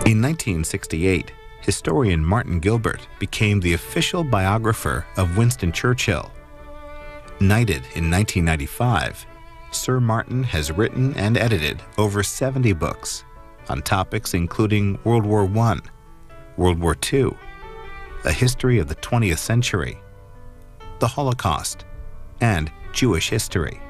In 1968, historian Martin Gilbert became the official biographer of Winston Churchill. Knighted in 1995, Sir Martin has written and edited over 70 books on topics including World War I, World War II, a history of the 20th century, the Holocaust, and Jewish history.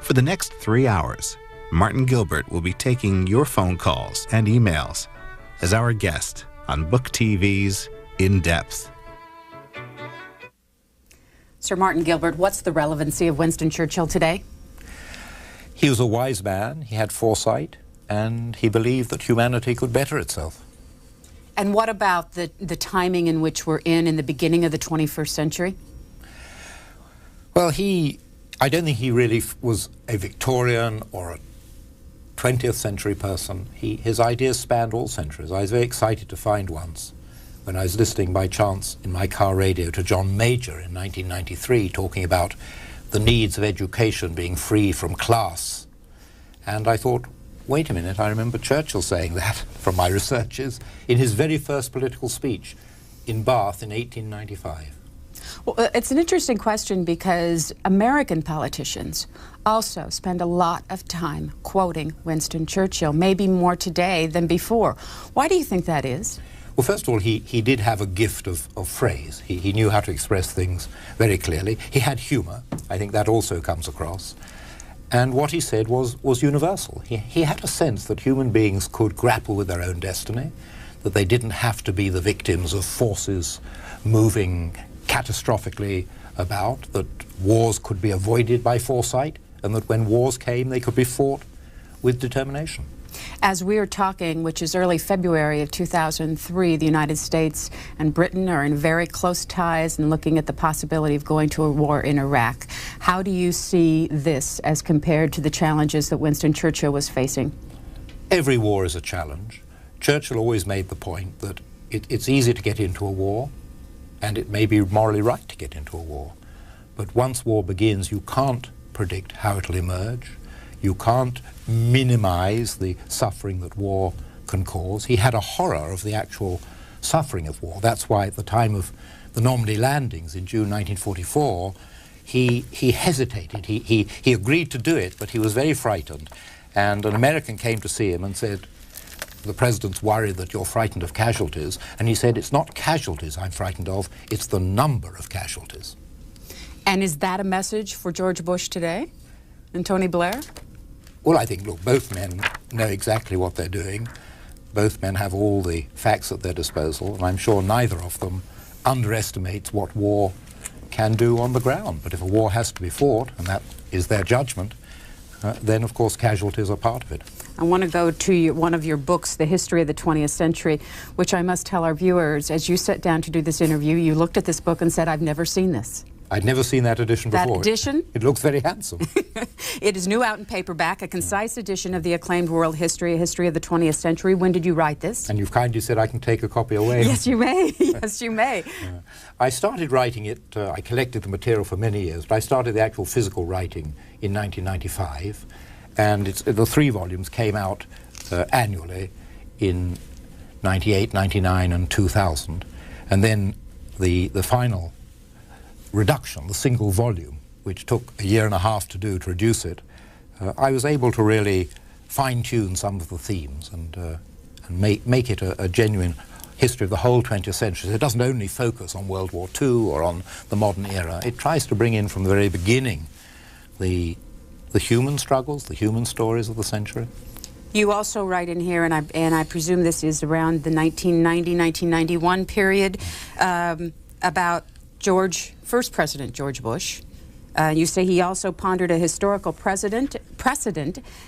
For the next 3 hours, Martin Gilbert will be taking your phone calls and emails as our guest on Book TV's In Depth. Sir Martin Gilbert, what's the relevancy of Winston Churchill today? He was a wise man, he had foresight, and he believed that humanity could better itself. And what about the timing in which we're in the beginning of the 21st century? Well, I don't think he really was a Victorian or a 20th century person. His ideas spanned all centuries. I was very excited to find once, when I was listening by chance in my car radio to John Major in 1993 talking about the needs of education being free from class. And I thought, wait a minute, I remember Churchill saying that from my researches in his very first political speech in Bath in 1895. Well, it's an interesting question because American politicians also spend a lot of time quoting Winston Churchill, maybe more today than before. Why do you think that is? Well, first of all, he did have a gift of phrase. He knew how to express things very clearly. He had humor. I think that also comes across. And what he said was universal. He had a sense that human beings could grapple with their own destiny, that they didn't have to be the victims of forces moving catastrophically about, that wars could be avoided by foresight, and that when wars came, they could be fought with determination. As we are talking, which is early February of 2003, the United States and Britain are in very close ties and looking at the possibility of going to a war in Iraq. How do you see this as compared to the challenges that Winston Churchill was facing? Every war is a challenge. Churchill always made the point that it's easy to get into a war, and it may be morally right to get into a war. But once war begins, you can't predict how it'll emerge. You can't minimize the suffering that war can cause. He had a horror of the actual suffering of war. That's why at the time of the Normandy landings in June 1944, he hesitated. He agreed to do it, but he was very frightened. And an American came to see him and said, the president's worried that you're frightened of casualties. And he said, it's not casualties I'm frightened of, it's the number of casualties. And is that a message for George Bush today and Tony Blair? Well, I think, look, both men know exactly what they're doing. Both men have all the facts at their disposal, and I'm sure neither of them underestimates what war can do on the ground. But if a war has to be fought, and that is their judgment, then, of course, casualties are part of it. I want to go to one of your books, The History of the 20th Century, which I must tell our viewers, as you sat down to do this interview, you looked at this book and said, I've never seen this. I'd never seen that edition before. That edition? It looks very handsome. It is new out in paperback, a concise edition of the acclaimed world history, a history of the 20th century. When did you write this? And you've kindly said I can take a copy away. Yes, you may. Yes, you may. I started writing it, I collected the material for many years, but I started the actual physical writing in 1995. And the 3 volumes came out annually in 98, 99, and 2000. And then the final reduction, the single volume, which took a year and a half to do to reduce it, I was able to really fine-tune some of the themes and make it a genuine history of the whole 20th century. It doesn't only focus on World War II or on the modern era. It tries to bring in from the very beginning the human struggles, the human stories of the century. You also write in here, and I presume this is around the 1990-1991 period, about first President George Bush. You say he also pondered a historical precedent,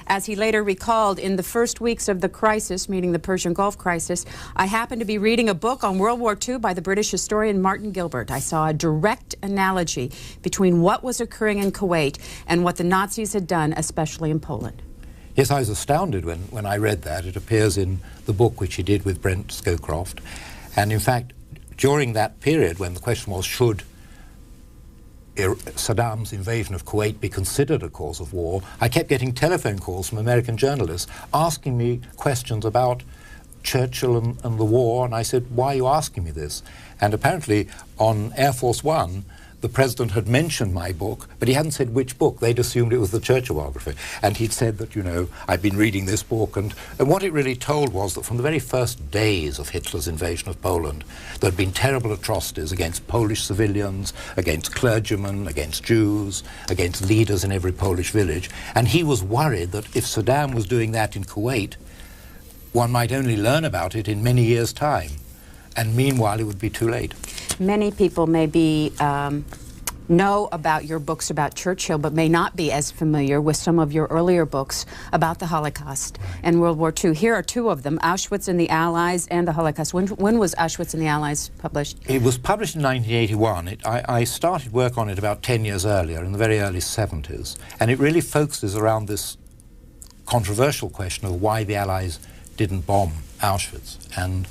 as he later recalled, in the first weeks of the crisis, meaning the Persian Gulf crisis, I happened to be reading a book on World War II by the British historian Martin Gilbert. I saw a direct analogy between what was occurring in Kuwait and what the Nazis had done, especially in Poland. Yes, I was astounded when I read that. It appears in the book which he did with Brent Scowcroft. And in fact, during that period when the question was, should Saddam's invasion of Kuwait be considered a cause of war, I kept getting telephone calls from American journalists asking me questions about Churchill and the war, and I said, why are you asking me this? And apparently on Air Force One, the president had mentioned my book, but he hadn't said which book. They'd assumed it was the Churchill biography. And he'd said that, you know, I'd been reading this book, and what it really told was that from the very first days of Hitler's invasion of Poland, there had been terrible atrocities against Polish civilians, against clergymen, against Jews, against leaders in every Polish village. And he was worried that if Saddam was doing that in Kuwait, one might only learn about it in many years' time. And meanwhile, it would be too late. Many people maybe know about your books about Churchill, but may not be as familiar with some of your earlier books about the Holocaust and World War II. Here are two of them, Auschwitz and the Allies and the Holocaust. When was Auschwitz and the Allies published? It was published in 1981. I started work on it about 10 years earlier, in the very early 70s. And it really focuses around this controversial question of why the Allies didn't bomb Auschwitz. And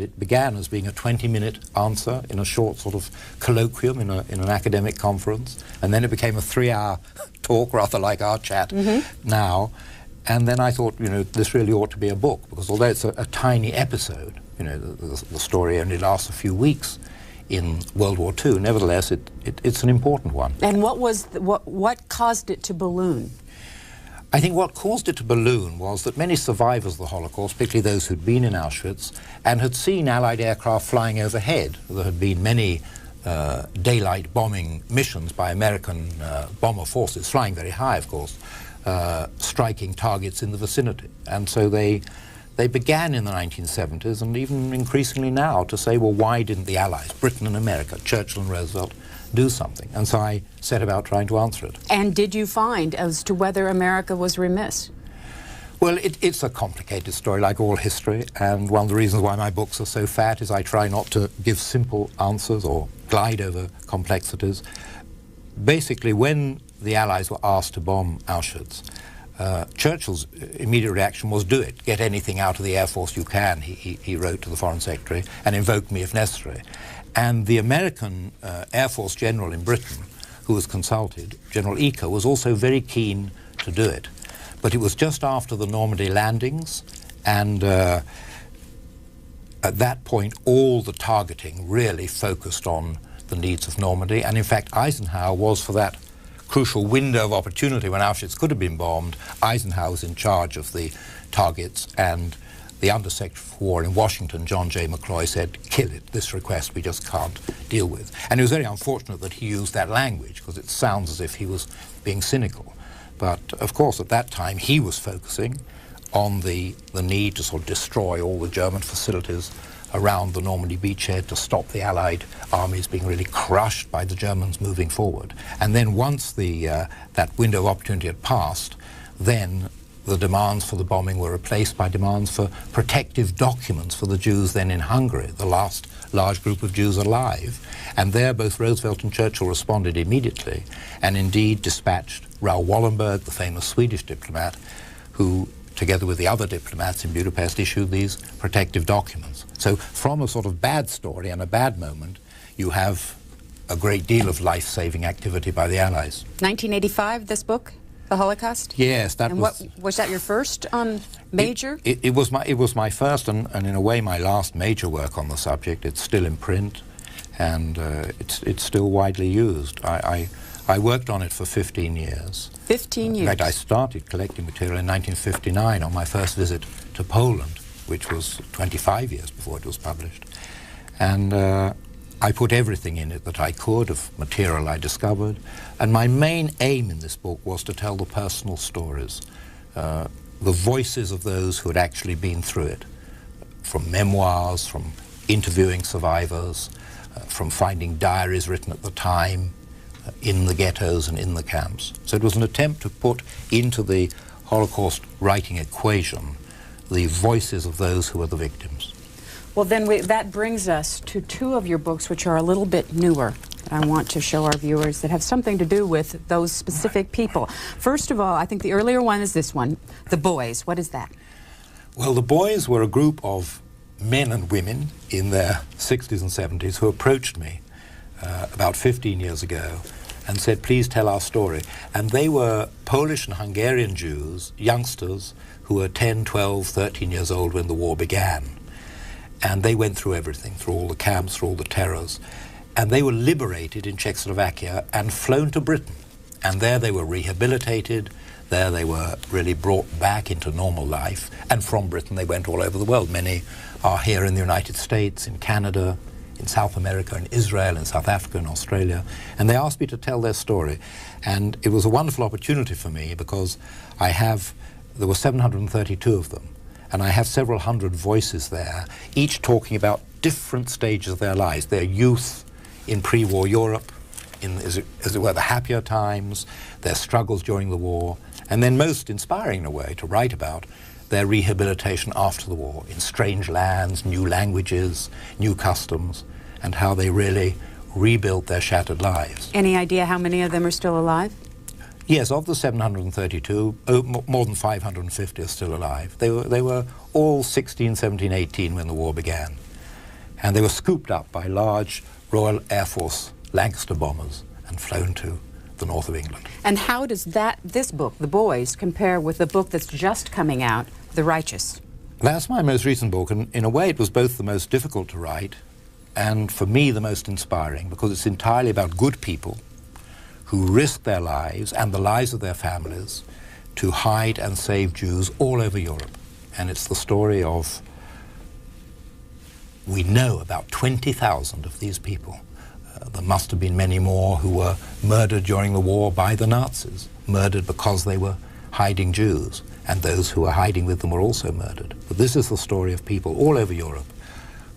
it began as being a 20-minute answer in a short sort of colloquium in an academic conference, and then it became a 3-hour talk, rather like our chat now. And then I thought, you know, this really ought to be a book, because although it's a tiny episode, you know, the story only lasts a few weeks in World War II, nevertheless, it's an important one. And what caused it to balloon? I think what caused it to balloon was that many survivors of the Holocaust, particularly those who'd been in Auschwitz and had seen Allied aircraft flying overhead. There had been many daylight bombing missions by American bomber forces, flying very high, of course, striking targets in the vicinity. And so they began in the 1970s, and even increasingly now, to say, well, why didn't the Allies, Britain and America, Churchill and Roosevelt, do something? And so I set about trying to answer it. And did you find as to whether America was remiss? Well, it's a complicated story, like all history, and one of the reasons why my books are so fat is I try not to give simple answers or glide over complexities. Basically, when the Allies were asked to bomb Auschwitz, Churchill's immediate reaction was, do it, get anything out of the Air Force you can, he wrote to the Foreign Secretary, and invoke me if necessary. And the American Air Force general in Britain, who was consulted, General Eaker, was also very keen to do it. But it was just after the Normandy landings, and at that point all the targeting really focused on the needs of Normandy. And in fact, Eisenhower was, for that crucial window of opportunity when Auschwitz could have been bombed, Eisenhower was in charge of the targets, and the Undersecretary for War in Washington, John J. McCloy, said, kill it, this request we just can't deal with. And it was very unfortunate that he used that language, because it sounds as if he was being cynical. But of course, at that time, he was focusing on the need to sort of destroy all the German facilities around the Normandy beachhead to stop the Allied armies being really crushed by the Germans moving forward. And then once that window of opportunity had passed, then the demands for the bombing were replaced by demands for protective documents for the Jews then in Hungary, the last large group of Jews alive. And there both Roosevelt and Churchill responded immediately, and indeed dispatched Raoul Wallenberg, the famous Swedish diplomat, who, together with the other diplomats in Budapest, issued these protective documents. So from a sort of bad story and a bad moment, you have a great deal of life-saving activity by the Allies. 1985, this book? The Holocaust? Yes, that was... Was that your first major? It was my first and in a way my last major work on the subject. It's still in print, and it's still widely used. I worked on it for 15 years. 15 years? In fact, I started collecting material in 1959 on my first visit to Poland, which was 25 years before it was published. And I put everything in it that I could of material I discovered, and my main aim in this book was to tell the personal stories, the voices of those who had actually been through it, from memoirs, from interviewing survivors, from finding diaries written at the time in the ghettos and in the camps. So it was an attempt to put into the Holocaust writing equation the voices of those who were the victims. Well, then that brings us to two of your books, which are a little bit newer, that I want to show our viewers, that have something to do with those specific people. First of all, I think the earlier one is this one, The Boys. What is that? Well, the Boys were a group of men and women in their 60s and 70s who approached me about 15 years ago and said, please tell our story. And they were Polish and Hungarian Jews, youngsters, who were 10, 12, 13 years old when the war began. And they went through everything, through all the camps, through all the terrors. And they were liberated in Czechoslovakia and flown to Britain. And there they were rehabilitated. There they were really brought back into normal life. And from Britain they went all over the world. Many are here in the United States, in Canada, in South America, in Israel, in South Africa, in Australia. And they asked me to tell their story. And it was a wonderful opportunity for me because there were 732 of them. And I have several hundred voices there, each talking about different stages of their lives, their youth in pre-war Europe, in, as it were, the happier times, their struggles during the war, and then most inspiring in a way to write about their rehabilitation after the war in strange lands, new languages, new customs, and how they really rebuilt their shattered lives. Any idea how many of them are still alive? Yes, of the 732, more than 550 are still alive. They were all 16, 17, 18 when the war began. And they were scooped up by large Royal Air Force Lancaster bombers and flown to the north of England. And how does this book, The Boys, compare with the book that's just coming out, The Righteous? That's my most recent book, and in a way it was both the most difficult to write and for me the most inspiring, because it's entirely about good people who risked their lives and the lives of their families to hide and save Jews all over Europe. And it's the story of, we know about 20,000 of these people. There must have been many more who were murdered during the war by the Nazis, murdered because they were hiding Jews, and those who were hiding with them were also murdered. But this is the story of people all over Europe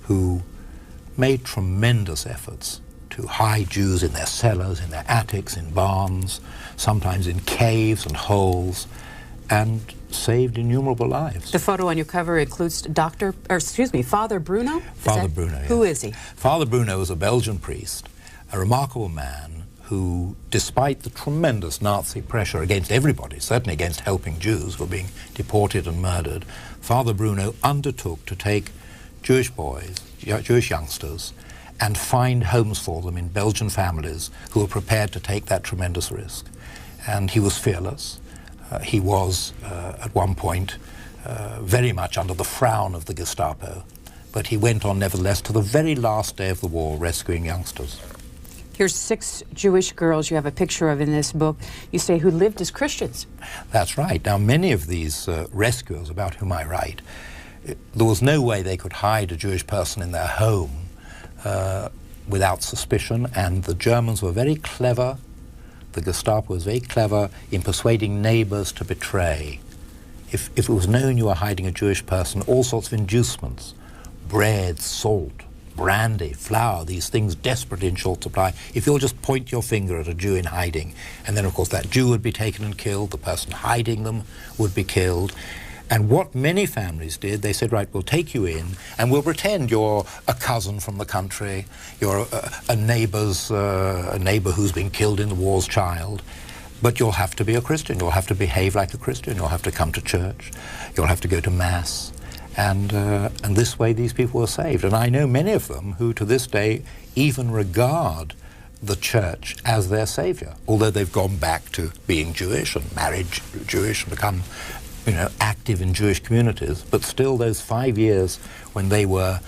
who made tremendous efforts to hide Jews in their cellars, in their attics, in barns, sometimes in caves and holes, and saved innumerable lives. The photo on your cover includes Father Bruno? Father Bruno, yes. Who is he? Father Bruno was a Belgian priest, a remarkable man who, despite the tremendous Nazi pressure against everybody, certainly against helping Jews who were being deported and murdered, Father Bruno undertook to take Jewish boys, Jewish youngsters, and find homes for them in Belgian families who were prepared to take that tremendous risk. And he was fearless. He was, at one point, very much under the frown of the Gestapo, but he went on, nevertheless, to the very last day of the war, rescuing youngsters. Here's 6 Jewish girls you have a picture of in this book, you say, who lived as Christians. That's right. Now, many of these rescuers about whom I write, there was no way they could hide a Jewish person in their home without suspicion, and the Germans were very clever. The Gestapo was very clever in persuading neighbors to betray. If it was known you were hiding a Jewish person, all sorts of inducements, bread, salt, brandy, flour, these things desperately in short supply. If you'll just point your finger at a Jew in hiding, and then of course that Jew would be taken and killed, the person hiding them would be killed. And what many families did, they said, right, we'll take you in and we'll pretend you're a cousin from the country, you're a neighbor who's been killed in the war's child, but you'll have to be a Christian, you'll have to behave like a Christian, you'll have to come to church, you'll have to go to Mass. And this way these people were saved. And I know many of them who to this day even regard the church as their savior, although they've gone back to being Jewish and married Jewish and become active in Jewish communities, but still those 5 years when they were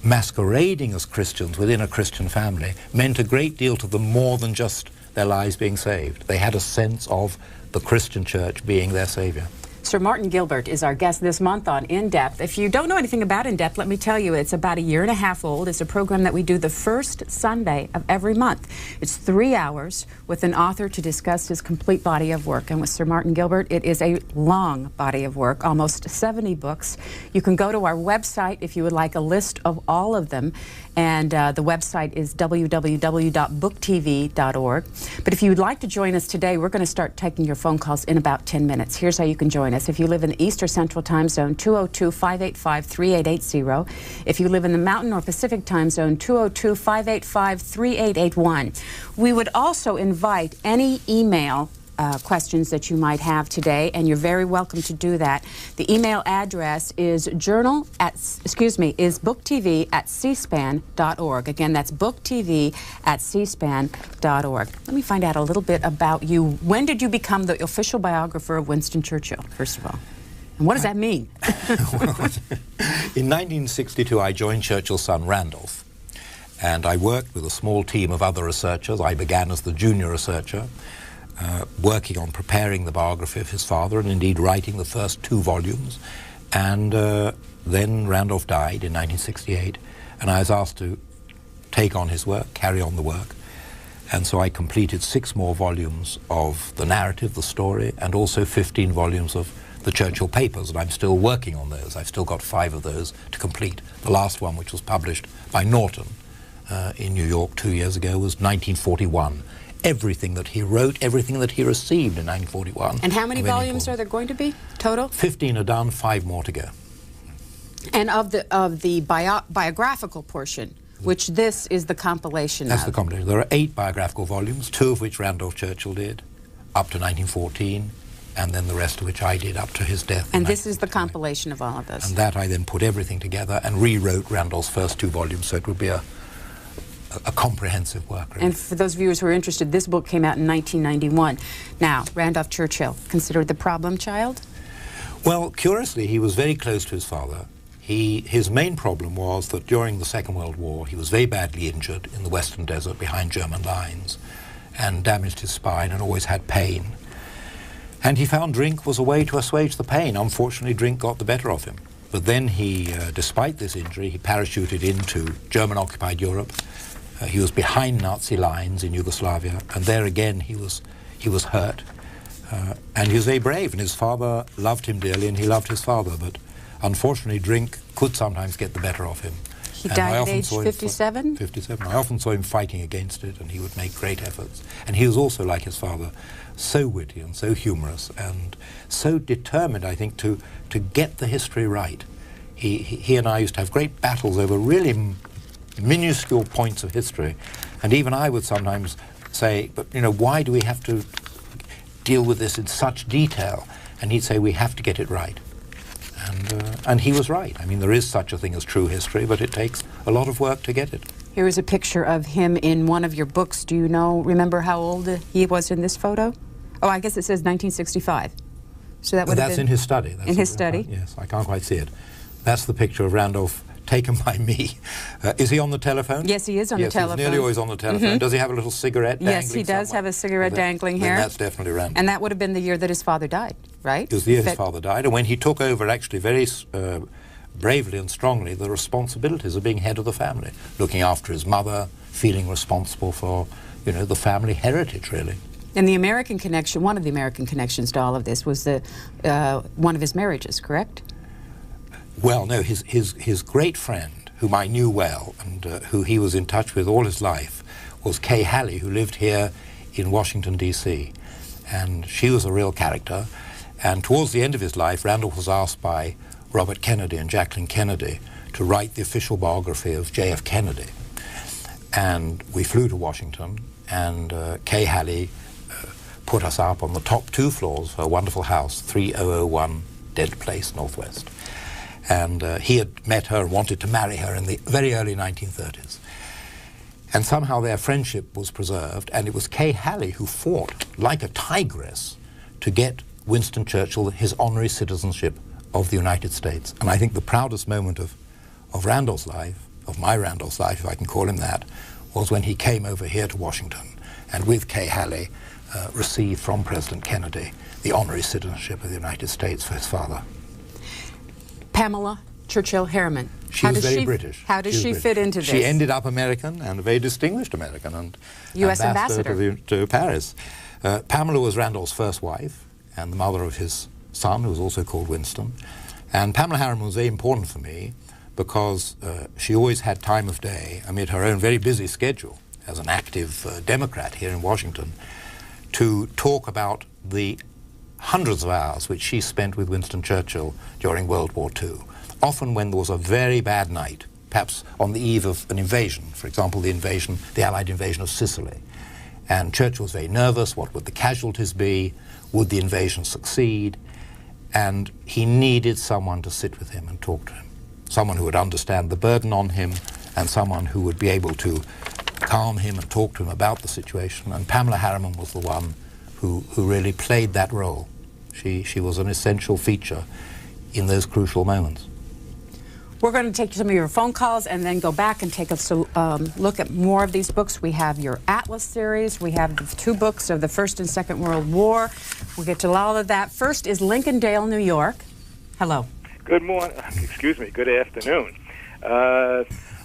masquerading as Christians within a Christian family meant a great deal to them, more than just their lives being saved. They had a sense of the Christian church being their savior. Sir Martin Gilbert is our guest this month on In Depth. If you don't know anything about In Depth, let me tell you, it's about 1.5 years old. It's a program that we do the first Sunday of every month. It's 3 hours with an author to discuss his complete body of work. And with Sir Martin Gilbert, it is a long body of work, almost 70 books. You can go to our website if you would like a list of all of them. And the website is www.booktv.org. But if you would like to join us today, we're going to start taking your phone calls in about 10 minutes. Here's how you can join us. If you live in the East or Central Time Zone, 202-585-3880. If you live in the Mountain or Pacific Time Zone, 202-585-3881. We would also invite any email questions that you might have today, and you're very welcome to do that. The email address is booktv@cspan.org. Again, that's booktv@cspan.org. Let me find out a little bit about you. When did you become the official biographer of Winston Churchill, first of all? And what does that mean? In 1962, I joined Churchill's son, Randolph, and I worked with a small team of other researchers. I began as the junior researcher, working on preparing the biography of his father and indeed writing the first 2 volumes. And then Randolph died in 1968, and I was asked to take on his work, carry on the work. And so I completed 6 more volumes of the narrative, the story, and also 15 volumes of the Churchill papers, and I'm still working on those. I've still got 5 of those to complete. The last one, which was published by Norton in New York 2 years ago, was 1941. Everything that he wrote, everything that he received in 1941. And how many volumes are there going to be total? 15 are done, 5 more to go. And of the biographical portion, which this is the compilation That's of. the compilation. There are 8 biographical volumes, 2 of which Randolph Churchill did, up to 1914. And then the rest of which I did up to his death. And this is the compilation of all of this. And that I then put everything together and rewrote Randolph's first 2 volumes, so it would be a comprehensive work. Really. And for those viewers who are interested, this book came out in 1991. Now, Randolph Churchill, considered the problem child? Well, curiously, he was very close to his father. His main problem was that during the Second World War, he was very badly injured in the Western Desert behind German lines and damaged his spine and always had pain. And he found drink was a way to assuage the pain. Unfortunately, drink got the better of him. But then he, despite this injury, he parachuted into German-occupied Europe. He was behind Nazi lines in Yugoslavia, and there again he was hurt. And he was very brave, and his father loved him dearly, and he loved his father. But unfortunately, drink could sometimes get the better of him. He died at age 57? 57. I often saw him fighting against it, and he would make great efforts. And he was also, like his father, so witty and so humorous and so determined, I think, to get the history right. He and I used to have great battles over really minuscule points of history, and even I would sometimes say, but you know, why do we have to deal with this in such detail? And he'd say, we have to get it right. And he was right. I mean, there is such a thing as true history, but it takes a lot of work to get it. Here is a picture of him in one of your books. Do you remember how old he was in this photo? Oh, I guess it says 1965. So that would have been... That's in his study. That's in his study? Yes, I can't quite see it. That's the picture of Randolph taken by me. Is he on the telephone? Yes, he is on the telephone. He's nearly always on the telephone. Does he have a little cigarette dangling? Yes, he does have a cigarette dangling here. Then that's definitely Randolph. And that would have been the year that his father died, right? It was the year his father died, and when he took over, actually very bravely and strongly, the responsibilities of being head of the family, looking after his mother, feeling responsible for, you know, the family heritage, really. And the American connection, one of the American connections to all of this was the one of his marriages, correct? Well, no, his great friend, whom I knew well and who he was in touch with all his life, was Kay Halley, who lived here in Washington, D.C. And she was a real character. And towards the end of his life, Randolph was asked by Robert Kennedy and Jacqueline Kennedy to write the official biography of J.F. Kennedy. And we flew to Washington, and Kay Halley put us up on the top 2 floors of her wonderful house, 3001 Dent Place, Northwest. And he had met her and wanted to marry her in the very early 1930s. And somehow their friendship was preserved, and it was Kay Halley who fought like a tigress to get Winston Churchill his honorary citizenship of the United States. And I think the proudest moment of Randolph's life, of my Randolph's life, if I can call him that, was when he came over here to Washington and with Kay Halley received from President Kennedy the honorary citizenship of the United States for his father. Pamela Churchill Harriman. She was very British. How does she fit into this? She ended up American, and a very distinguished American, and U.S. ambassador to Paris. Pamela was Randolph's first wife and the mother of his son, who was also called Winston. And Pamela Harriman was very important for me because she always had time of day, amid her own very busy schedule as an active Democrat here in Washington, to talk about the hundreds of hours which she spent with Winston Churchill during World War II, often when there was a very bad night, perhaps on the eve of an invasion, for example, the Allied invasion of Sicily. And Churchill was very nervous. What would the casualties be? Would the invasion succeed? And he needed someone to sit with him and talk to him. Someone who would understand the burden on him, and someone who would be able to calm him and talk to him about the situation. And Pamela Harriman was the one who really played that role. She was an essential feature in those crucial moments. We're going to take some of your phone calls and then go back and take a look at more of these books. We have your Atlas series. We have the 2 books of the First and Second World War. We'll get to all of that. First is Lincolndale, New York. Hello. Good morning. Excuse me. Good afternoon.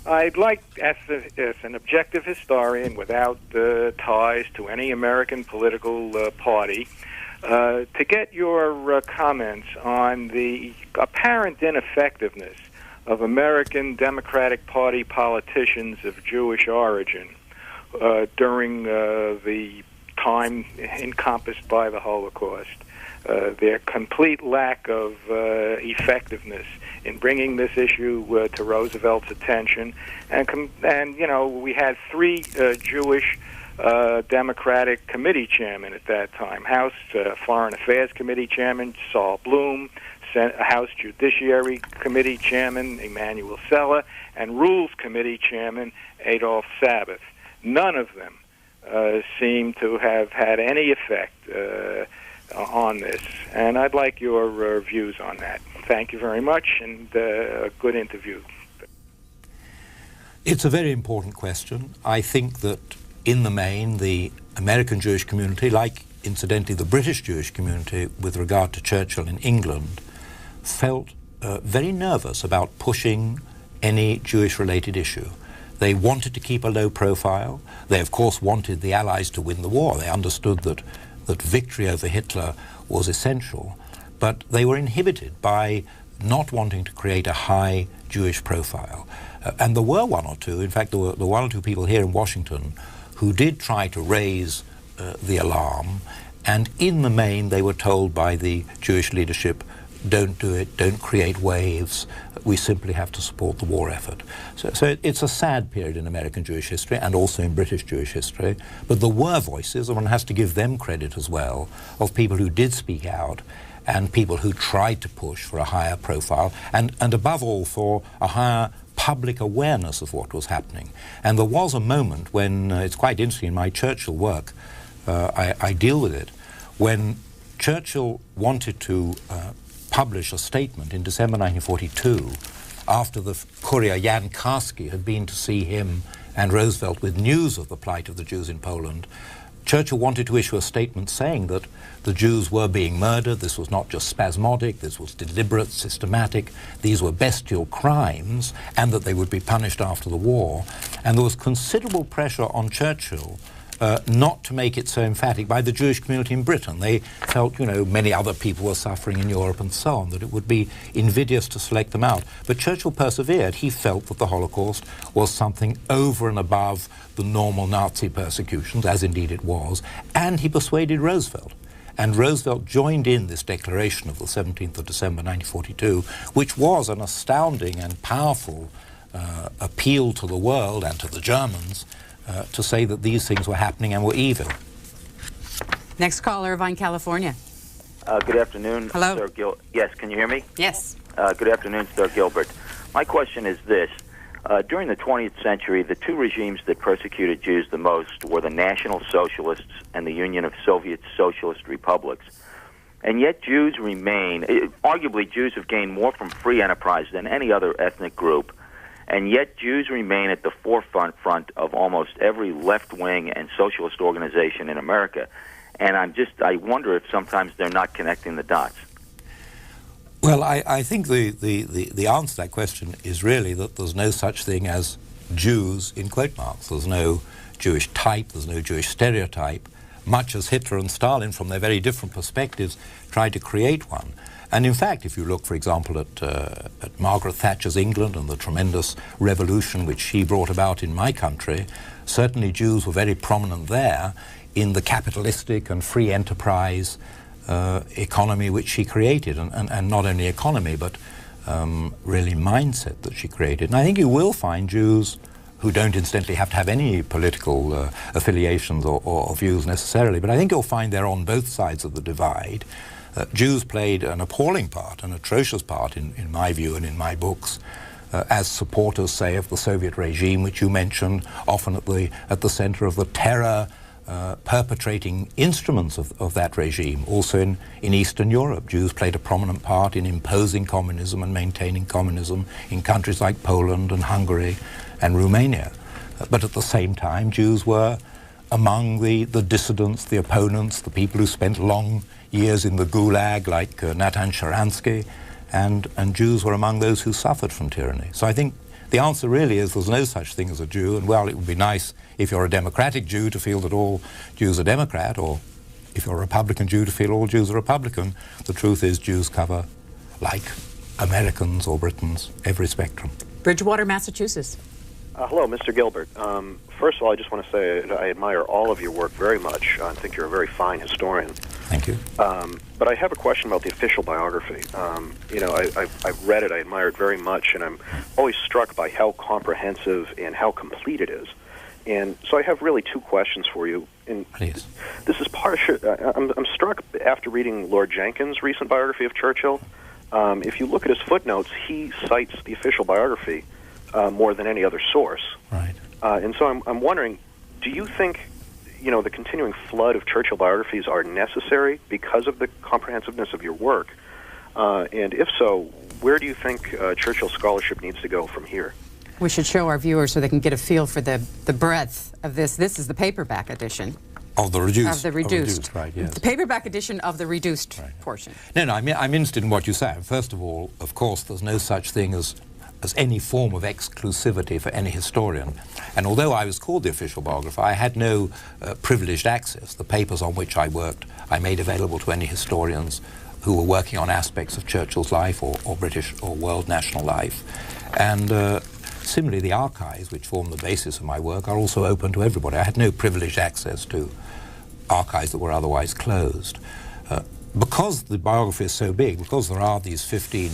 I'd like, as an objective historian without ties to any American political party, to get your comments on the apparent ineffectiveness of American Democratic Party politicians of Jewish origin during the time encompassed by the Holocaust. Their complete lack of effectiveness in bringing this issue to Roosevelt's attention, and you know, we had 3 Jewish Democratic committee chairmen at that time: House Foreign Affairs Committee Chairman Saul Bloom, House Judiciary Committee Chairman Emanuel Sella, and Rules Committee Chairman Adolph Sabath. None of them seem to have had any effect on this, and I'd like your views on that. Thank you very much, and a good interview. It's a very important question. I think that in the main, the American Jewish community, like incidentally the British Jewish community with regard to Churchill in England, felt very nervous about pushing any Jewish-related issue. They wanted to keep a low profile. They, of course, wanted the Allies to win the war. They understood that victory over Hitler was essential, but they were inhibited by not wanting to create a high Jewish profile. And there were one or two, in fact, there were 1 or 2 people here in Washington who did try to raise the alarm, and in the main they were told by the Jewish leadership, don't do it, don't create waves, we simply have to support the war effort. So it's a sad period in American Jewish history and also in British Jewish history, but there were voices, and one has to give them credit as well, of people who did speak out and people who tried to push for a higher profile and above all for a higher public awareness of what was happening. And there was a moment when, it's quite interesting, in my Churchill work, I deal with it, when Churchill wanted to publish a statement in December 1942 after the courier Jan Karski had been to see him and Roosevelt with news of the plight of the Jews in Poland. Churchill wanted to issue a statement saying that the Jews were being murdered, this was not just spasmodic, this was deliberate, systematic, these were bestial crimes, and that they would be punished after the war. And there was considerable pressure on Churchill not to make it so emphatic by the Jewish community in Britain. They felt, you know, many other people were suffering in Europe and so on, that it would be invidious to select them out. But Churchill persevered. He felt that the Holocaust was something over and above the normal Nazi persecutions, as indeed it was, and he persuaded Roosevelt. And Roosevelt joined in this declaration of the 17th of December 1942, which was an astounding and powerful appeal to the world and to the Germans to say that these things were happening and were evil. Next caller, Irvine, California. Good afternoon, Hello. Sir Yes, can you hear me? Yes. Good afternoon, Sir Gilbert. My question is this. During the 20th century, the 2 regimes that persecuted Jews the most were the National Socialists and the Union of Soviet Socialist Republics. And yet Jews remain, arguably Jews have gained more from free enterprise than any other ethnic group. And yet Jews remain at the forefront of almost every left-wing and socialist organization in America. And I wonder if sometimes they're not connecting the dots. Well, I think the answer to that question is really that there's no such thing as Jews in quote marks. There's no Jewish type, there's no Jewish stereotype, much as Hitler and Stalin, from their very different perspectives, tried to create one. And in fact, if you look, for example, at Margaret Thatcher's England and the tremendous revolution which she brought about in my country, certainly Jews were very prominent there in the capitalistic and free enterprise economy which she created, and not only economy, but really mindset that she created. And I think you will find Jews who don't incidentally have to have any political affiliations or views necessarily. But I think you'll find they're on both sides of the divide. Jews played an appalling part, an atrocious part, in my view and in my books, as supporters, say, of the Soviet regime, which you mentioned, often at the center of the terror perpetrating instruments of that regime. Also in Eastern Europe, Jews played a prominent part in imposing communism and maintaining communism in countries like Poland and Hungary and Romania. But at the same time, Jews were among the dissidents, the opponents, the people who spent long years in the Gulag, like Natan Sharansky, and Jews were among those who suffered from tyranny. So I think the answer really is there's no such thing as a Jew, and well, it would be nice if you're a democratic Jew to feel that all Jews are Democrat, or if you're a Republican Jew to feel all Jews are Republican. The truth is Jews cover, like Americans or Britons, every spectrum. Bridgewater, Massachusetts. Hello, Mr. Gilbert. First of all, I just want to say that I admire all of your work very much. I think you're a very fine historian. Thank you. But I have a question about the official biography. I've read it, I admire it very much, and I'm always struck by how comprehensive and how complete it is. And so I have really two questions for you. And please. This is I'm struck after reading Lord Jenkins' recent biography of Churchill. If you look at his footnotes, he cites the official biography more than any other source. Right. And so I'm wondering, do you think, the continuing flood of Churchill biographies are necessary because of the comprehensiveness of your work? And if so, where do you think Churchill scholarship needs to go from here? We should show our viewers so they can get a feel for the breadth of this. This is the paperback edition. Of the reduced. Of the reduced. Right, yes. The paperback edition of the reduced portion. No, I'm interested in what you say. First of all, of course, there's no such thing as any form of exclusivity for any historian. And although I was called the official biographer, I had no privileged access. The papers on which I worked, I made available to any historians who were working on aspects of Churchill's life or British or world national life. And similarly, the archives, which form the basis of my work, are also open to everybody. I had no privileged access to archives that were otherwise closed. Because the biography is so big, because there are these 15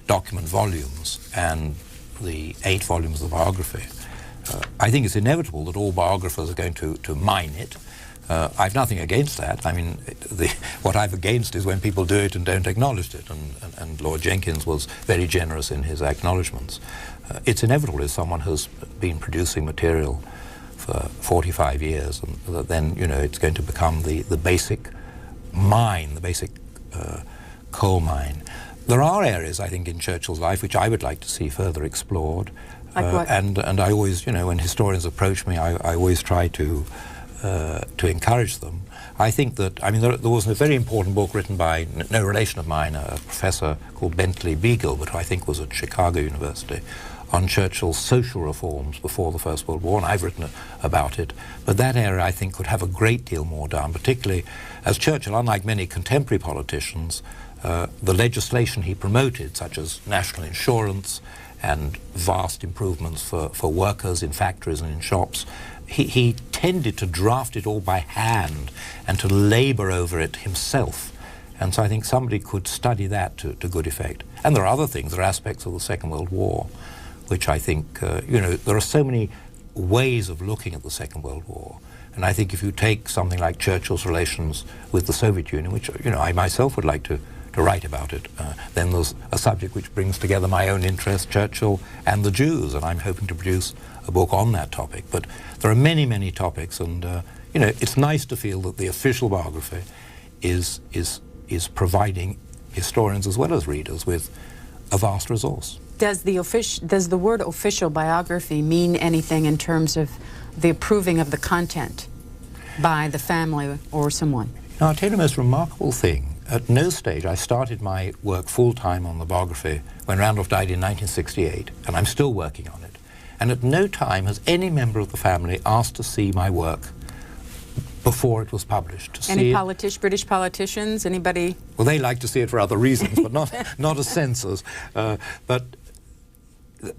document volumes and the 8 volumes of the biography, I think it's inevitable that all biographers are going to mine it. I've nothing against that. I mean, what I've against is when people do it and don't acknowledge it, and Lord Jenkins was very generous in his acknowledgements. It's inevitable if someone has been producing material for 45 years, and then, it's going to become the basic mine, the basic coal mine. There are areas, I think, in Churchill's life which I would like to see further explored. Like what? And I always, when historians approach me, I always try to encourage them. I think that, there was a very important book written by no relation of mine, a professor called Bentley B. Gilbert, who I think was at Chicago University, on Churchill's social reforms before the First World War, and I've written about it. But that area, I think, could have a great deal more done, particularly as Churchill, unlike many contemporary politicians, the legislation he promoted, such as national insurance and vast improvements for workers in factories and in shops, he tended to draft it all by hand and to labor over it himself. And so I think somebody could study that to good effect. And there are other things, there are aspects of the Second World War, which I think, there are so many ways of looking at the Second World War. And I think if you take something like Churchill's relations with the Soviet Union, which, I myself would like to write about it, then there's a subject which brings together my own interest, Churchill and the Jews, and I'm hoping to produce a book on that topic. But there are many, many topics, and it's nice to feel that the official biography is providing historians as well as readers with a vast resource. Does the word official biography mean anything in terms of the approving of the content by the family or someone? Now, I'll tell you the most remarkable thing. At no stage, I started my work full-time on the biography when Randolph died in 1968, and I'm still working on it. And at no time has any member of the family asked to see my work before it was published. Any British politicians, anybody? Well, they like to see it for other reasons, but not as censors. But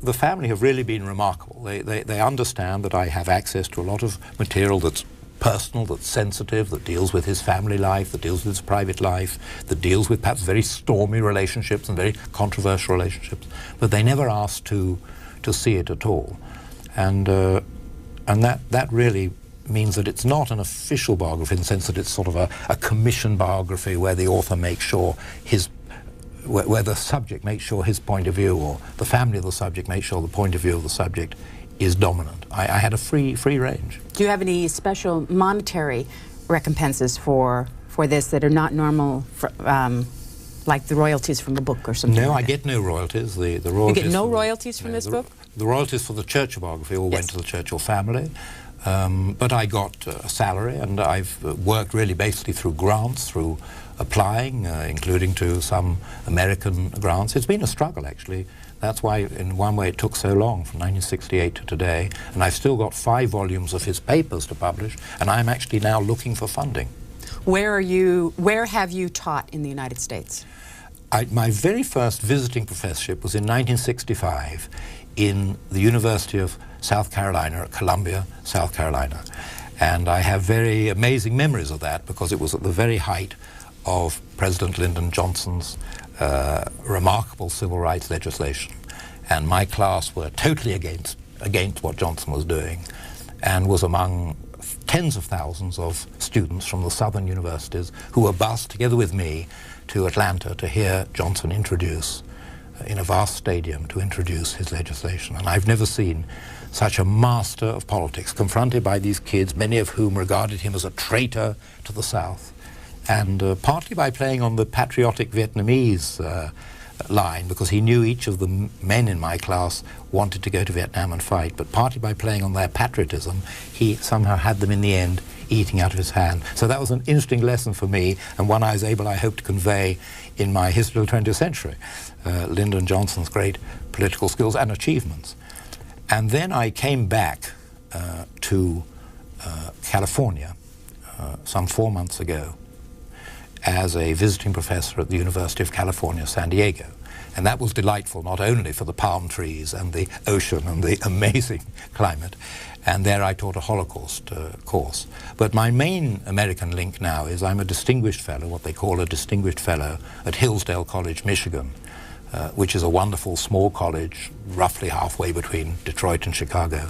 the family have really been remarkable. They understand that I have access to a lot of material that's personal, that's sensitive, that deals with his family life, that deals with his private life, that deals with perhaps very stormy relationships and very controversial relationships. But they never asked to see it at all. and that really means that it's not an official biography in the sense that it's sort of a commissioned biography where the author makes sure where the subject makes sure his point of view, or the family of the subject makes sure the point of view of the subject is dominant. I had a free range. Do you have any special monetary recompenses for this that are not normal, like the royalties from the book or something? No, like I get no royalties. The royalties. You get no royalties from this book? The royalties for the Churchill biography all went to the Churchill family. But I got a salary, and I've worked really basically through grants, through applying, including to some American grants. It's been a struggle, actually. That's why, in one way, it took so long, from 1968 to today. And I've still got 5 volumes of his papers to publish, and I'm actually now looking for funding. Where have you taught in the United States? My very first visiting professorship was in 1965 in the University of South Carolina at Columbia, South Carolina. And I have very amazing memories of that because it was at the very height of President Lyndon Johnson's remarkable civil rights legislation. And my class were totally against what Johnson was doing, and was among tens of thousands of students from the southern universities who were bused together with me to Atlanta to hear Johnson introduce, in a vast stadium, to introduce his legislation. And I've never seen such a master of politics, confronted by these kids, many of whom regarded him as a traitor to the South, and partly by playing on the patriotic Vietnamese line, because he knew each of the men in my class wanted to go to Vietnam and fight, but partly by playing on their patriotism, he somehow had them in the end eating out of his hand. So that was an interesting lesson for me, and one I was able, I hope, to convey in my history of the 20th century, Lyndon Johnson's great political skills and achievements. And then I came back to California some 4 months ago as a visiting professor at the University of California, San Diego. And that was delightful, not only for the palm trees and the ocean and the amazing climate, and there I taught a Holocaust course. But my main American link now is I'm a distinguished fellow, what they call a distinguished fellow, at Hillsdale College, Michigan, which is a wonderful small college roughly halfway between Detroit and Chicago.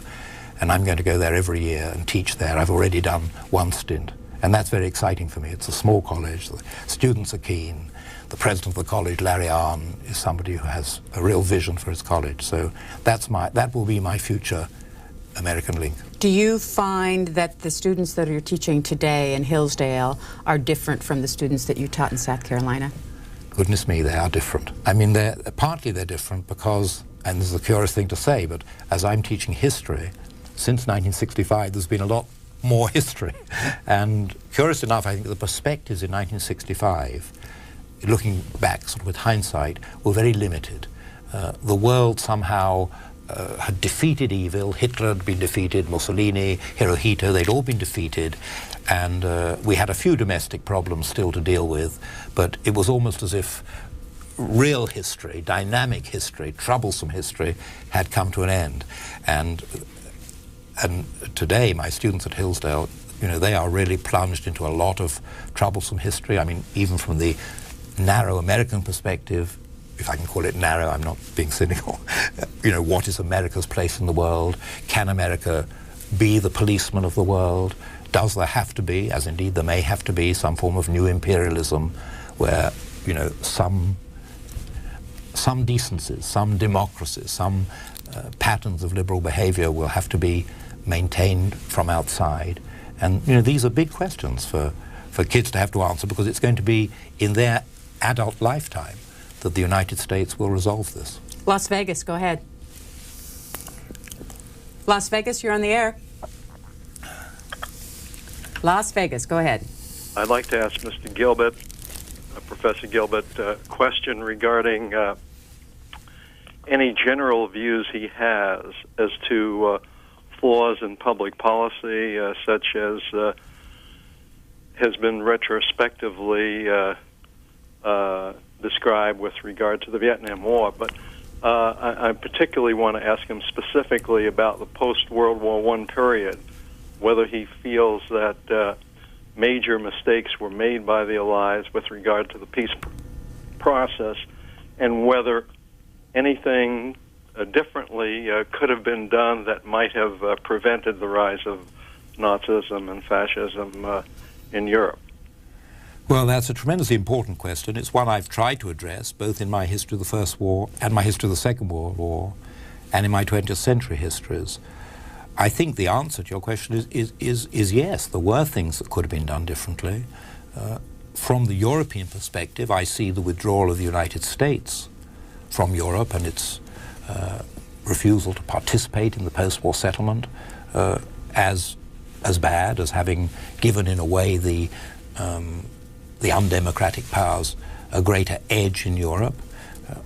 And I'm going to go there every year and teach there. I've already done one stint. And that's very exciting for me. It's a small college. The students are keen. The president of the college, Larry Arnn, is somebody who has a real vision for his college. So that will be my future American link. Do you find that the students that you're teaching today in Hillsdale are different from the students that you taught in South Carolina? Goodness me, they are different. I mean, partly they're different because, and this is a curious thing to say, but as I'm teaching history, since 1965, there's been a lot more history. And curious enough, I think the perspectives in 1965, looking back sort of with hindsight, were very limited. The world somehow had defeated evil. Hitler had been defeated, Mussolini, Hirohito, they'd all been defeated. And we had a few domestic problems still to deal with, but it was almost as if real history, dynamic history, troublesome history had come to an end. And today, my students at Hillsdale, you know, they are really plunged into a lot of troublesome history. I mean, even from the narrow American perspective, if I can call it narrow, I'm not being cynical. You know, what is America's place in the world? Can America be the policeman of the world? Does there have to be, as indeed there may have to be, some form of new imperialism where, you know, some decencies, some democracies, some patterns of liberal behavior will have to be maintained from outside? And, you know, these are big questions for kids to have to answer, because it's going to be in their adult lifetime that the United States will resolve this. Las Vegas, go ahead. Las Vegas, you're on the air. Las Vegas, go ahead. I'd like to ask Mr. Gilbert, Professor Gilbert, a question regarding any general views he has as to flaws in public policy, such as has been retrospectively described with regard to the Vietnam War. But I particularly want to ask him specifically about the post-World War I period, whether he feels that major mistakes were made by the Allies with regard to the peace process, and whether anything differently could have been done that might have prevented the rise of Nazism and fascism in Europe? Well, that's a tremendously important question. It's one I've tried to address, both in my history of the First War and my history of the Second World War, and in my 20th century histories. I think the answer to your question is yes, there were things that could have been done differently. From the European perspective, I see the withdrawal of the United States from Europe and its refusal to participate in the post-war settlement as bad, as having given, in a way, the undemocratic powers a greater edge in Europe.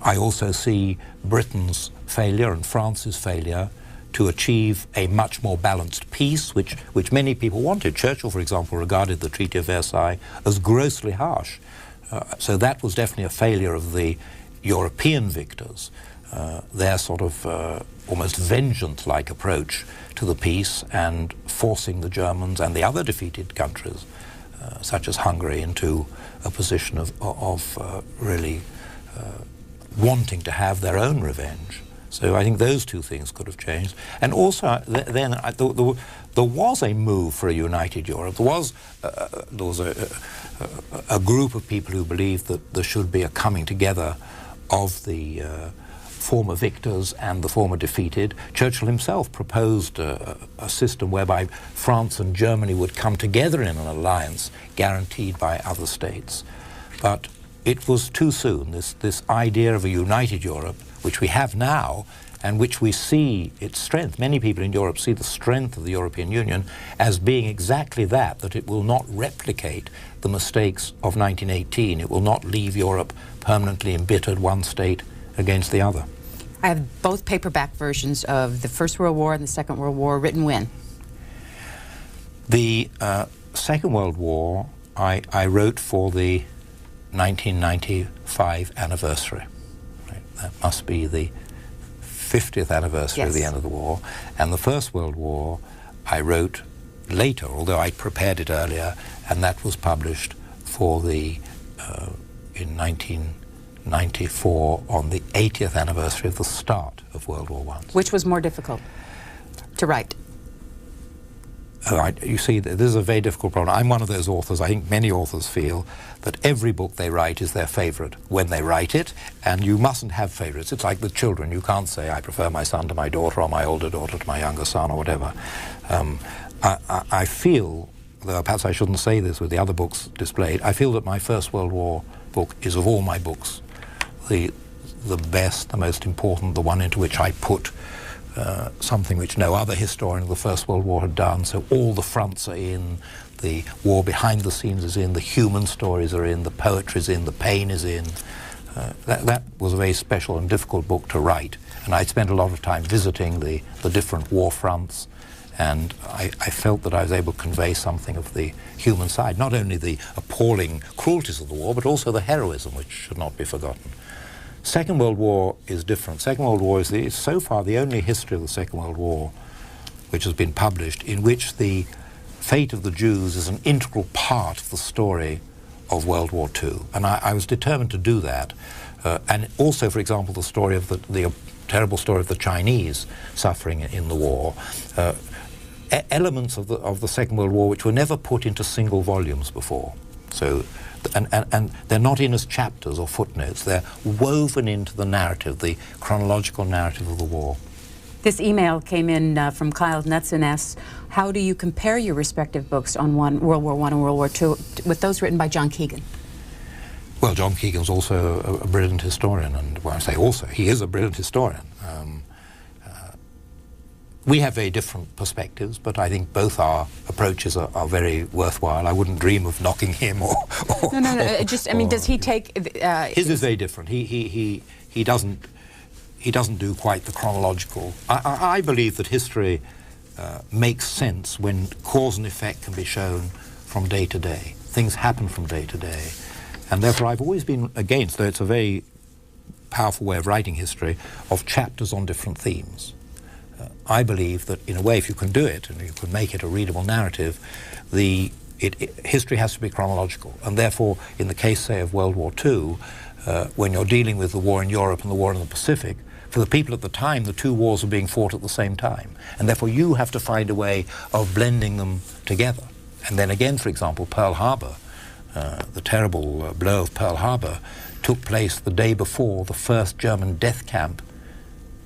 I also see Britain's failure and France's failure to achieve a much more balanced peace, which many people wanted. Churchill, for example, regarded the Treaty of Versailles as grossly harsh. So that was definitely a failure of the European victors, their sort of almost vengeance-like approach to the peace and forcing the Germans and the other defeated countries, such as Hungary, into a position of really wanting to have their own revenge. So I think those two things could have changed. And also, then there was a move for a united Europe. There was a group of people who believed that there should be a coming together of the former victors and the former defeated. Churchill himself proposed a system whereby France and Germany would come together in an alliance guaranteed by other states. But it was too soon. This idea of a united Europe, which we have now, and which we see its strength. Many people in Europe see the strength of the European Union as being exactly that it will not replicate the mistakes of 1918. It will not leave Europe permanently embittered, one state against the other. I have both paperback versions of the First World War and the Second World War. Written when? The Second World War I wrote for the 1995 anniversary. That must be the 50th anniversary of the end of the war. And the First World War I wrote later, although I prepared it earlier, and that was published for the, in 1994, on the 80th anniversary of the start of World War I. Which was more difficult to write? You see, this is a very difficult problem. I'm one of those authors, I think many authors feel, that every book they write is their favorite when they write it, and you mustn't have favorites. It's like with children. You can't say, I prefer my son to my daughter, or my older daughter to my younger son, or whatever. I feel, though perhaps I shouldn't say this with the other books displayed, I feel that my First World War book is, of all my books, the best, the most important, the one into which I put something which no other historian of the First World War had done. So all the fronts are in, the war behind the scenes is in, the human stories are in, the poetry is in, the pain is in. That was a very special and difficult book to write. And I spent a lot of time visiting the different war fronts, and I felt that I was able to convey something of the human side, not only the appalling cruelties of the war, but also the heroism, which should not be forgotten. Second World War is different. Second World War is so far the only history of the Second World War which has been published in which the fate of the Jews is an integral part of the story of World War II. And I was determined to do that. And also, for example, the story of the terrible story of the Chinese suffering in the war. Elements of the Second World War which were never put into single volumes before. So, and they're not in as chapters or footnotes. They're woven into the narrative, the chronological narrative of the war. This email came in from Kyle Knudsen, asks, how do you compare your respective books on World War I and World War II with those written by John Keegan? Well, John Keegan's also a brilliant historian, and when I say also, he is a brilliant historian. We have very different perspectives, but I think both our approaches are very worthwhile. I wouldn't dream of knocking him or No. Just, I mean, does he take... his is very different. He doesn't do quite the chronological. I believe that history makes sense when cause and effect can be shown from day to day. Things happen from day to day. And therefore I've always been against, though it's a very powerful way of writing history, of chapters on different themes. I believe that, in a way, if you can do it, and you can make it a readable narrative, history has to be chronological. And therefore, in the case, say, of World War II, when you're dealing with the war in Europe and the war in the Pacific. For the people at the time, the two wars were being fought at the same time, and therefore you have to find a way of blending them together. And then again, for example, Pearl Harbor, the terrible blow of Pearl Harbor took place the day before the first German death camp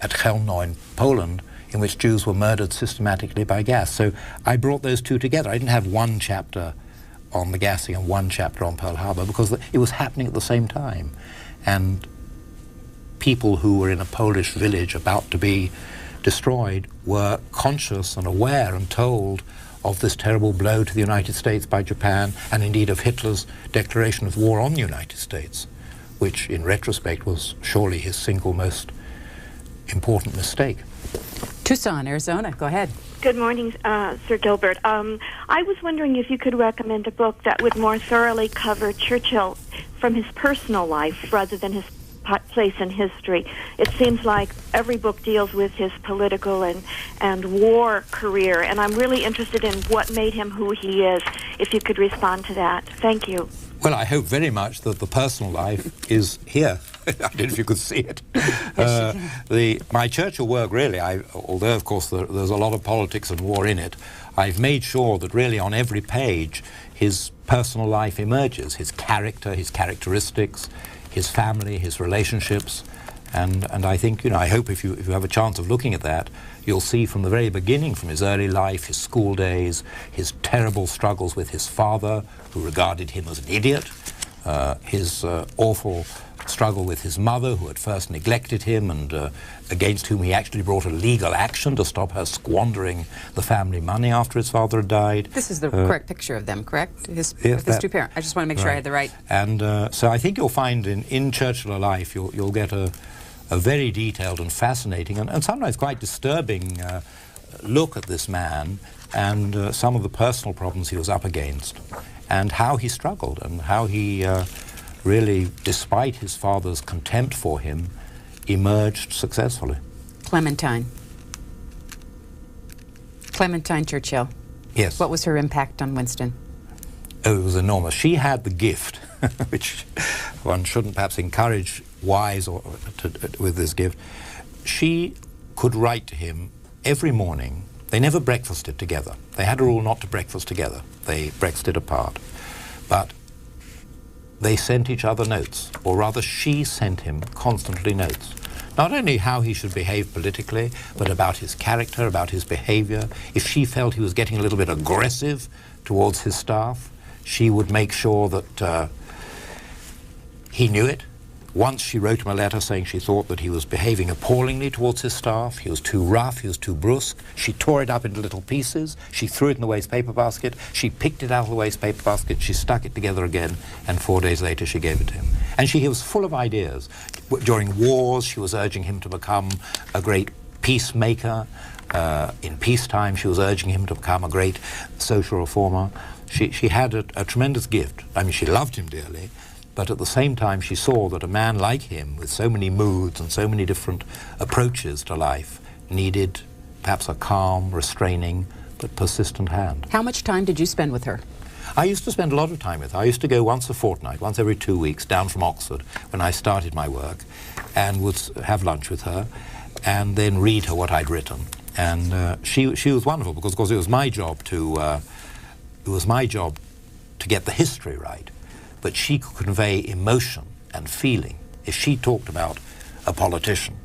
at Chełmno in Poland, in which Jews were murdered systematically by gas. So I brought those two together. I didn't have one chapter on the gassing and one chapter on Pearl Harbor, because it was happening at the same time. And people who were in a Polish village about to be destroyed were conscious and aware and told of this terrible blow to the United States by Japan, and indeed of Hitler's declaration of war on the United States, which in retrospect was surely his single most important mistake. Tucson, Arizona, go ahead. Good morning, Sir Gilbert. I was wondering if you could recommend a book that would more thoroughly cover Churchill from his personal life rather than his place in history. It seems like every book deals with his political and war career, and I'm really interested in what made him who he is, if you could respond to that. Thank you. Well, I hope very much that the personal life is here. I don't know if you could see it. My Churchill work, really, although of course there's a lot of politics and war in it, I've made sure that really on every page his personal life emerges, his character, his characteristics, his family, his relationships, and I think, I hope if you have a chance of looking at that, you'll see from the very beginning, from his early life, his school days, his terrible struggles with his father, who regarded him as an idiot, his awful struggle with his mother, who had first neglected him and against whom he actually brought a legal action to stop her squandering the family money after his father had died. This is the correct picture of them, correct? His two parents. I just want to make sure I had the right. And so I think you'll find in Churchill Alive, you'll get a very detailed and fascinating and sometimes quite disturbing look at this man and some of the personal problems he was up against and how he struggled and how he really, despite his father's contempt for him, emerged successfully. Clementine Churchill. Yes. What was her impact on Winston? Oh, it was enormous. She had the gift, which one shouldn't perhaps encourage wives with this gift. She could write to him every morning. They never breakfasted together. They had a rule not to breakfast together. They breakfasted apart. But they sent each other notes, or rather she sent him constantly notes. Not only how he should behave politically, but about his character, about his behavior. If she felt he was getting a little bit aggressive towards his staff, she would make sure that he knew it. Once she wrote him a letter saying she thought that he was behaving appallingly towards his staff. He was too rough, he was too brusque. She tore it up into little pieces. She threw it in the waste paper basket. She picked it out of the waste paper basket. She stuck it together again, and 4 days later she gave it to him. And he was full of ideas. During wars, she was urging him to become a great peacemaker. In peacetime, she was urging him to become a great social reformer. She had a tremendous gift. I mean, she loved him dearly. But at the same time, she saw that a man like him, with so many moods and so many different approaches to life, needed perhaps a calm, restraining, but persistent hand. How much time did you spend with her? I used to spend a lot of time with her. I used to go once a fortnight, once every 2 weeks, down from Oxford when I started my work, and would have lunch with her, and then read her what I'd written. And she was wonderful because, of course, it was my job to get the history right. But she could convey emotion and feeling. If she talked about a politician,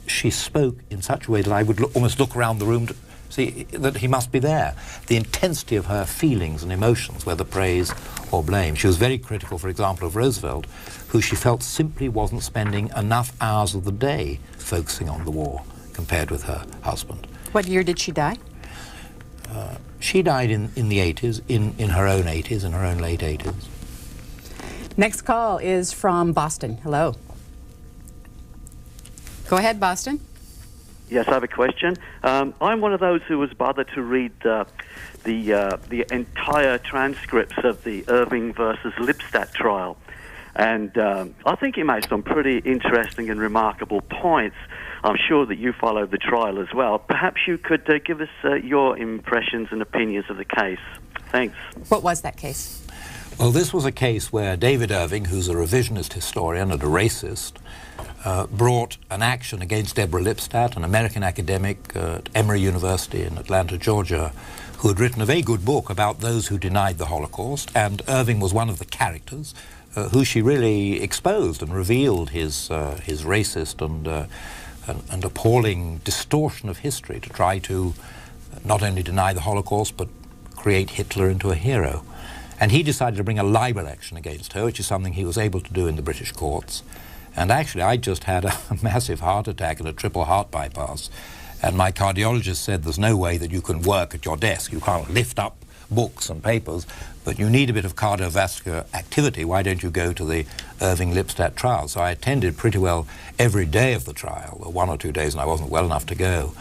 she spoke in such a way that I would almost look around the room to see that he must be there. The intensity of her feelings and emotions, whether praise or blame. She was very critical, for example, of Roosevelt, who she felt simply wasn't spending enough hours of the day focusing on the war compared with her husband. What year did she die? She died in the 80s, in her own 80s, in her own late 80s. Next call is from Boston. Hello. Go ahead, Boston. Yes, I have a question. I'm one of those who was bothered to read the entire transcripts of the Irving versus Lipstadt trial. And I think he made some pretty interesting and remarkable points. I'm sure that you followed the trial as well. Perhaps you could give us your impressions and opinions of the case. Thanks. What was that case? Well, this was a case where David Irving, who's a revisionist historian and a racist, brought an action against Deborah Lipstadt, an American academic at Emory University in Atlanta, Georgia, who had written a very good book about those who denied the Holocaust, and Irving was one of the characters who she really exposed and revealed his racist and appalling distortion of history to try to not only deny the Holocaust but create Hitler into a hero. And he decided to bring a libel action against her, which is something he was able to do in the British courts. And actually, I just had a massive heart attack and a triple heart bypass. And my cardiologist said there's no way that you can work at your desk. You can't lift up books and papers, but you need a bit of cardiovascular activity. Why don't you go to the Irving-Lipstadt trial? So I attended pretty well every day of the trial, or 1 or 2 days, and I wasn't well enough to go.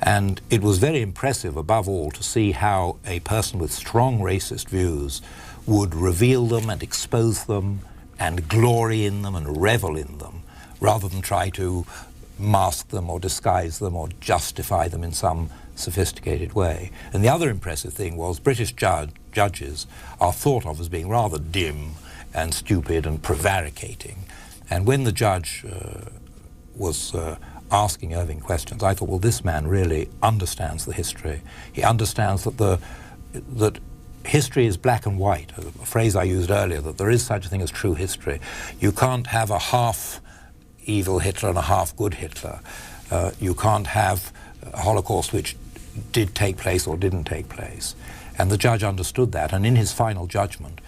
And it was very impressive, above all, to see how a person with strong racist views would reveal them and expose them and glory in them and revel in them, rather than try to mask them or disguise them or justify them in some sophisticated way. And the other impressive thing was British judges are thought of as being rather dim and stupid and prevaricating. And when the judge was asking Irving questions, I thought, well, this man really understands the history. He understands that history is black and white, a phrase I used earlier, that there is such a thing as true history. You can't have a half evil Hitler and a half good Hitler. You can't have a Holocaust which did take place or didn't take place. And the judge understood that, and in his final judgment,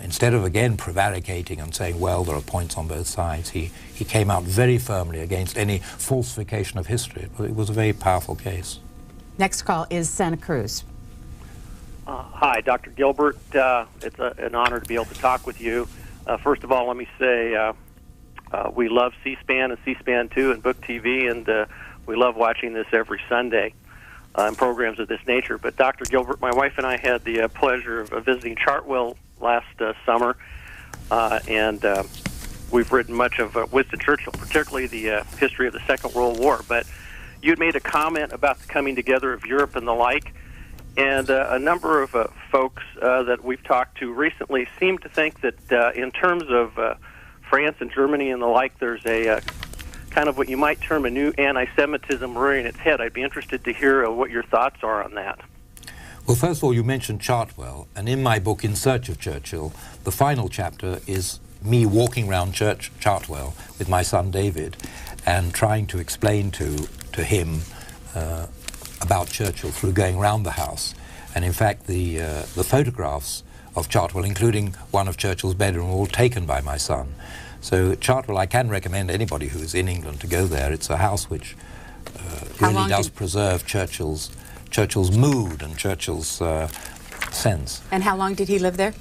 instead of again prevaricating and saying, well, there are points on both sides, he came out very firmly against any falsification of history. It was a very powerful case. Next call is Santa Cruz. Hi, Dr. Gilbert. It's an honor to be able to talk with you. First of all, let me say we love C-SPAN and C-SPAN 2 and Book TV, and we love watching this every Sunday and programs of this nature. But Dr. Gilbert, my wife and I had the pleasure of visiting Chartwell last summer, and we've written much of Winston Churchill, particularly the history of the Second World War. But you had made a comment about the coming together of Europe and the like, and a number of folks that we've talked to recently seem to think that in terms of France and Germany and the like, there's a kind of what you might term a new anti-Semitism rearing its head. I'd be interested to hear what your thoughts are on that. Well, first of all, you mentioned Chartwell, and in my book, In Search of Churchill, the final chapter is me walking around Chartwell with my son David and trying to explain to him about Churchill through going around the house. And in fact, the photographs of Chartwell, including one of Churchill's bedroom, were all taken by my son. So Chartwell, I can recommend anybody who is in England to go there. It's a house which really does preserve Churchill's mood and Churchill's sense. And how long did he live there?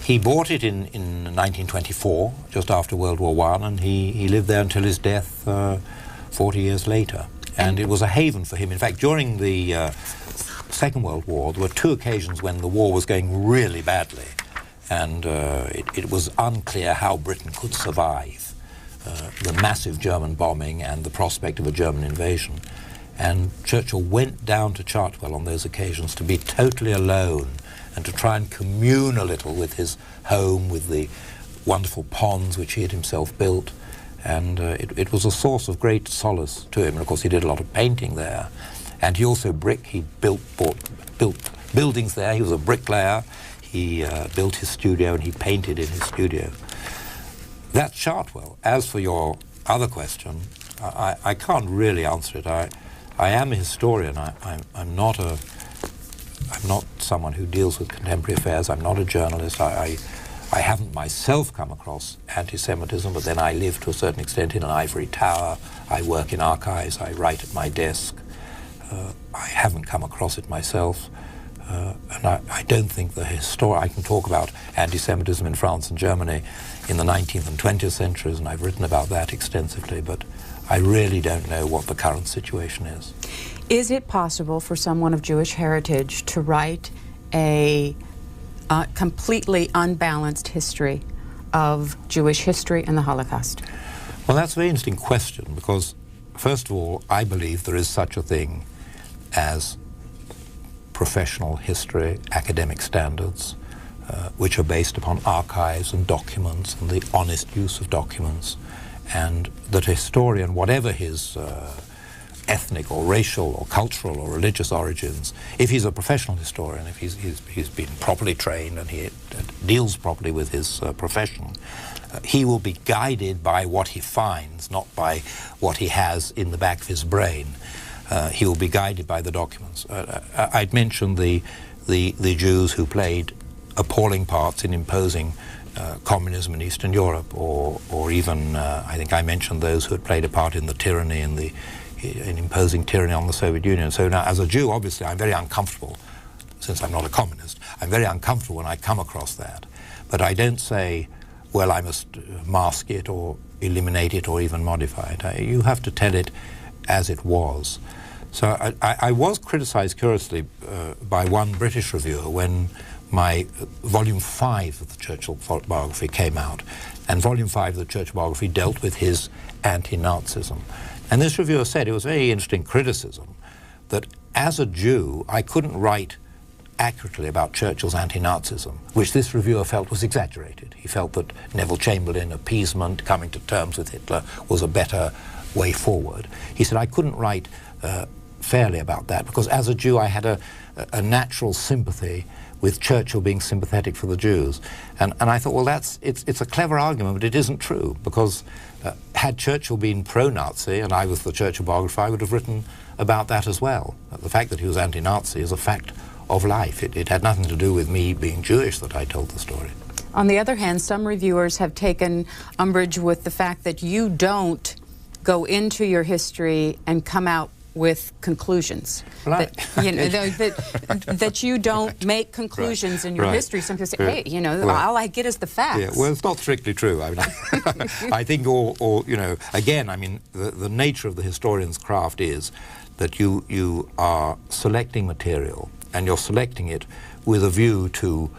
He bought it in 1924, just after World War I, and he lived there until his death 40 years later. And it was a haven for him. In fact, during the Second World War, there were 2 occasions when the war was going really badly, and it was unclear how Britain could survive the massive German bombing and the prospect of a German invasion. And Churchill went down to Chartwell on those occasions to be totally alone and to try and commune a little with his home, with the wonderful ponds which he had himself built. And it was a source of great solace to him. And of course, he did a lot of painting there. And he also built buildings there. He was a bricklayer. He built his studio and he painted in his studio. That's Chartwell. As for your other question, I can't really answer it. I am a historian. I'm not someone who deals with contemporary affairs. I'm not a journalist. I haven't myself come across anti-Semitism, but then I live to a certain extent in an ivory tower. I work in archives. I write at my desk. I haven't come across it myself. And I don't think I can talk about anti-Semitism in France and Germany in the 19th and 20th centuries, and I've written about that extensively, but I really don't know what the current situation is. Is it possible for someone of Jewish heritage to write a completely unbalanced history of Jewish history and the Holocaust? Well, that's a very interesting question, because first of all, I believe there is such a thing as professional history, academic standards, which are based upon archives and documents and the honest use of documents, and that a historian, whatever his ethnic or racial or cultural or religious origins, if he's a professional historian, if he's been properly trained and he deals properly with his profession, he will be guided by what he finds, not by what he has in the back of his brain. He will be guided by the documents. I'd mentioned the Jews who played appalling parts in imposing communism in Eastern Europe, or even, I think I mentioned those who had played a part in the tyranny in imposing tyranny on the Soviet Union. So now, as a Jew, obviously, I'm very uncomfortable, since I'm not a communist, I'm very uncomfortable when I come across that. But I don't say, well, I must mask it or eliminate it or even modify it. You have to tell it as it was. So I was criticized curiously by one British reviewer when my Volume 5 of the Churchill biography came out, and Volume 5 of the Churchill biography dealt with his anti-Nazism. And this reviewer said, it was a very interesting criticism, that as a Jew, I couldn't write accurately about Churchill's anti-Nazism, which this reviewer felt was exaggerated. He felt that Neville Chamberlain, appeasement, coming to terms with Hitler, was a better way forward. He said, I couldn't write fairly about that, because as a Jew I had a natural sympathy with Churchill being sympathetic for the Jews. And I thought, well, it's a clever argument, but it isn't true, because had Churchill been pro-Nazi, and I was the Churchill biographer, I would have written about that as well. The fact that he was anti-Nazi is a fact of life. It had nothing to do with me being Jewish that I told the story. On the other hand, some reviewers have taken umbrage with the fact that you don't go into your history and come out with conclusions. Right. That, you know, that you don't make conclusions in your history. Some people say, hey, you know, all I get is the facts. Yeah, well, it's not strictly true. I mean, I think, you know, again, I mean, the nature of the historian's craft is that you are selecting material, and you're selecting it with a view to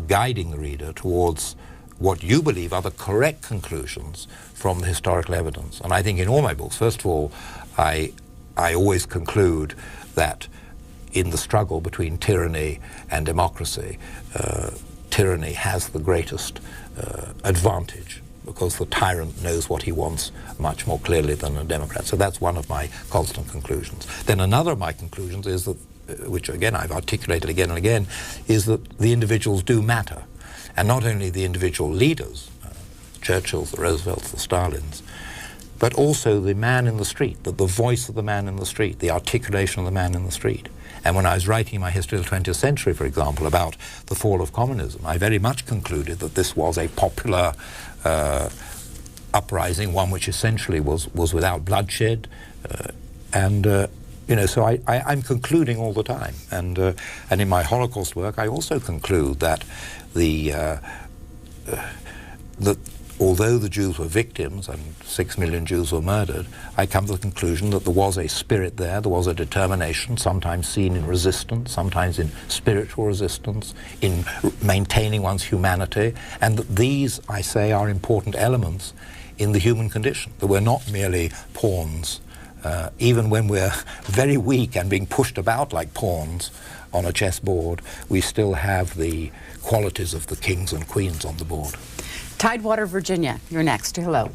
guiding the reader towards what you believe are the correct conclusions from the historical evidence. And I think in all my books, first of all, I always conclude that in the struggle between tyranny and democracy, tyranny has the greatest advantage, because the tyrant knows what he wants much more clearly than a democrat. So that's one of my constant conclusions. Then another of my conclusions is that, which again I've articulated again and again, is that the individuals do matter. And not only the individual leaders, Churchills, the Roosevelts, the Stalins, but also the man in the street, the voice of the man in the street, the articulation of the man in the street. And when I was writing my history of the 20th century, for example, about the fall of communism, I very much concluded that this was a popular uprising, one which essentially was without bloodshed, you know, so I'm concluding all the time. And in my Holocaust work, I also conclude that that although the Jews were victims and 6 million Jews were murdered, I come to the conclusion that there was a spirit there was a determination, sometimes seen in resistance, sometimes in spiritual resistance, in maintaining one's humanity, and that these, I say, are important elements in the human condition, that we're not merely pawns. Even when we're very weak and being pushed about like pawns on a chessboard, we still have the qualities of the kings and queens on the board. Tidewater, Virginia, you're next. Hello.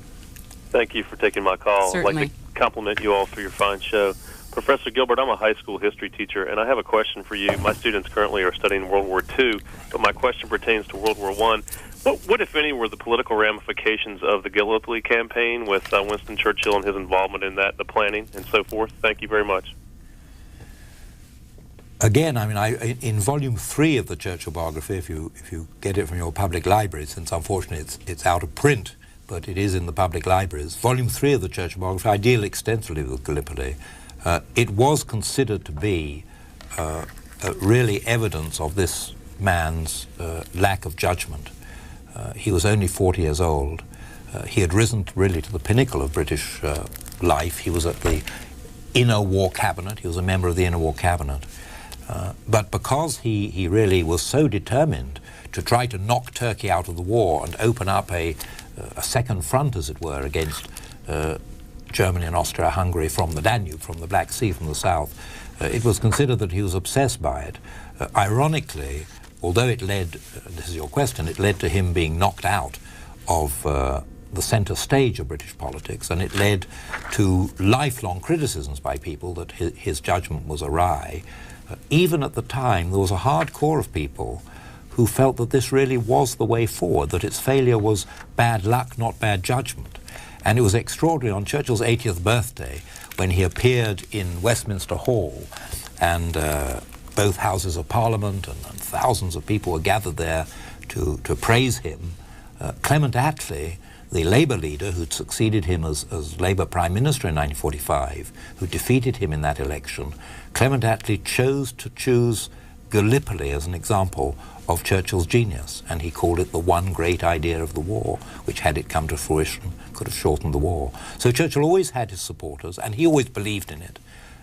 Thank you for taking my call. Certainly. I'd like to compliment you all for your fine show. Professor Gilbert, I'm a high school history teacher, and I have a question for you. My students currently are studying World War II, but my question pertains to World War I. What, if any, were the political ramifications of the Gallipoli campaign with Winston Churchill and his involvement in that, the planning and so forth? Thank you very much. Again, I mean, in Volume 3 of the Churchill biography, if you get it from your public library, since unfortunately it's out of print, but it is in the public libraries, Volume 3 of the Churchill biography, I deal extensively with Gallipoli. It was considered to be really evidence of this man's lack of judgment. He was only 40 years old. He had risen really to the pinnacle of British life. He was at the Inner War Cabinet. He was a member of the Inner War Cabinet. But because he really was so determined to try to knock Turkey out of the war and open up a second front, as it were, against Germany and Austria-Hungary from the Danube, from the Black Sea, from the south, it was considered that he was obsessed by it. Ironically, although it led, this is your question, it led to him being knocked out of the centre stage of British politics, and it led to lifelong criticisms by people that his judgment was awry. Even at the time, there was a hard core of people who felt that this really was the way forward, that its failure was bad luck, not bad judgment. And it was extraordinary on Churchill's 80th birthday when he appeared in Westminster Hall, and both Houses of Parliament and thousands of people were gathered there to praise him. Clement Attlee, the Labour leader who'd succeeded him as Labour Prime Minister in 1945, who defeated him in that election, Clement Attlee chose to choose Gallipoli as an example of Churchill's genius, and he called it the one great idea of the war, which, had it come to fruition, could have shortened the war. So Churchill always had his supporters, and he always believed in it.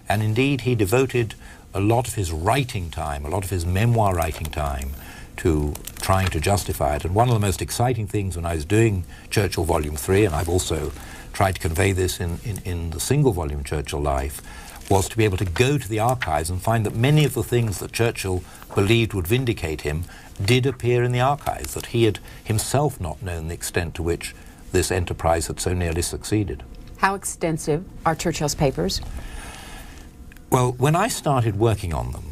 And indeed, he devoted a lot of his writing time, a lot of his memoir writing time, to trying to justify it. And one of the most exciting things when I was doing Churchill Volume 3, and I've also tried to convey this in the single volume Churchill Life, was to be able to go to the archives and find that many of the things that Churchill believed would vindicate him did appear in the archives, that he had himself not known the extent to which this enterprise had so nearly succeeded. How extensive are Churchill's papers? Well, when I started working on them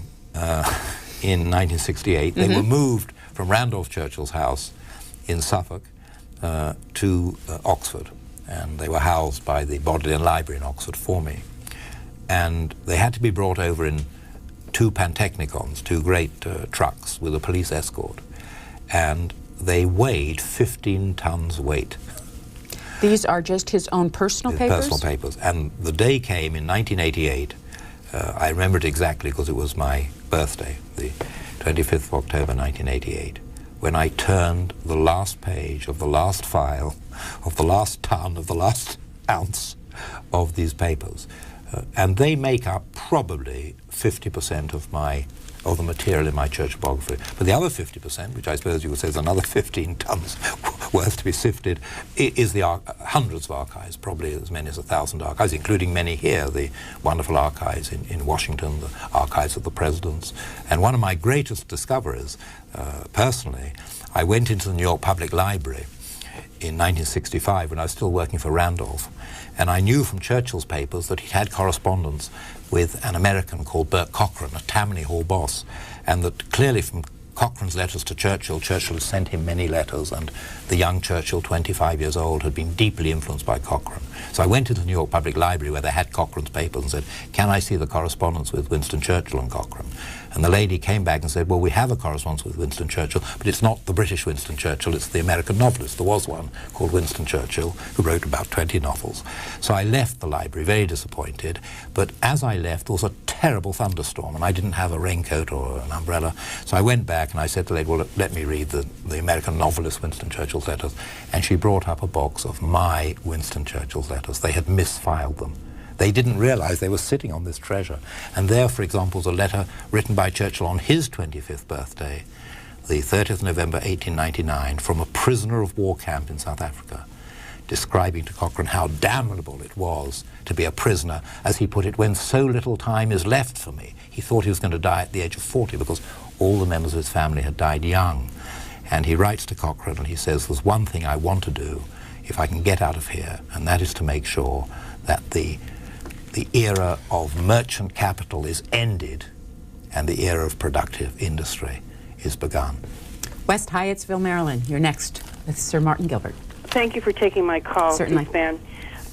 in 1968, they were moved from Randolph Churchill's house in Suffolk to Oxford, and they were housed by the Bodleian Library in Oxford for me. And they had to be brought over in 2 Pantechnicons, 2 great trucks with a police escort, and they weighed 15 tons weight. These are just his own personal papers? Personal papers. And the day came in 1988, I remember it exactly because it was my birthday, the 25th of October 1988, when I turned the last page of the last file, of the last ton, of the last ounce of these papers. And they make up probably 50% of the material in my Churchill biography. But the other 50%, which I suppose you would say is another 15 tons worth to be sifted, is the hundreds of archives, probably as many as 1,000 archives, including many here, the wonderful archives in Washington, the archives of the presidents. And one of my greatest discoveries, personally, I went into the New York Public Library in 1965 when I was still working for Randolph, and I knew from Churchill's papers that he'd had correspondence with an American called Bert Cochran, a Tammany Hall boss, and that clearly from Cochran's letters to Churchill, Churchill had sent him many letters, and the young Churchill, 25 years old, had been deeply influenced by Cochrane. So I went into the New York Public Library where they had Cochrane's papers and said, can I see the correspondence with Winston Churchill and Cochrane? And the lady came back and said, well, we have a correspondence with Winston Churchill, but it's not the British Winston Churchill, it's the American novelist. There was one called Winston Churchill who wrote about 20 novels. So I left the library very disappointed, but as I left, there was a terrible thunderstorm, and I didn't have a raincoat or an umbrella. So I went back and I said to the lady, well, let me read the American novelist Winston Churchill's letters. And she brought up a box of my Winston Churchill's letters. They had misfiled them. They didn't realize they were sitting on this treasure. And there, for example, was a letter written by Churchill on his 25th birthday, the 30th of November 1899, from a prisoner of war camp in South Africa, describing to Cochrane how damnable it was to be a prisoner, as he put it, when so little time is left for me. He thought he was going to die at the age of 40 because all the members of his family had died young. And he writes to Cochrane and he says, there's one thing I want to do if I can get out of here, and that is to make sure that the era of merchant capital is ended and the era of productive industry is begun. West Hyattsville, Maryland, you're next with Sir Martin Gilbert. Thank you for taking my call, Certainly. C-SPAN.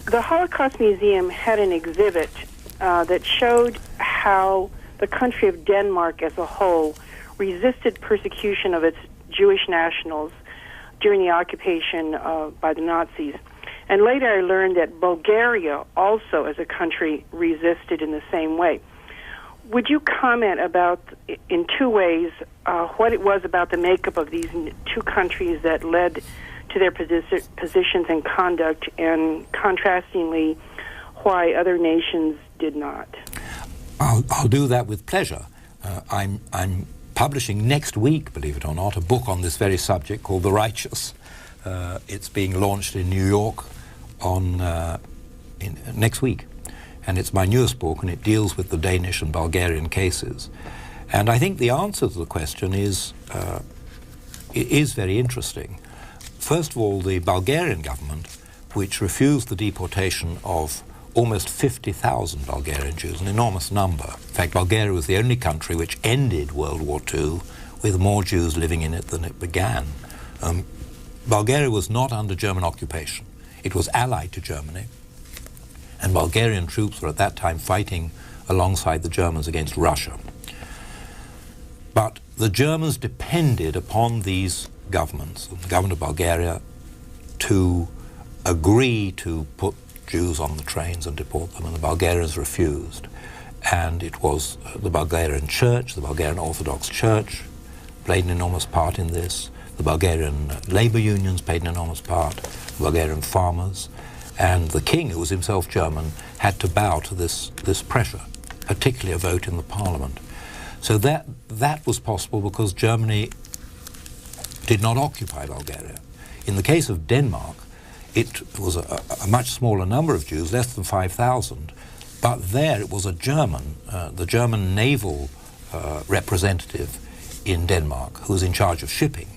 The Holocaust Museum had an exhibit that showed how the country of Denmark as a whole resisted persecution of its Jewish nationals during the occupation by the Nazis. And later I learned that Bulgaria also, as a country, resisted in the same way. Would you comment about, in 2 ways, what it was about the makeup of these 2 countries that led to their positions and conduct, and contrastingly, why other nations did not? I'll do that with pleasure. I'm publishing next week, believe it or not, a book on this very subject called The Righteous. It's being launched in New York next week, and it's my newest book, and it deals with the Danish and Bulgarian cases. And I think the answer to the question is very interesting. First of all, the Bulgarian government, which refused the deportation of almost 50,000 Bulgarian Jews, an enormous number. In fact, Bulgaria was the only country which ended World War II with more Jews living in it than it began. Bulgaria was not under German occupation. It was allied to Germany, and Bulgarian troops were at that time fighting alongside the Germans against Russia. But the Germans depended upon these governments, the government of Bulgaria, to agree to put Jews on the trains and deport them, and the Bulgarians refused. And it was the Bulgarian Church, the Bulgarian Orthodox Church, played an enormous part in this. The Bulgarian labor unions played an enormous part, the Bulgarian farmers, and the king, who was himself German, had to bow to this pressure, particularly a vote in the parliament. So that was possible because Germany did not occupy Bulgaria. In the case of Denmark, it was a much smaller number of Jews, less than 5,000, but there it was a German, the German naval representative in Denmark, who was in charge of shipping,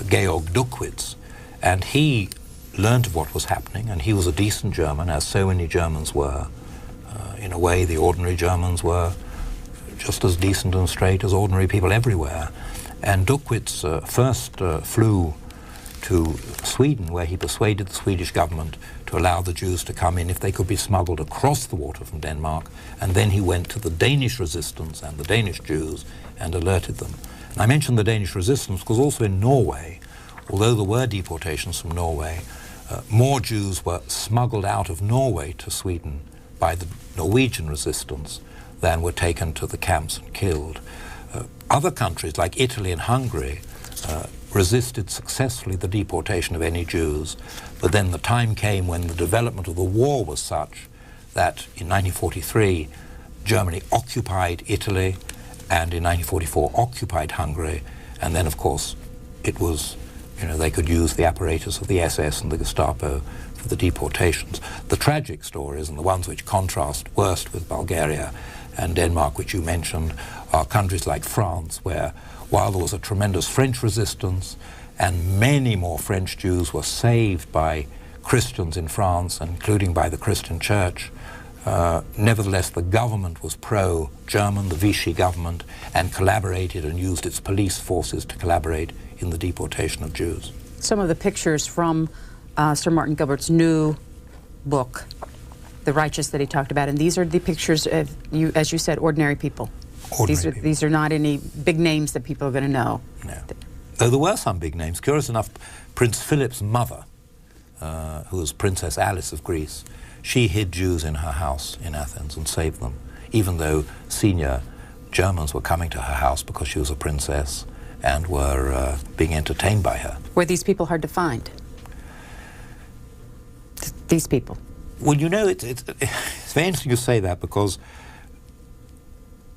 Georg Duckwitz, and he learned of what was happening, and he was a decent German, as so many Germans were. In a way, the ordinary Germans were just as decent and straight as ordinary people everywhere. And Duckwitz first flew to Sweden, where he persuaded the Swedish government to allow the Jews to come in if they could be smuggled across the water from Denmark, and then he went to the Danish resistance and the Danish Jews and alerted them. And I mention the Danish resistance because also in Norway, although there were deportations from Norway, more Jews were smuggled out of Norway to Sweden by the Norwegian resistance than were taken to the camps and killed. Other countries like Italy and Hungary resisted successfully the deportation of any Jews, but then the time came when the development of the war was such that in 1943 Germany occupied Italy, and in 1944 occupied Hungary, and then of course it was, they could use the apparatus of the SS and the Gestapo for the deportations. The tragic stories, and the ones which contrast worst with Bulgaria and Denmark, which you mentioned, are countries like France, where while there was a tremendous French resistance and many more French Jews were saved by Christians in France, including by the Christian Church, nevertheless the government was pro-German, the Vichy government, and collaborated and used its police forces to collaborate in the deportation of Jews. Some of the pictures from Sir Martin Gilbert's new book, The Righteous, that he talked about, and these are the pictures of, as you said, ordinary people. These are not any big names that people are going to know. No. Though there were some big names. Curious enough, Prince Philip's mother, who was Princess Alice of Greece, she hid Jews in her house in Athens and saved them, even though senior Germans were coming to her house because she was a princess and were being entertained by her. Were these people hard to find? These people? Well, it's very interesting you say that, because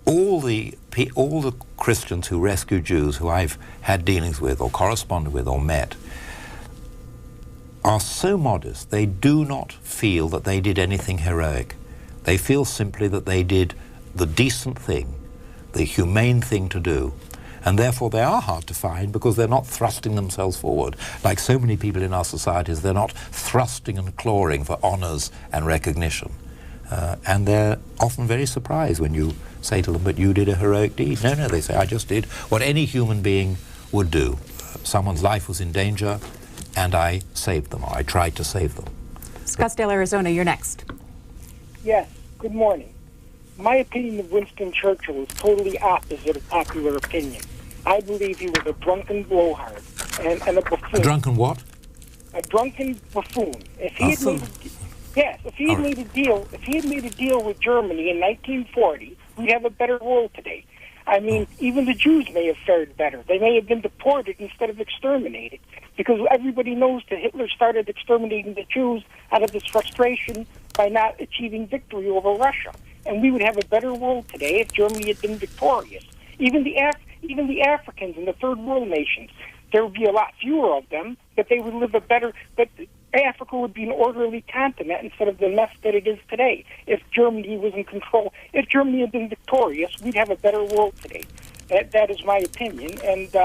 all the Christians who rescued Jews who I've had dealings with or corresponded with or met are so modest, they do not feel that they did anything heroic. They feel simply that they did the decent thing, the humane thing to do, and therefore they are hard to find because they're not thrusting themselves forward. Like so many people in our societies, they're not thrusting and clawing for honours and recognition. And they're often very surprised when you say to them, but you did a heroic deed. No, they say, I just did what any human being would do. Someone's life was in danger, and I saved them, or I tried to save them. Scottsdale, Arizona, you're next. Yes, good morning. My opinion of Winston Churchill is totally opposite of popular opinion. I believe he was a drunken blowhard and a buffoon. A drunken what? A drunken buffoon. If he had made a deal with Germany in 1940, we'd have a better world today. I mean, even the Jews may have fared better. They may have been deported instead of exterminated, because everybody knows that Hitler started exterminating the Jews out of his frustration by not achieving victory over Russia. And we would have a better world today if Germany had been victorious. Even the Africans in the third world nations, there would be a lot fewer of them, but they would live a better. But Africa would be an orderly continent instead of the mess that it is today. If Germany was in control, if Germany had been victorious, we'd have a better world today. That is my opinion, and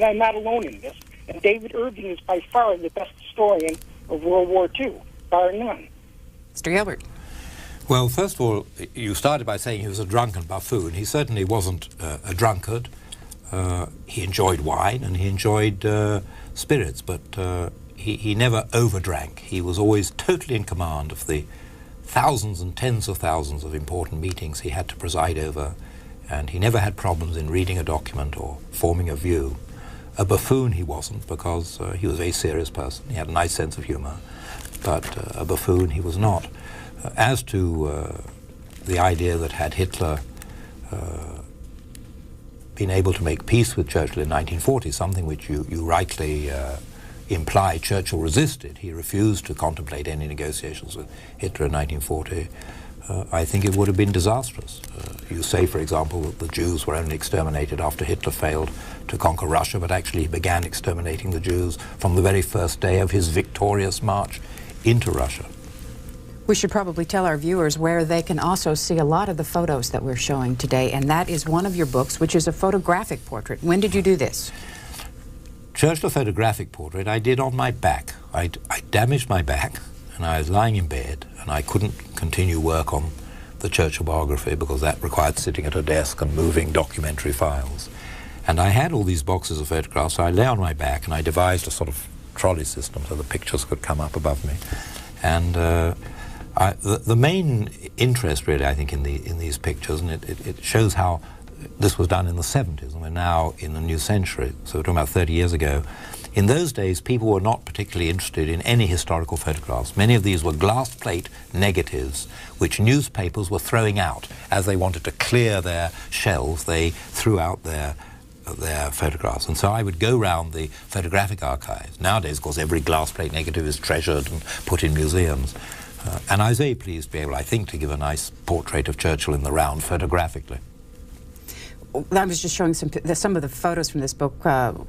I'm not alone in this. And David Irving is by far the best historian of World War II, bar none. Mr. Gilbert. Well, first of all, you started by saying he was a drunken buffoon. He certainly wasn't a drunkard. He enjoyed wine and he enjoyed spirits, but he never overdrank. He was always totally in command of the thousands and tens of thousands of important meetings he had to preside over, and he never had problems in reading a document or forming a view. A buffoon he wasn't, because he was a very serious person. He had a nice sense of humor, but a buffoon he was not. As to the idea that had Hitler been able to make peace with Churchill in 1940, something which you rightly imply Churchill resisted. He refused to contemplate any negotiations with Hitler in 1940. I think it would have been disastrous. You say, for example, that the Jews were only exterminated after Hitler failed to conquer Russia, but actually he began exterminating the Jews from the very first day of his victorious march into Russia. We should probably tell our viewers where they can also see a lot of the photos that we're showing today, and that is one of your books, which is a photographic portrait. When did you do this? Churchill photographic portrait I did on my back. I damaged my back, and I was lying in bed, and I couldn't continue work on the Churchill biography because that required sitting at a desk and moving documentary files. And I had all these boxes of photographs, so I lay on my back, and I devised a sort of trolley system so the pictures could come up above me. And the main interest, really, I think, in these pictures, and it shows how this was done in the 70s, and we're now in the new century, so we're talking about 30 years ago. In those days, people were not particularly interested in any historical photographs. Many of these were glass plate negatives, which newspapers were throwing out. As they wanted to clear their shelves, they threw out their photographs. And so I would go round the photographic archives. Nowadays, of course, every glass plate negative is treasured and put in museums. And I was very pleased to be able, I think, to give a nice portrait of Churchill in the round photographically. I was just showing some of the photos from this book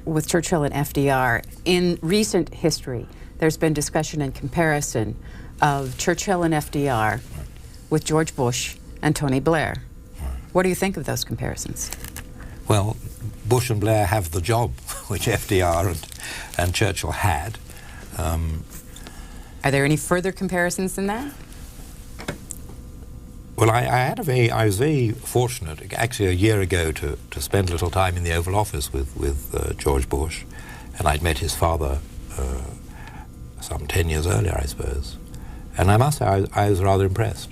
with Churchill and FDR. In recent history, there's been discussion and comparison of Churchill and FDR with George Bush and Tony Blair. What do you think of those comparisons? Well, Bush and Blair have the job which FDR and Churchill had. Are there any further comparisons than that? Well, I was very fortunate, actually a year ago, to spend a little time in the Oval Office with George Bush, and I'd met his father some 10 years earlier, I suppose. And I must say, I was rather impressed.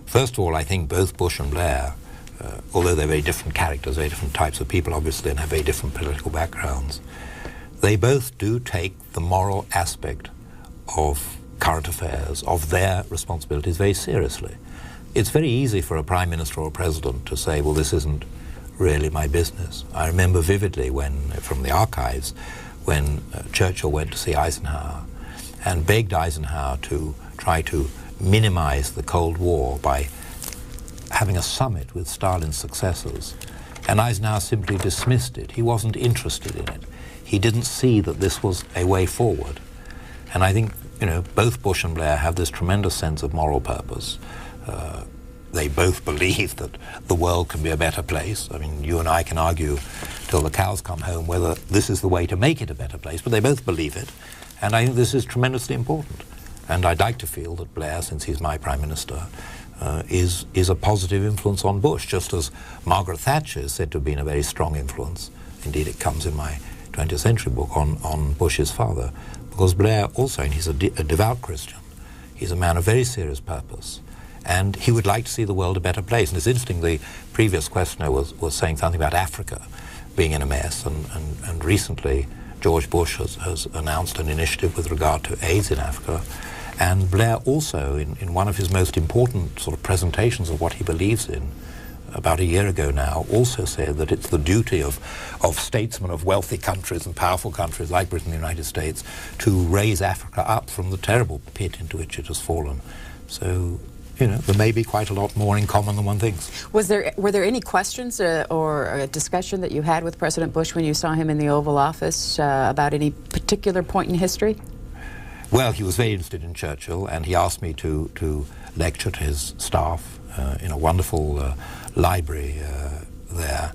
First of all, I think both Bush and Blair, although they're very different characters, very different types of people, obviously, and have very different political backgrounds, they both do take the moral aspect of current affairs, of their responsibilities, very seriously. It's very easy for a prime minister or a president to say, well, this isn't really my business. I remember vividly when, from the archives, when Churchill went to see Eisenhower and begged Eisenhower to try to minimize the Cold War by having a summit with Stalin's successors. And Eisenhower simply dismissed it. He wasn't interested in it. He didn't see that this was a way forward. And I think, you know, both Bush and Blair have this tremendous sense of moral purpose. They both believe that the world can be a better place. I mean, you and I can argue till the cows come home whether this is the way to make it a better place, but they both believe it. And I think this is tremendously important. And I'd like to feel that Blair, since he's my Prime Minister, is a positive influence on Bush, just as Margaret Thatcher is said to have been a very strong influence. Indeed, it comes in my 20th century book on Bush's father. Because Blair also, and he's a devout Christian, he's a man of very serious purpose, and he would like to see the world a better place. And it's interesting, the previous questioner was saying something about Africa being in a mess, and recently George Bush has announced an initiative with regard to AIDS in Africa, and Blair also, in one of his most important sort of presentations of what he believes in, about a year ago now, also said that it's the duty of statesmen of wealthy countries and powerful countries like Britain and the United States to raise Africa up from the terrible pit into which it has fallen. So, you know, there may be quite a lot more in common than one thinks. Were there any questions or a discussion that you had with President Bush when you saw him in the Oval Office about any particular point in history? Well, he was very interested in Churchill, and he asked me to lecture to his staff in a wonderful library there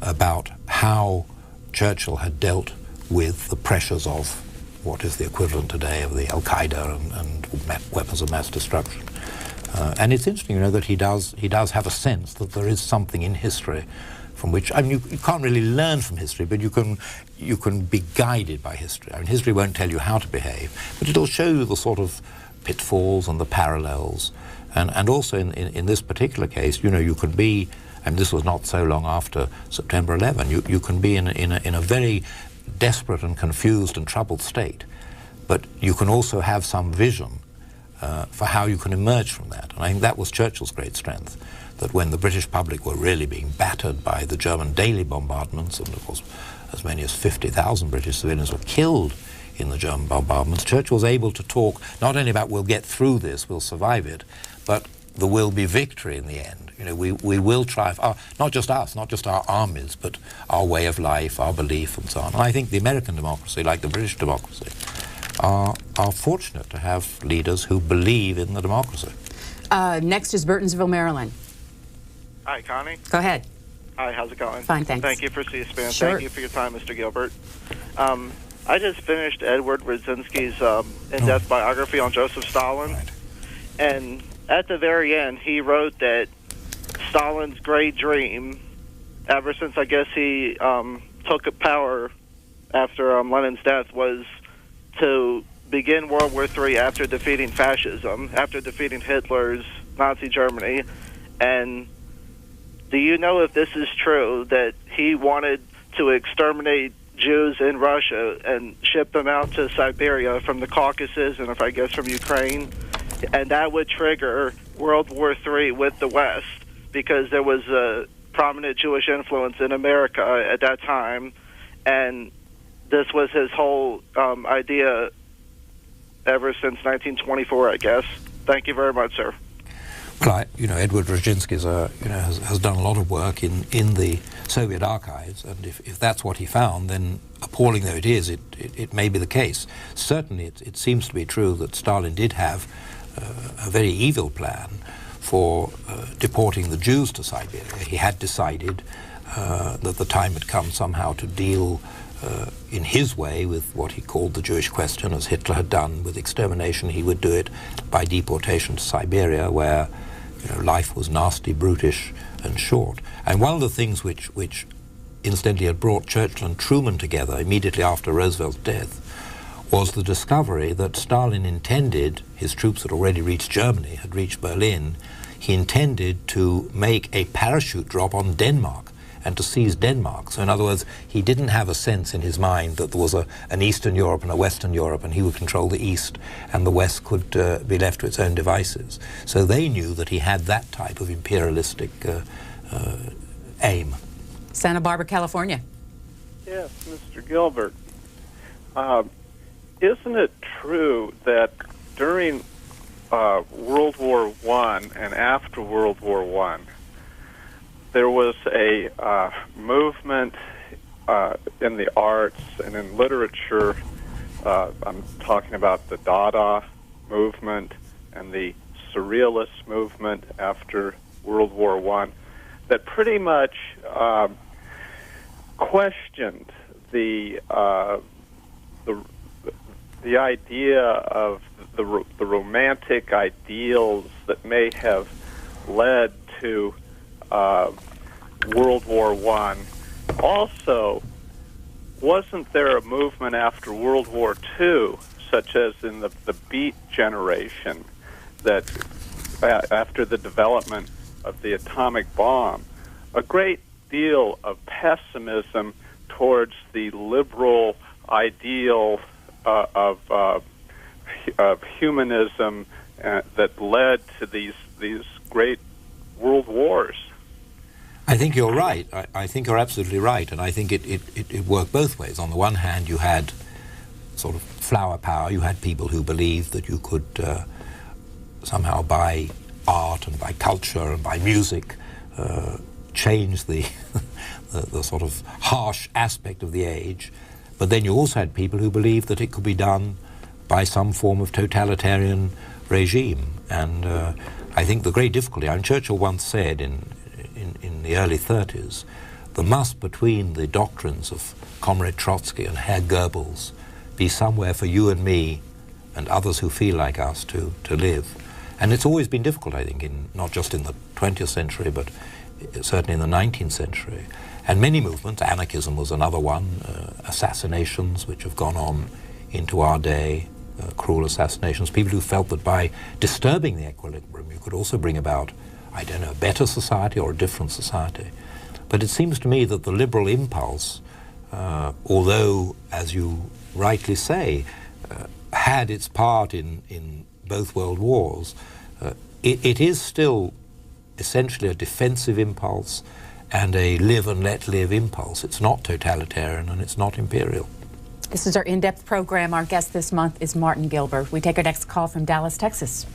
about how Churchill had dealt with the pressures of what is the equivalent today of the Al-Qaeda and weapons of mass destruction. And it's interesting, you know, that he does have a sense that there is something in history from which, I mean, you can't really learn from history, but you can be guided by history. I mean, history won't tell you how to behave, but it'll show you the sort of pitfalls and the parallels. And also in this particular case, you know, you can be, and this was not so long after September 11, you can be in a very desperate and confused and troubled state, but you can also have some vision for how you can emerge from that. And I think that was Churchill's great strength, that when the British public were really being battered by the German daily bombardments, and of course as many as 50,000 British civilians were killed in the German bombardments, Churchill was able to talk not only about we'll get through this, we'll survive it, but there will be victory in the end. You know, we will triumph, not just us, not just our armies, but our way of life, our belief, and so on. And I think the American democracy, like the British democracy, are fortunate to have leaders who believe in the democracy. Next is Burtonsville, Maryland. Hi, Connie. Go ahead. Hi, how's it going? Fine, thanks. Thank you for C-SPAN. Sure. Thank you for your time, Mr. Gilbert. I just finished Edward Brzezinski's in-depth biography on Joseph Stalin, Right. and at the very end, he wrote that Stalin's great dream, ever since I guess he took power after Lenin's death, was to begin World War III after defeating fascism, after defeating Hitler's Nazi Germany. And do you know if this is true, that he wanted to exterminate Jews in Russia and ship them out to Siberia from the Caucasus and, if I guess, from Ukraine? And that would trigger World War III with the West, because there was a prominent Jewish influence in America at that time, and this was his whole idea ever since 1924, I guess. Thank you very much, sir. Well, you know, Edward Brzezinski has done a lot of work in the Soviet archives, and if that's what he found, then appalling though it is, it may be the case. Certainly, it seems to be true that Stalin did have a very evil plan for deporting the Jews to Siberia. He had decided that the time had come somehow to deal in his way with what he called the Jewish question, as Hitler had done with extermination. He would do it by deportation to Siberia, where, you know, life was nasty, brutish, and short. And one of the things which incidentally had brought Churchill and Truman together immediately after Roosevelt's death was the discovery that Stalin intended, his troops had already reached Germany, had reached Berlin, he intended to make a parachute drop on Denmark and to seize Denmark. So in other words, he didn't have a sense in his mind that there was an Eastern Europe and a Western Europe, and he would control the East and the West could be left to its own devices. So they knew that he had that type of imperialistic aim. Santa Barbara, California. Yes, Mr. Gilbert. Isn't it true that during World War I and after World War I, there was a movement in the arts and in literature? I'm talking about the Dada movement and the Surrealist movement after World War I, that pretty much questioned the idea of the romantic ideals that may have led to World War I. Also, wasn't there a movement after World War II, such as in the Beat generation, that after the development of the atomic bomb, a great deal of pessimism towards the liberal ideal of humanism that led to these great world wars? I think you're right. I think you're absolutely right, and I think it worked both ways. On the one hand, you had sort of flower power. You had people who believed that you could somehow, by art and by culture and by music, change the sort of harsh aspect of the age. But then you also had people who believed that it could be done by some form of totalitarian regime. And I think the great difficulty, Churchill once said in the early 30s, the must between the doctrines of Comrade Trotsky and Herr Goebbels be somewhere for you and me and others who feel like us to live. And it's always been difficult, I think, not just in the 20th century, but certainly in the 19th century. And many movements, anarchism was another one, assassinations which have gone on into our day, cruel assassinations, people who felt that by disturbing the equilibrium you could also bring about, I don't know, a better society or a different society. But it seems to me that the liberal impulse, although, as you rightly say, had its part in both world wars, it is still essentially a defensive impulse and a live and let live impulse. It's not totalitarian and it's not imperial. This is our in-depth program. Our guest this month is Martin Gilbert. We take our next call from Dallas, Texas.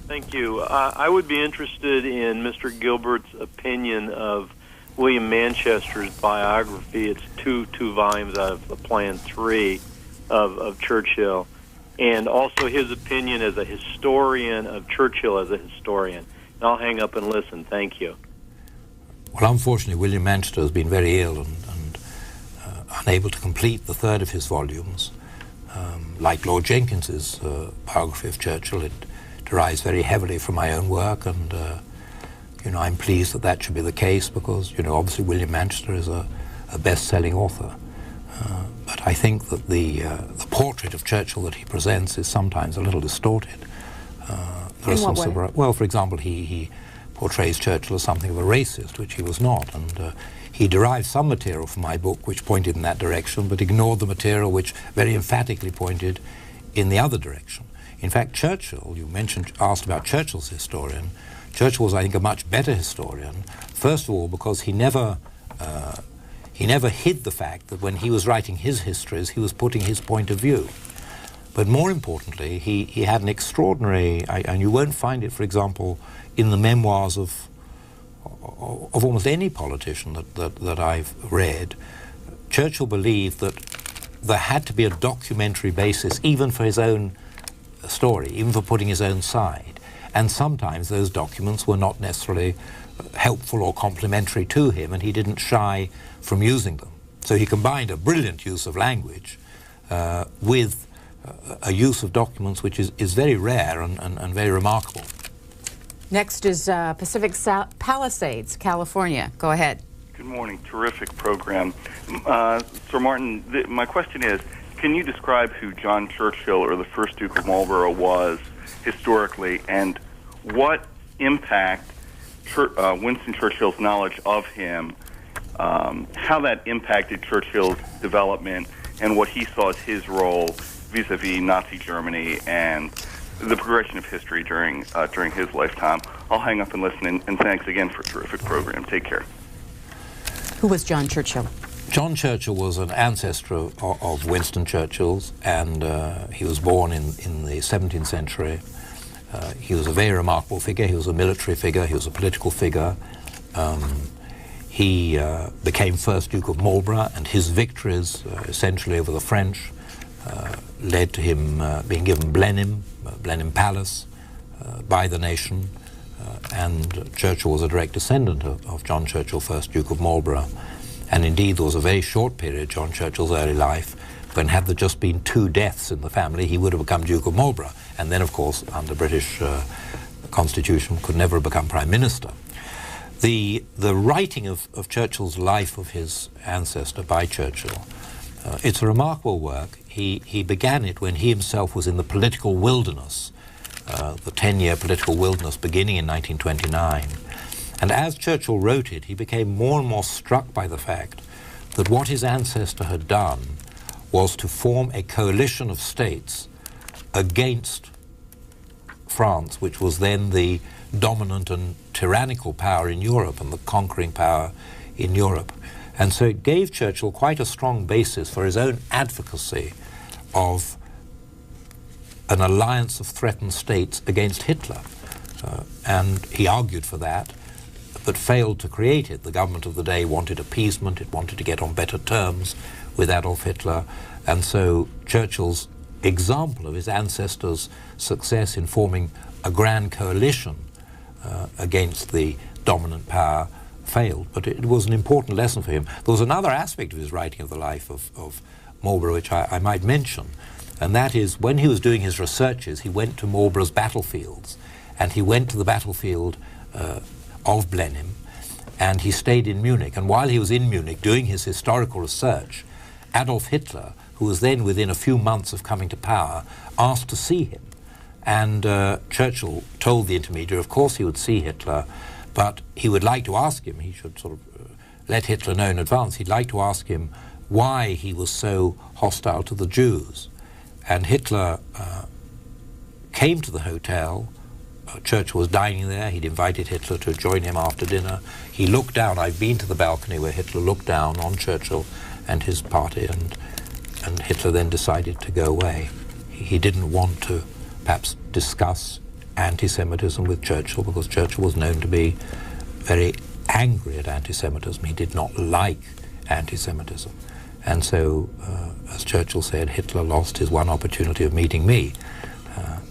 Thank you. I would be interested in Mr. Gilbert's opinion of William Manchester's biography. It's two volumes out of the planned 3 of Churchill, and also his opinion as a historian of Churchill as a historian. And I'll hang up and listen. Thank you. Well, unfortunately, William Manchester has been very ill and unable to complete the 3rd of his volumes. Like Lord Jenkins's biography of Churchill, it derives very heavily from my own work, and I'm pleased that that should be the case because, obviously William Manchester is a best-selling author. But I think that the portrait of Churchill that he presents is sometimes a little distorted. In what way? Well, for example, he portrays Churchill as something of a racist, which he was not, and he derived some material from my book which pointed in that direction, but ignored the material which very emphatically pointed in the other direction. In fact, Churchill, you asked about Churchill's historian. Churchill was, I think, a much better historian, first of all because he never hid the fact that when he was writing his histories, he was putting his point of view. But more importantly, he had an extraordinary, and you won't find it, for example, in the memoirs of almost any politician that I've read. Churchill believed that there had to be a documentary basis even for his own story, even for putting his own side. And sometimes those documents were not necessarily helpful or complimentary to him, and he didn't shy from using them. So he combined a brilliant use of language with a use of documents which is very rare and very remarkable. Next is Pacific Palisades, California. Go ahead. Good morning. Terrific program. Sir Martin, my question is, can you describe who John Churchill or the first Duke of Marlborough was historically, and what impact Winston Churchill's knowledge of him, how that impacted Churchill's development and what he saw as his role vis-a-vis Nazi Germany and the progression of history during his lifetime? I'll hang up and listen, and thanks again for a terrific program. Take care. Who was John Churchill? John Churchill was an ancestor of Winston Churchill's, and he was born in the 17th century. He was a very remarkable figure. He was a military figure. He was a political figure. He became first Duke of Marlborough, and his victories, essentially over the French, led to him being given Blenheim Palace by the nation, and Churchill was a direct descendant of John Churchill, first Duke of Marlborough. And indeed, there was a very short period, John Churchill's early life, when had there just been 2 deaths in the family, he would have become Duke of Marlborough, and then, of course, under British Constitution, could never have become Prime Minister. The writing of Churchill's life of his ancestor by Churchill, it's a remarkable work. He began it when he himself was in the political wilderness, the 10-year political wilderness beginning in 1929. And as Churchill wrote it, he became more and more struck by the fact that what his ancestor had done was to form a coalition of states against France, which was then the dominant and tyrannical power in Europe and the conquering power in Europe. And so it gave Churchill quite a strong basis for his own advocacy of an alliance of threatened states against Hitler. And he argued for that, but failed to create it. The government of the day wanted appeasement, it wanted to get on better terms with Adolf Hitler, and so Churchill's example of his ancestors' success in forming a grand coalition against the dominant power failed. But it was an important lesson for him. There was another aspect of his writing of the life of Marlborough which I might mention, and that is when he was doing his researches, he went to Marlborough's battlefields, and he went to the battlefield of Blenheim, and he stayed in Munich. And while he was in Munich doing his historical research, Adolf Hitler, who was then within a few months of coming to power, asked to see him. And Churchill told the intermediary, of course he would see Hitler, but he would like to ask him, he should sort of let Hitler know in advance, he'd like to ask him why he was so hostile to the Jews. And Hitler came to the hotel. Churchill was dining there. He'd invited Hitler to join him after dinner. He looked down. I've been to the balcony where Hitler looked down on Churchill and his party, and Hitler then decided to go away. He didn't want to perhaps discuss anti-Semitism with Churchill, because Churchill was known to be very angry at anti-Semitism. He did not like anti-Semitism. And so, as Churchill said, Hitler lost his one opportunity of meeting me.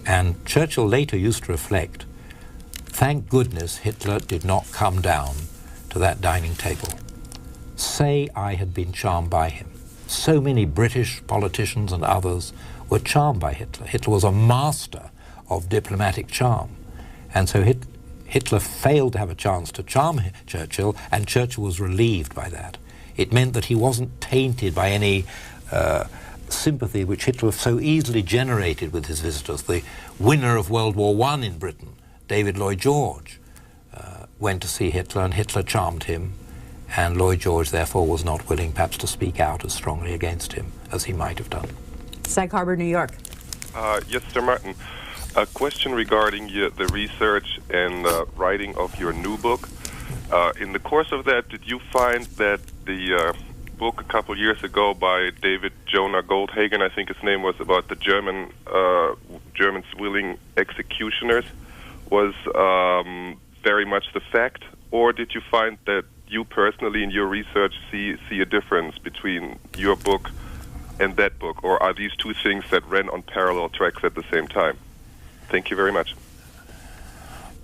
And Churchill later used to reflect, thank goodness Hitler did not come down to that dining table. Say I had been charmed by him. So many British politicians and others were charmed by Hitler. Hitler was a master of diplomatic charm. And so Hitler failed to have a chance to charm Churchill, and Churchill was relieved by that. It meant that he wasn't tainted by any sympathy which Hitler so easily generated with his visitors. The winner of World War I in Britain, David Lloyd George, went to see Hitler, and Hitler charmed him, and Lloyd George therefore was not willing perhaps to speak out as strongly against him as he might have done. Sag Harbor, New York. Yes, Sir Martin. A question regarding the research and writing of your new book. In the course of that, did you find that the book a couple years ago by David Jonah Goldhagen, I think his name was, about the Germans willing executioners, was very much the fact? Or did you find that you personally in your research see a difference between your book and that book? Or are these two things that ran on parallel tracks at the same time? Thank you very much.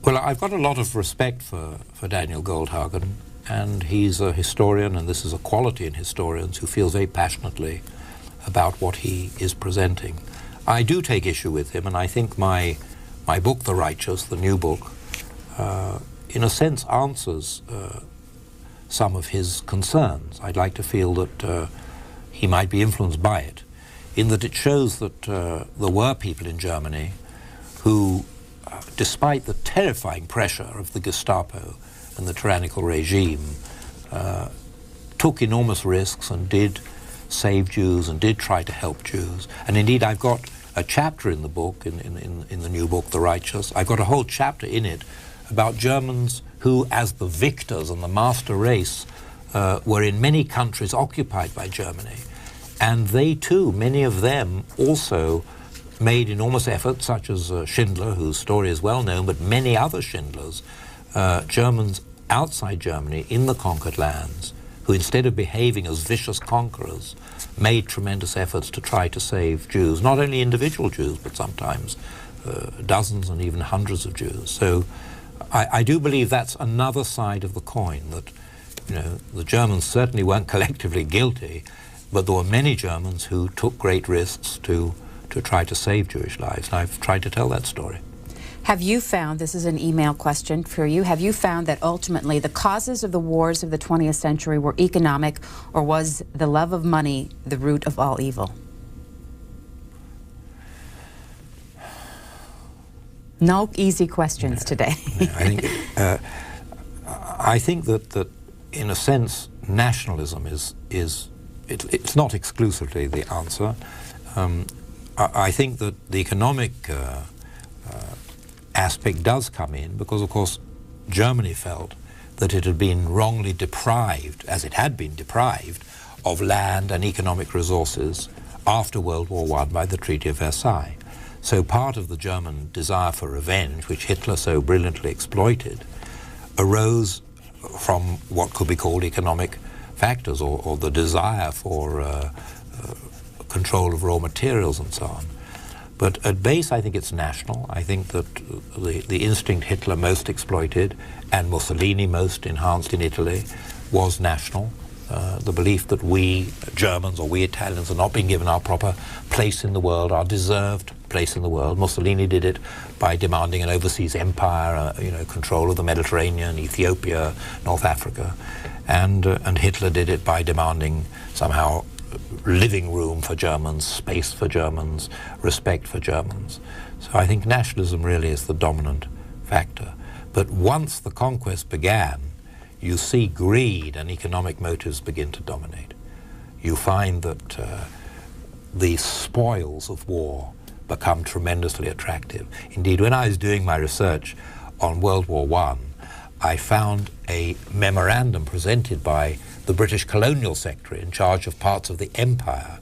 Well, I've got a lot of respect for Daniel Goldhagen, and he's a historian, and this is a quality in historians who feel very passionately about what he is presenting. I do take issue with him, and I think my book, The Righteous, the new book, in a sense answers some of his concerns. I'd like to feel that he might be influenced by it, in that it shows that there were people in Germany who, despite the terrifying pressure of the Gestapo and the tyrannical regime, took enormous risks and did save Jews and did try to help Jews. And indeed, I've got a chapter in the book, in the new book, The Righteous, I've got a whole chapter in it about Germans who, as the victors and the master race, were in many countries occupied by Germany. And they too, many of them also made enormous efforts, such as Schindler, whose story is well known, but many other Schindlers, Germans outside Germany in the conquered lands, who instead of behaving as vicious conquerors, made tremendous efforts to try to save Jews, not only individual Jews, but sometimes dozens and even hundreds of Jews. So I do believe that's another side of the coin, that, you know, the Germans certainly weren't collectively guilty, but there were many Germans who took great risks to try to save Jewish lives, and I've tried to tell that story. Have you found, this is an email question for you, have you found that ultimately the causes of the wars of the 20th century were economic, or was the love of money the root of all evil? No easy questions today. I think that in a sense nationalism it's not exclusively the answer. I think that the economic aspect does come in because, of course, Germany felt that it had been wrongly deprived, as it had been deprived, of land and economic resources after World War I by the Treaty of Versailles. So part of the German desire for revenge, which Hitler so brilliantly exploited, arose from what could be called economic factors, or the desire for control of raw materials and so on. But at base, I think it's national. I think that the instinct Hitler most exploited and Mussolini most enhanced in Italy was national. The belief that we Germans or we Italians are not being given our proper place in the world, our deserved place in the world. Mussolini did it by demanding an overseas empire, control of the Mediterranean, Ethiopia, North Africa. And Hitler did it by demanding somehow living room for Germans, space for Germans, respect for Germans. So I think nationalism really is the dominant factor. But once the conquest began, you see greed and economic motives begin to dominate. You find that the spoils of war become tremendously attractive. Indeed, when I was doing my research on World War I found a memorandum presented by the British colonial secretary in charge of parts of the empire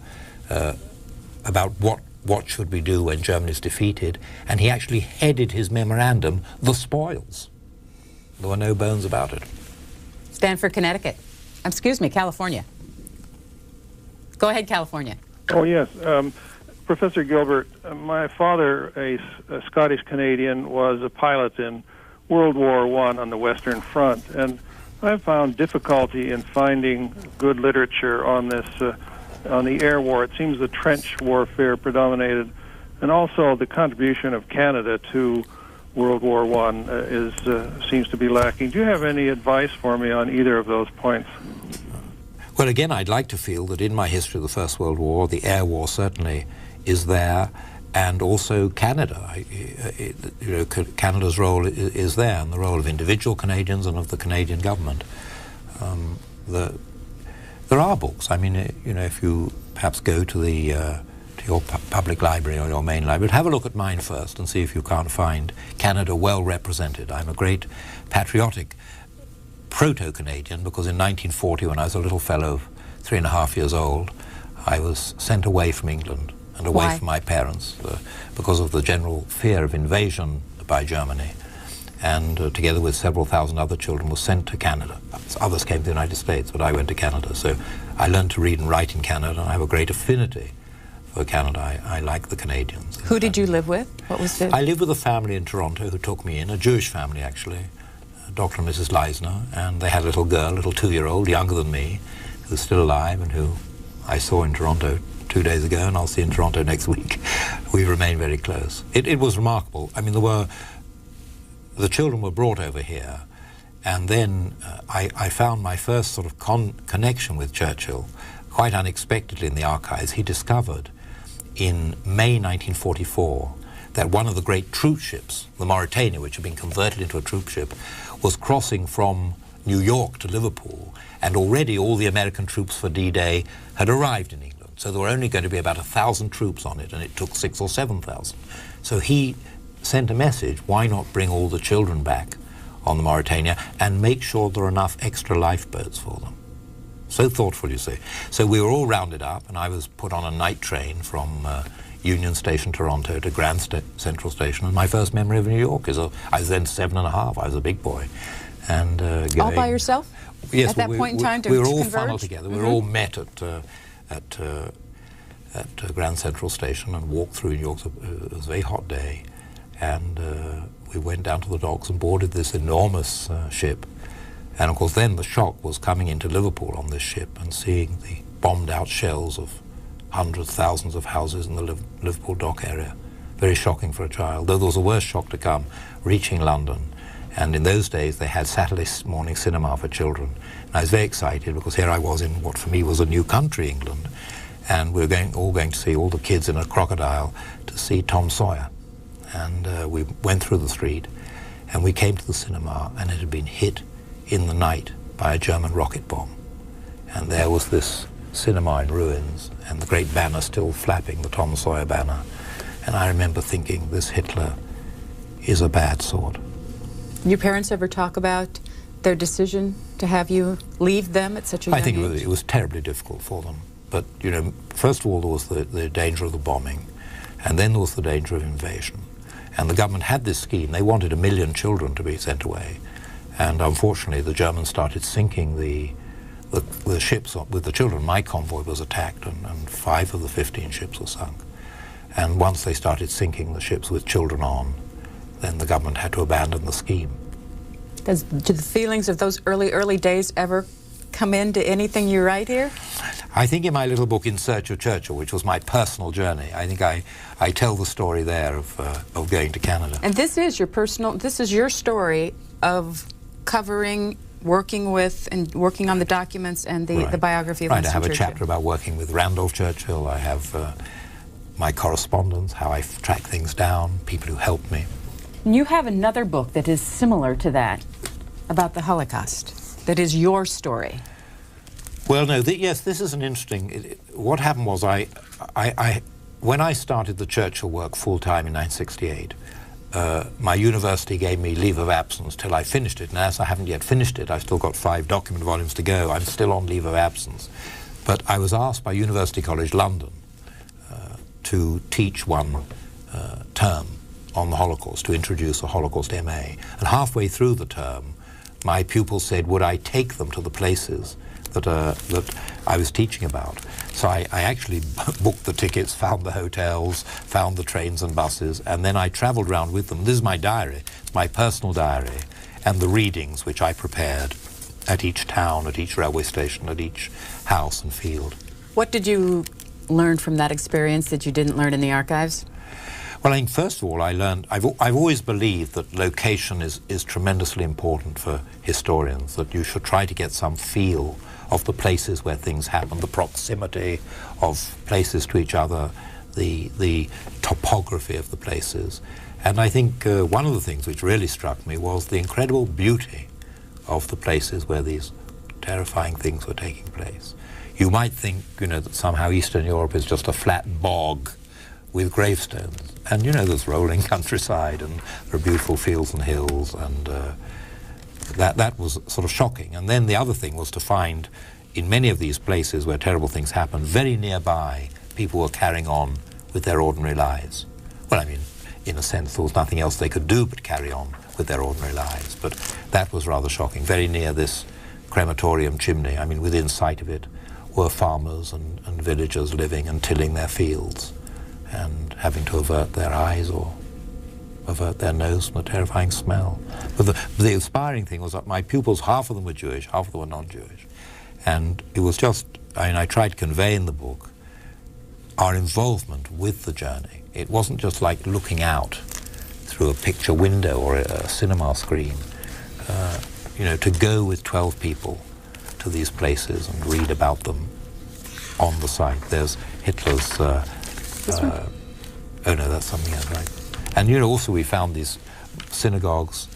about what should we do when Germany is defeated, and he actually headed his memorandum, "The Spoils." There were no bones about it. Stanford, Connecticut. Excuse me, California. Go ahead, California. Oh, yes. Professor Gilbert, my father, a Scottish Canadian, was a pilot in World War I on the Western Front, and I found difficulty in finding good literature on this, on the air war. It seems the trench warfare predominated, and also the contribution of Canada to World War I seems to be lacking. Do you have any advice for me on either of those points? Well, again, I'd like to feel that in my history of the First World War, the air war certainly is there, and also Canada. Canada's role is there, and the role of individual Canadians and of the Canadian government. There are books. I mean, if you perhaps go to your public library or your main library, have a look at mine first and see if you can't find Canada well represented. I'm a great patriotic proto-Canadian because in 1940, when I was a little fellow of 3.5 years old, I was sent away from England and away from my parents because of the general fear of invasion by Germany, and together with several thousand other children was sent to Canada. Others came to the United States, but I went to Canada. So I learned to read and write in Canada, and I have a great affinity for Canada. I like the Canadians. Who did you live with? What was the... I lived with a family in Toronto who took me in, a Jewish family actually, Dr. and Mrs. Leisner, and they had a little girl, a little 2-year-old, younger than me, who's still alive and who I saw in Toronto 2 days ago, and I'll see in Toronto next week. We remain very close. It was remarkable. I mean, the children were brought over here, and then I found my first sort of connection with Churchill quite unexpectedly in the archives. He discovered in May 1944 that one of the great troop ships, the Mauritania, which had been converted into a troop ship, was crossing from New York to Liverpool, and already all the American troops for D-Day had arrived in England. So there were only going to be about 1,000 troops on it, and it took 6,000 or 7,000. So he sent a message, why not bring all the children back on the Mauritania and make sure there are enough extra lifeboats for them. So thoughtful, you see. So we were all rounded up, and I was put on a night train from Union Station, Toronto, to Grand Central Station. And my first memory of New York is I was then 7.5. I was a big boy. And all by yourself? Yes. At that point in time, we were all converge? funneled together. We were all met at Grand Central Station and walked through New York. It was a very hot day, and we went down to the docks and boarded this enormous ship. And of course then the shock was coming into Liverpool on this ship and seeing the bombed out shells of hundreds, thousands of houses in the Liverpool dock area. Very shocking for a child, though there was a worse shock to come, reaching London. And in those days they had Saturday morning cinema for children. And I was very excited because here I was in what for me was a new country, England. And we were all going to see all the kids in a crocodile to see Tom Sawyer. And we went through the street and we came to the cinema, and it had been hit in the night by a German rocket bomb. And there was this cinema in ruins and the great banner still flapping, the Tom Sawyer banner. And I remember thinking, this Hitler is a bad sort. Your parents ever talk about their decision to have you leave them at such a young age? I think it was terribly difficult for them. But, you know, first of all, there was the danger of the bombing, and then there was the danger of invasion. And the government had this scheme. They wanted 1 million children to be sent away. And unfortunately, the Germans started sinking the ships with the children. My convoy was attacked, and 5 of the 15 ships were sunk. And once they started sinking the ships with children on, then the government had to abandon the scheme. Do the feelings of those early days ever come into anything you write here? I think in my little book, In Search of Churchill, which was my personal journey, I think I tell the story there of going to Canada. And this is your story of covering, working with, and working on the documents and the biography of Right, I Winston have a Churchill. chapter about working with Randolph Churchill. I have my correspondence, how I track things down, people who helped me. And you have another book that is similar to that, about the Holocaust, that is your story. Well, no, yes, this is an interesting... what happened was when I started the Churchill work full-time in 1968, my university gave me leave of absence till I finished it. And as I haven't yet finished it, I've still got 5 document volumes to go. I'm still on leave of absence. But I was asked by University College London to teach one term on the Holocaust, to introduce a Holocaust MA. And halfway through the term, my pupils said, would I take them to the places that I was teaching about. So I actually booked the tickets, found the hotels, found the trains and buses, and then I traveled around with them. This is my diary, it's my personal diary, and the readings which I prepared at each town, at each railway station, at each house and field. What did you learn from that experience that you didn't learn in the archives? Well, I think first of all, I learned, I've always believed that location is tremendously important for historians, that you should try to get some feel of the places where things happen, the proximity of places to each other, the topography of the places. And I think one of the things which really struck me was the incredible beauty of the places where these terrifying things were taking place. You might think, that somehow Eastern Europe is just a flat bog with gravestones. And, there's rolling countryside, and there are beautiful fields and hills, and that was sort of shocking. And then the other thing was to find, in many of these places where terrible things happened, very nearby, people were carrying on with their ordinary lives. Well, I mean, in a sense, there was nothing else they could do but carry on with their ordinary lives. But that was rather shocking. Very near this crematorium chimney, I mean, within sight of it, were farmers and villagers living and tilling their fields and having to avert their eyes or avert their nose from the terrifying smell. But the inspiring thing was that my pupils, half of them were Jewish, half of them were non-Jewish. And it was just, I tried to convey in the book our involvement with the journey. It wasn't just like looking out through a picture window or a cinema screen. To go with 12 people to these places and read about them on the site. There's Hitler's... oh no, that's something else, right? And also we found these synagogues,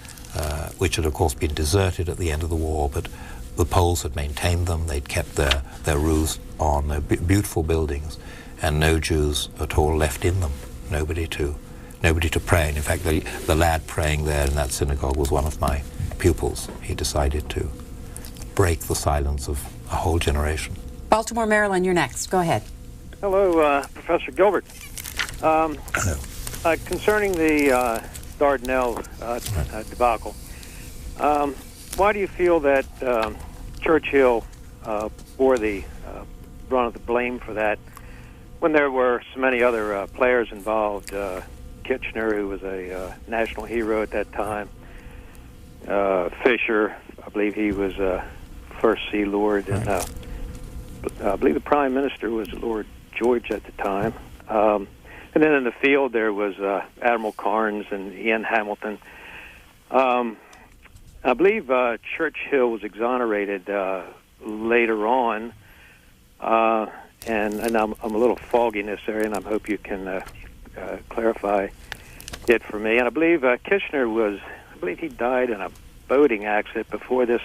which had of course been deserted at the end of the war, but the Poles had maintained them. They'd kept their roofs on. They're beautiful buildings, and no Jews at all left in them. Nobody to pray. And in fact, the lad praying there in that synagogue was one of my pupils. He decided to break the silence of a whole generation. Baltimore, Maryland, you're next. Go ahead. Hello, Professor Gilbert. Hello. Concerning the Dardanelles debacle, why do you feel that Churchill bore the brunt of the blame for that when there were so many other players involved? Kitchener, who was a national hero at that time, Fisher, I believe he was First Sea Lord, and I believe the Prime Minister was Lord George at the time. And then in the field there was Admiral Carnes and Ian Hamilton. I believe Churchill was exonerated later on, and I'm a little foggy in this area, and I hope you can clarify it for me. And I believe Kitchener he died in a boating accident before this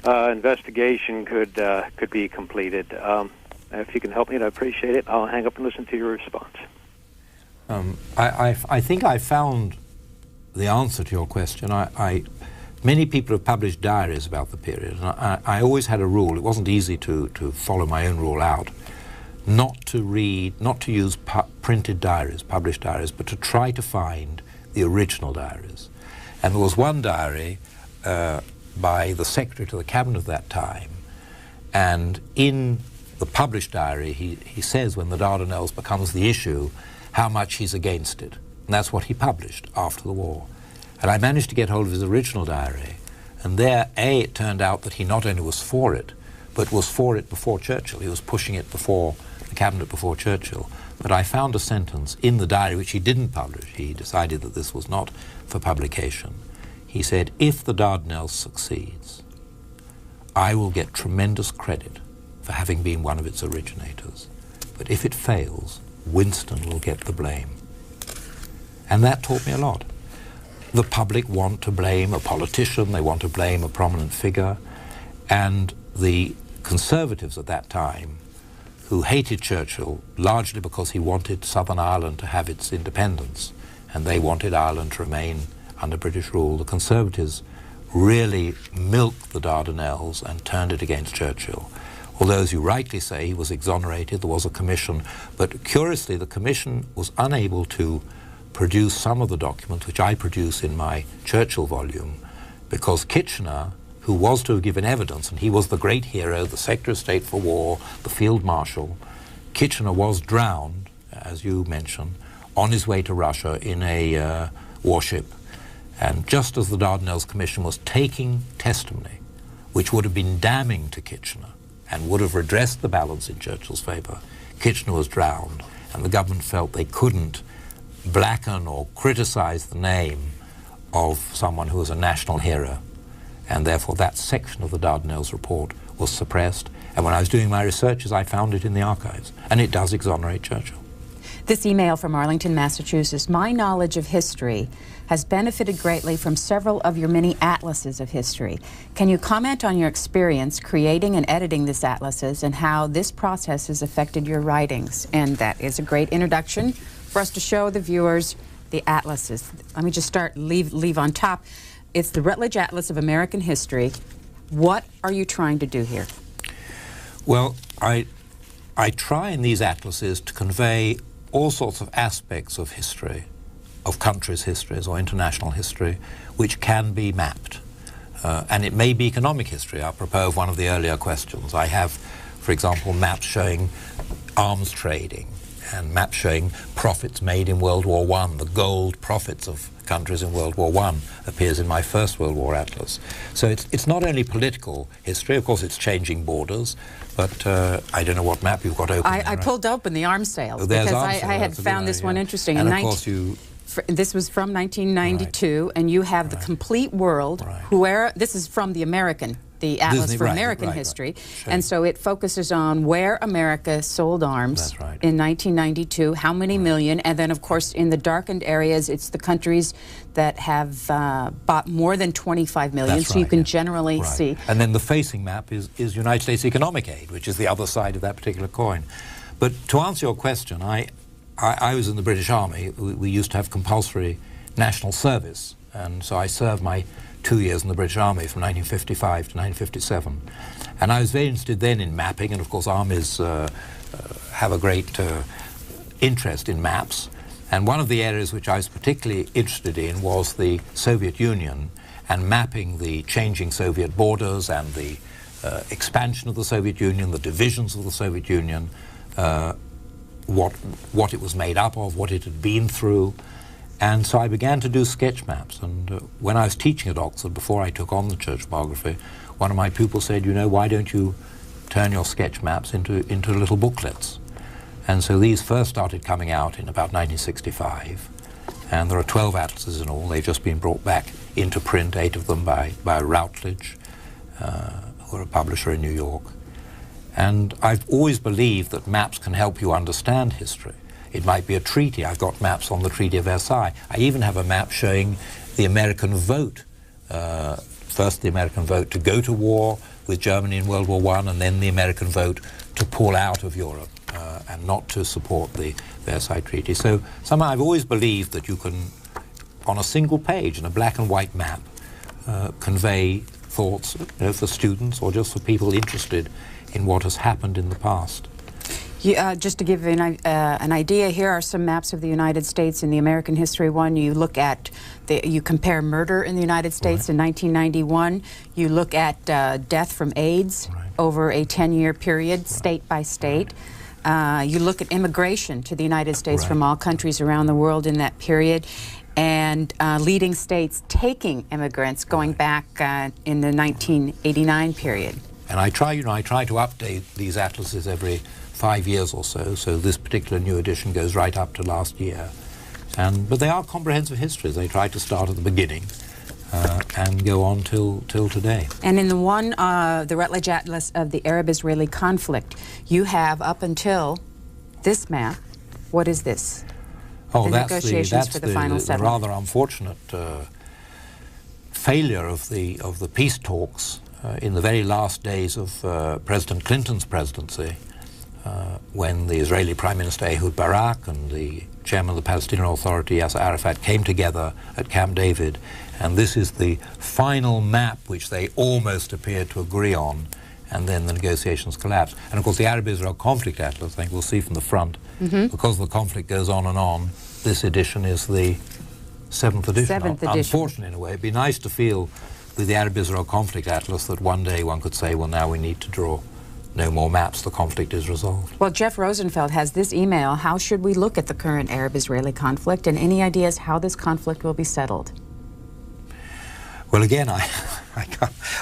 investigation could be completed. If you can help me, I'd appreciate it. I'll hang up and listen to your response. I think I found the answer to your question. Many people have published diaries about the period, and I always had a rule. It wasn't easy to follow my own rule out, not to use printed diaries, published diaries, but to try to find the original diaries. And there was one diary by the Secretary to the Cabinet of that time, and in the published diary he says when the Dardanelles becomes the issue how much he's against it. And that's what he published after the war. And I managed to get hold of his original diary, and there, it turned out that he not only was for it, but was for it before Churchill. He was pushing it before the cabinet before Churchill. But I found a sentence in the diary which he didn't publish. He decided that this was not for publication. He said, if the Dardanelles succeeds, I will get tremendous credit for having been one of its originators. But if it fails, Winston will get the blame. And that taught me a lot. The public want to blame a politician, they want to blame a prominent figure, and the Conservatives at that time, who hated Churchill largely because he wanted Southern Ireland to have its independence, and they wanted Ireland to remain under British rule, the Conservatives really milked the Dardanelles and turned it against Churchill. Although, as you rightly say, he was exonerated, there was a commission, but curiously the commission was unable to produce some of the documents which I produce in my Churchill volume, because Kitchener, who was to have given evidence, and he was the great hero, the Secretary of State for War, the Field Marshal, Kitchener was drowned, as you mentioned, on his way to Russia in a warship. And just as the Dardanelles Commission was taking testimony, which would have been damning to Kitchener and would have redressed the balance in Churchill's favour, Kitchener was drowned, and the government felt they couldn't blacken or criticise the name of someone who was a national hero. And therefore that section of the Dardanelles report was suppressed. And when I was doing my researches, I found it in the archives. And it does exonerate Churchill. This email from Arlington, Massachusetts. My knowledge of history has benefited greatly from several of your many atlases of history. Can you comment on your experience creating and editing these atlases and how this process has affected your writings? And that is a great introduction for us to show the viewers the atlases. Let me just start, leave on top. It's the Rutledge Atlas of American History. What are you trying to do here? Well, I try in these atlases to convey all sorts of aspects of history, of countries' histories or international history, which can be mapped. And it may be economic history, apropos of one of the earlier questions. I have, for example, maps showing arms trading and maps showing profits made in World War I. The gold profits of countries in World War I appears in my first World War Atlas. So it's not only political history, of course it's changing borders, but I don't know what map you've got open. I pulled open the arms sales because I had found this one interesting. And of course this was from 1992, and you have the complete world, where this is from the American, the Atlas for American History, and so it focuses on where America sold arms in 1992, how many million, and then of course in the darkened areas it's the countries that have bought more than 25 million, so you can generally see. And then the facing map is United States economic aid, which is the other side of that particular coin. But to answer your question, I was in the British Army. We used to have compulsory national service, and so I served my 2 years in the British Army from 1955 to 1957. And I was very interested then in mapping, and of course armies have a great interest in maps. And one of the areas which I was particularly interested in was the Soviet Union and mapping the changing Soviet borders and the expansion of the Soviet Union, the divisions of the Soviet Union, what it was made up of, what it had been through. And so I began to do sketch maps. And when I was teaching at Oxford, before I took on the Church biography, one of my pupils said, you know, why don't you turn your sketch maps into little booklets? And so these first started coming out in about 1965. And there are 12 atlases in all. They've just been brought back into print, 8 of them by Routledge, who are a publisher in New York. And I've always believed that maps can help you understand history. It might be a treaty. I've got maps on the Treaty of Versailles. I even have a map showing the American vote. First the American vote to go to war with Germany in World War I, and then the American vote to pull out of Europe and not to support the Versailles Treaty. So somehow I've always believed that you can, on a single page, in a black and white map, convey thoughts, for students or just for people interested in what has happened in the past. Just to give an idea, here are some maps of the United States in the American history one. You look at, you compare murder in the United States in 1991. You look at death from AIDS over a 10-year period, state by state. You look at immigration to the United States from all countries around the world in that period, and leading states taking immigrants going back in the 1989 period. And I try to update these atlases every 5 years or so. So this particular new edition goes right up to last year. But they are comprehensive histories. They try to start at the beginning and go on till today. And in the one, the Rutledge Atlas of the Arab-Israeli conflict, you have up until this map. What is this? Oh, the that's negotiations for the final settlement. rather unfortunate failure of the peace talks in the very last days of President Clinton's presidency, when the Israeli Prime Minister Ehud Barak and the chairman of the Palestinian Authority, Yasser Arafat, came together at Camp David, and this is the final map which they almost appeared to agree on, and then the negotiations collapsed. And of course the Arab-Israel Conflict Atlas, I think we'll see from the front, because the conflict goes on and on, this edition is the 7th edition. Unfortunately, in a way, it'd be nice to feel with the Arab-Israel Conflict Atlas that one day one could say, well, now we need to draw no more maps, the conflict is resolved. Well, Jeff Rosenfeld has this email: how should we look at the current Arab-Israeli conflict, and any ideas how this conflict will be settled? Well, again, I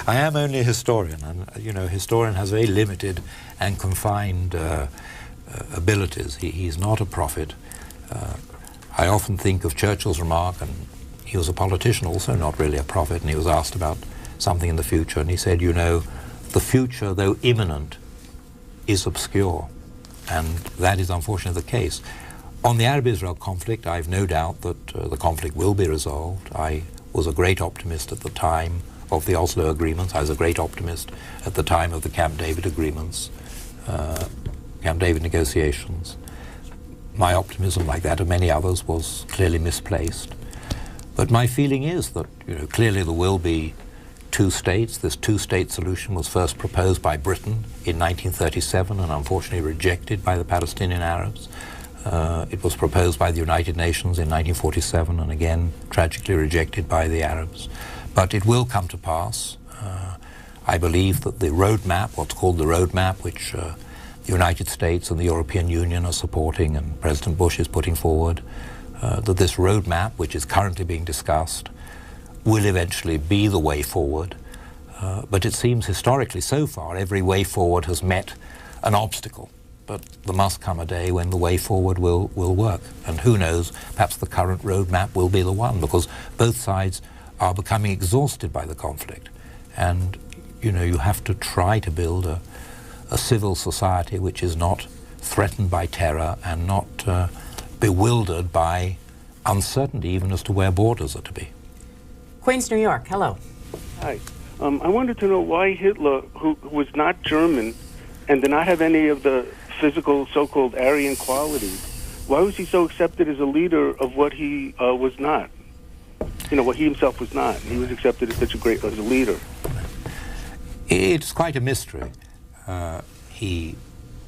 am only a historian, and a historian has very limited and confined abilities. He's not a prophet. I often think of Churchill's remark, and he was a politician also, not really a prophet, and he was asked about something in the future, and he said, the future, though imminent, is obscure, and that is unfortunately the case. On the Arab-Israel conflict, I've no doubt that the conflict will be resolved. I was a great optimist at the time of the Oslo agreements. I was a great optimist at the time of the Camp David agreements, Camp David negotiations. My optimism, like that of many others, was clearly misplaced. But my feeling is that, clearly there will be two states. This two-state solution was first proposed by Britain in 1937 and unfortunately rejected by the Palestinian Arabs. It was proposed by the United Nations in 1947 and again tragically rejected by the Arabs. But it will come to pass. I believe that the roadmap, what's called the roadmap, which the United States and the European Union are supporting and President Bush is putting forward, that this roadmap, which is currently being discussed, will eventually be the way forward. But it seems historically so far every way forward has met an obstacle. But there must come a day when the way forward will work. And who knows, perhaps the current roadmap will be the one, because both sides are becoming exhausted by the conflict. And, you have to try to build a civil society which is not threatened by terror and not bewildered by uncertainty even as to where borders are to be. Queens, New York, hello. Hi. I wanted to know why Hitler, who was not German and did not have any of the physical so-called Aryan qualities, why was he so accepted as a leader of what he was not? What he himself was not. He was accepted as as a leader. It's quite a mystery. He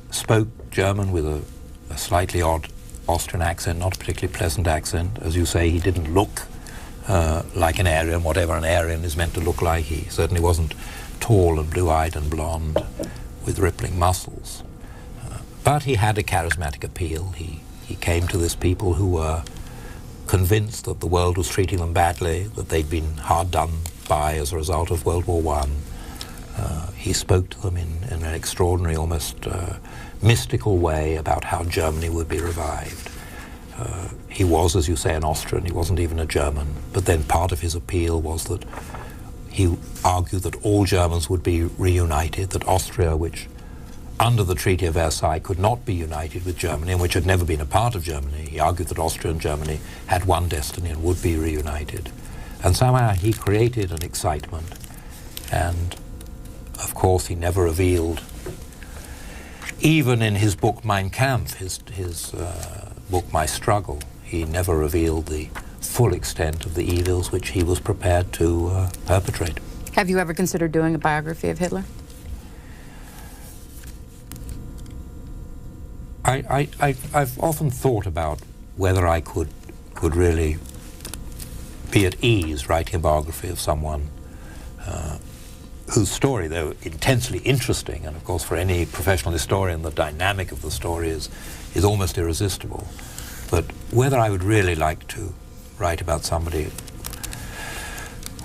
spoke German with a slightly odd Austrian accent, not a particularly pleasant accent. As you say, he didn't look like an Aryan, whatever an Aryan is meant to look like. He certainly wasn't tall and blue-eyed and blonde with rippling muscles. But he had a charismatic appeal. He came to this people who were convinced that the world was treating them badly, that they'd been hard done by as a result of World War I. He spoke to them in an extraordinary, almost mystical way about how Germany would be revived. He was, as you say, an Austrian. He wasn't even a German. But then part of his appeal was that he argued that all Germans would be reunited, that Austria, which under the Treaty of Versailles could not be united with Germany and which had never been a part of Germany, he argued that Austria and Germany had one destiny and would be reunited. And somehow he created an excitement. And of course he never revealed, even in his book Mein Kampf, his book My Struggle, he never revealed the full extent of the evils which he was prepared to perpetrate. Have you ever considered doing a biography of Hitler? I've often thought about whether I could really be at ease writing a biography of someone whose story, though intensely interesting, and of course for any professional historian the dynamic of the story is almost irresistible, but whether I would really like to write about somebody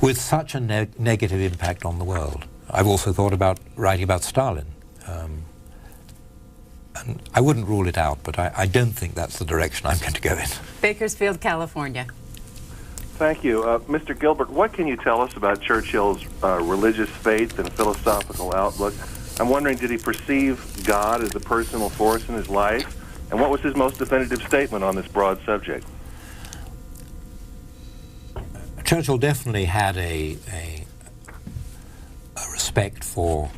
with such a negative impact on the world. I've also thought about writing about Stalin. And I wouldn't rule it out, but I don't think that's the direction I'm going to go in. Bakersfield, California. Thank you. Mr. Gilbert, what can you tell us about Churchill's religious faith and philosophical outlook? I'm wondering, did he perceive God as a personal force in his life? And what was his most definitive statement on this broad subject? Churchill definitely had a respect for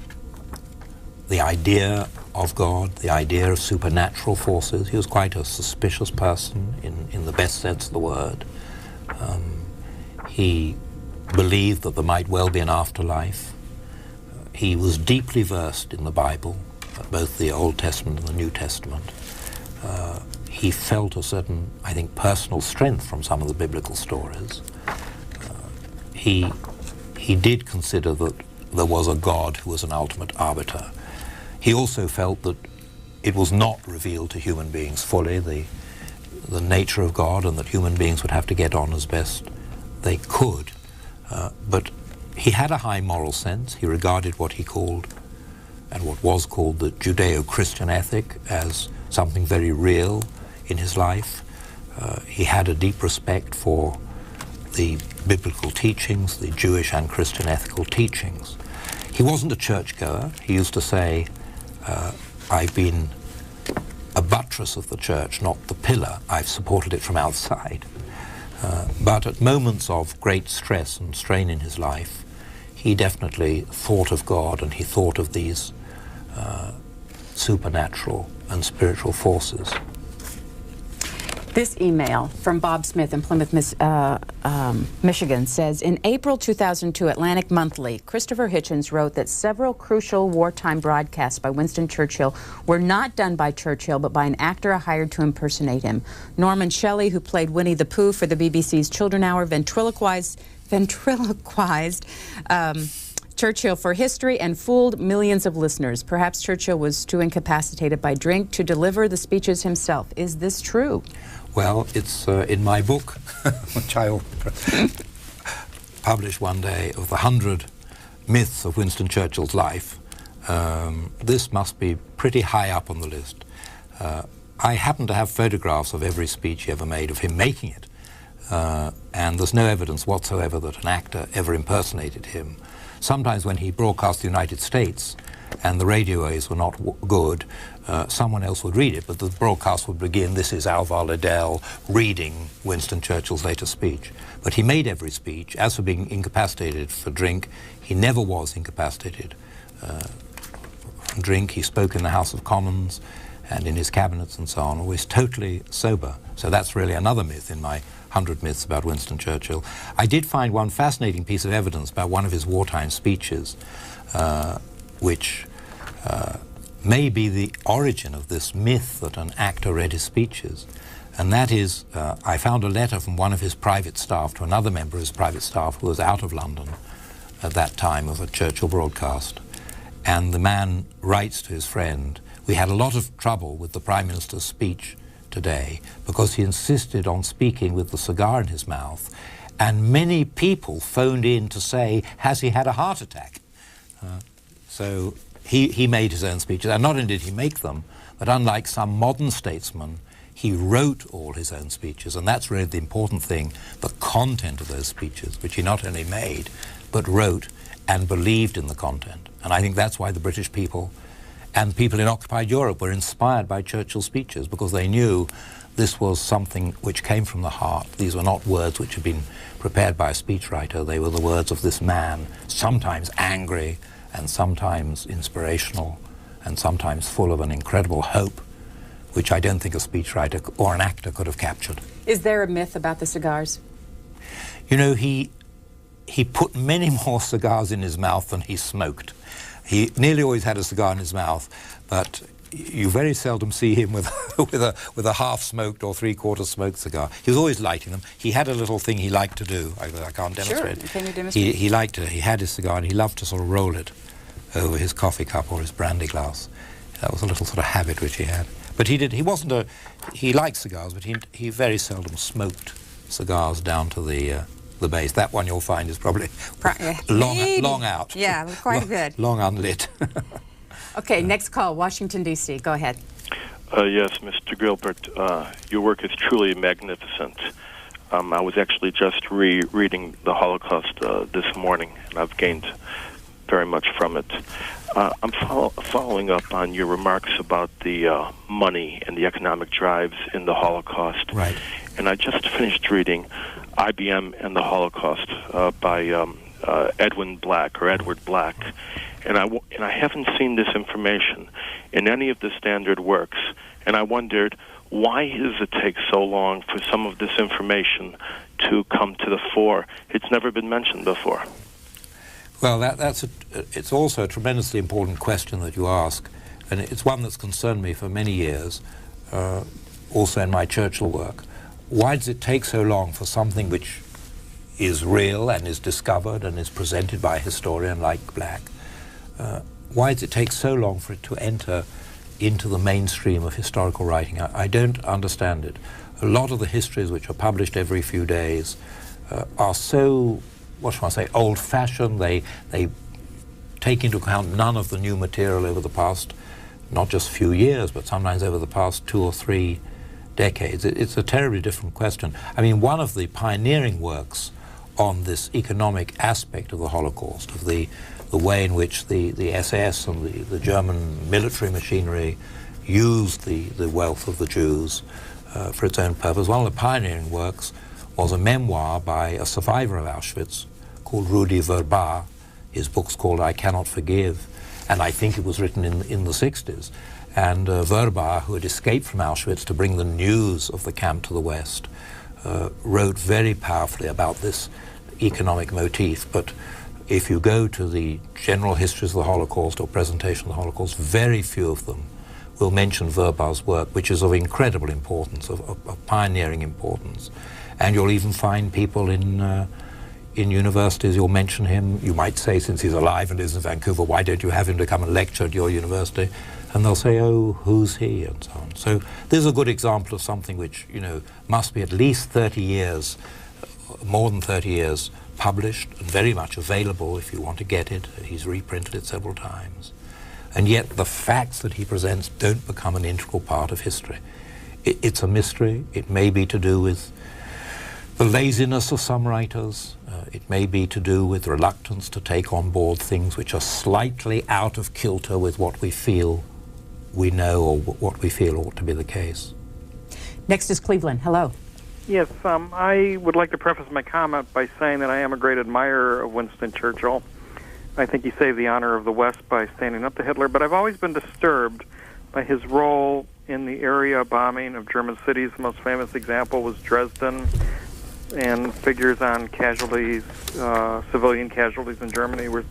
the idea of God, the idea of supernatural forces. He was quite a suspicious person in the best sense of the word. He believed that there might well be an afterlife. He was deeply versed in the Bible, both the Old Testament and the New Testament. He felt a certain, I think, personal strength from some of the biblical stories. He did consider that there was a God who was an ultimate arbiter. He also felt that it was not revealed to human beings fully, the nature of God, and that human beings would have to get on as best they could. But he had a high moral sense. He regarded what he called, and what was called, the Judeo-Christian ethic as something very real in his life. He had a deep respect for the biblical teachings, the Jewish and Christian ethical teachings. He wasn't a churchgoer. He used to say, I've been a buttress of the church, not the pillar. I've supported it from outside. But at moments of great stress and strain in his life, he definitely thought of God, and he thought of these supernatural and spiritual forces. This email from Bob Smith in Plymouth, Michigan says, in April 2002, Atlantic Monthly, Christopher Hitchens wrote that several crucial wartime broadcasts by Winston Churchill were not done by Churchill, but by an actor hired to impersonate him. Norman Shelley, who played Winnie the Pooh for the BBC's Children Hour, ventriloquized Churchill for history and fooled millions of listeners. Perhaps Churchill was too incapacitated by drink to deliver the speeches himself. Is this true? Well, it's in my book, which I will publish one day, of the 100 myths of Winston Churchill's life. This must be pretty high up on the list. I happen to have photographs of every speech he ever made of him making it, and there's no evidence whatsoever that an actor ever impersonated him. Sometimes when he broadcast the United States and the radio waves were not good, someone else would read it, but the broadcast would begin, this is Alvar Liddell reading Winston Churchill's latest speech. But he made every speech. As for being incapacitated for drink, he never was incapacitated from drink. He spoke in the House of Commons and in his cabinets and so on, always totally sober. So that's really another myth in my 100 myths about Winston Churchill. I did find one fascinating piece of evidence about one of his wartime speeches, which may be the origin of this myth that an actor read his speeches. And that is, I found a letter from one of his private staff to another member of his private staff who was out of London at that time of a Churchill broadcast. And the man writes to his friend, we had a lot of trouble with the Prime Minister's speech today because he insisted on speaking with the cigar in his mouth, and many people phoned in to say, has he had a heart attack? So he made his own speeches, and not only did he make them, but unlike some modern statesmen, he wrote all his own speeches, and that's really the important thing, the content of those speeches, which he not only made, but wrote and believed in the content. And I think that's why the British people and people in occupied Europe were inspired by Churchill's speeches, because they knew this was something which came from the heart. These were not words which had been prepared by a speechwriter. They were the words of this man, sometimes angry and sometimes inspirational and sometimes full of an incredible hope, which I don't think a speechwriter or an actor could have captured. Is there a myth about the cigars? You know, he put many more cigars in his mouth than he smoked. He nearly always had a cigar in his mouth, but you very seldom see him with with a half-smoked or three-quarter smoked cigar. He was always lighting them. He had a little thing he liked to do. I can't demonstrate. Sure. Can you demonstrate? He liked to. He had his cigar and he loved to sort of roll it over his coffee cup or his brandy glass. That was a little sort of habit which he had. But he liked cigars, but he very seldom smoked cigars down to the base. That one you'll find is probably long out. Yeah, quite good. Long unlit. Okay, next call, Washington, D.C. Go ahead. Yes, Mr. Gilbert, your work is truly magnificent. I was actually just reading the Holocaust this morning, and I've gained very much from it. I'm following up on your remarks about the money and the economic drives in the Holocaust. Right. And I just finished reading IBM and the Holocaust by Edward Black. And I haven't seen this information in any of the standard works. And I wondered, why does it take so long for some of this information to come to the fore? It's never been mentioned before. Well, it's also a tremendously important question that you ask, and it's one that's concerned me for many years, also in my Churchill work. Why does it take so long for something which is real and is discovered and is presented by a historian like Black? Why does it take so long for it to enter into the mainstream of historical writing? I don't understand it. A lot of the histories which are published every few days are so, what shall I say, old-fashioned. They take into account none of the new material over the past, not just few years, but sometimes over the past 2 or 3 decades. It's a terribly different question. I mean, one of the pioneering works on this economic aspect of the Holocaust, of the way in which the SS and the German military machinery used the wealth of the Jews for its own purpose. One of the pioneering works was a memoir by a survivor of Auschwitz called Rudi Verba. His book's called I Cannot Forgive, and I think it was written in the 60s. And Verba, who had escaped from Auschwitz to bring the news of the camp to the West, wrote very powerfully about this economic motif. But if you go to the general histories of the Holocaust or presentation of the Holocaust, very few of them will mention Verba's work, which is of incredible importance, of pioneering importance. And you'll even find people in universities, you'll mention him. You might say, since he's alive and lives in Vancouver, why don't you have him to come and lecture at your university? And they'll say, oh, who's he, and so on. So this is a good example of something which, you know, must be at least 30 years, more than 30 years, published and very much available if you want to get it. He's reprinted it several times. And yet the facts that he presents don't become an integral part of history. It's a mystery. It may be to do with the laziness of some writers. It may be to do with reluctance to take on board things which are slightly out of kilter with what we feel we know or what we feel ought to be the case. Next is Cleveland. Hello. Yes, I would like to preface my comment by saying that I am a great admirer of Winston Churchill. I think he saved the honor of the West by standing up to Hitler, but I've always been disturbed by his role in the area bombing of German cities. The most famous example was Dresden, and figures on casualties, civilian casualties in Germany, where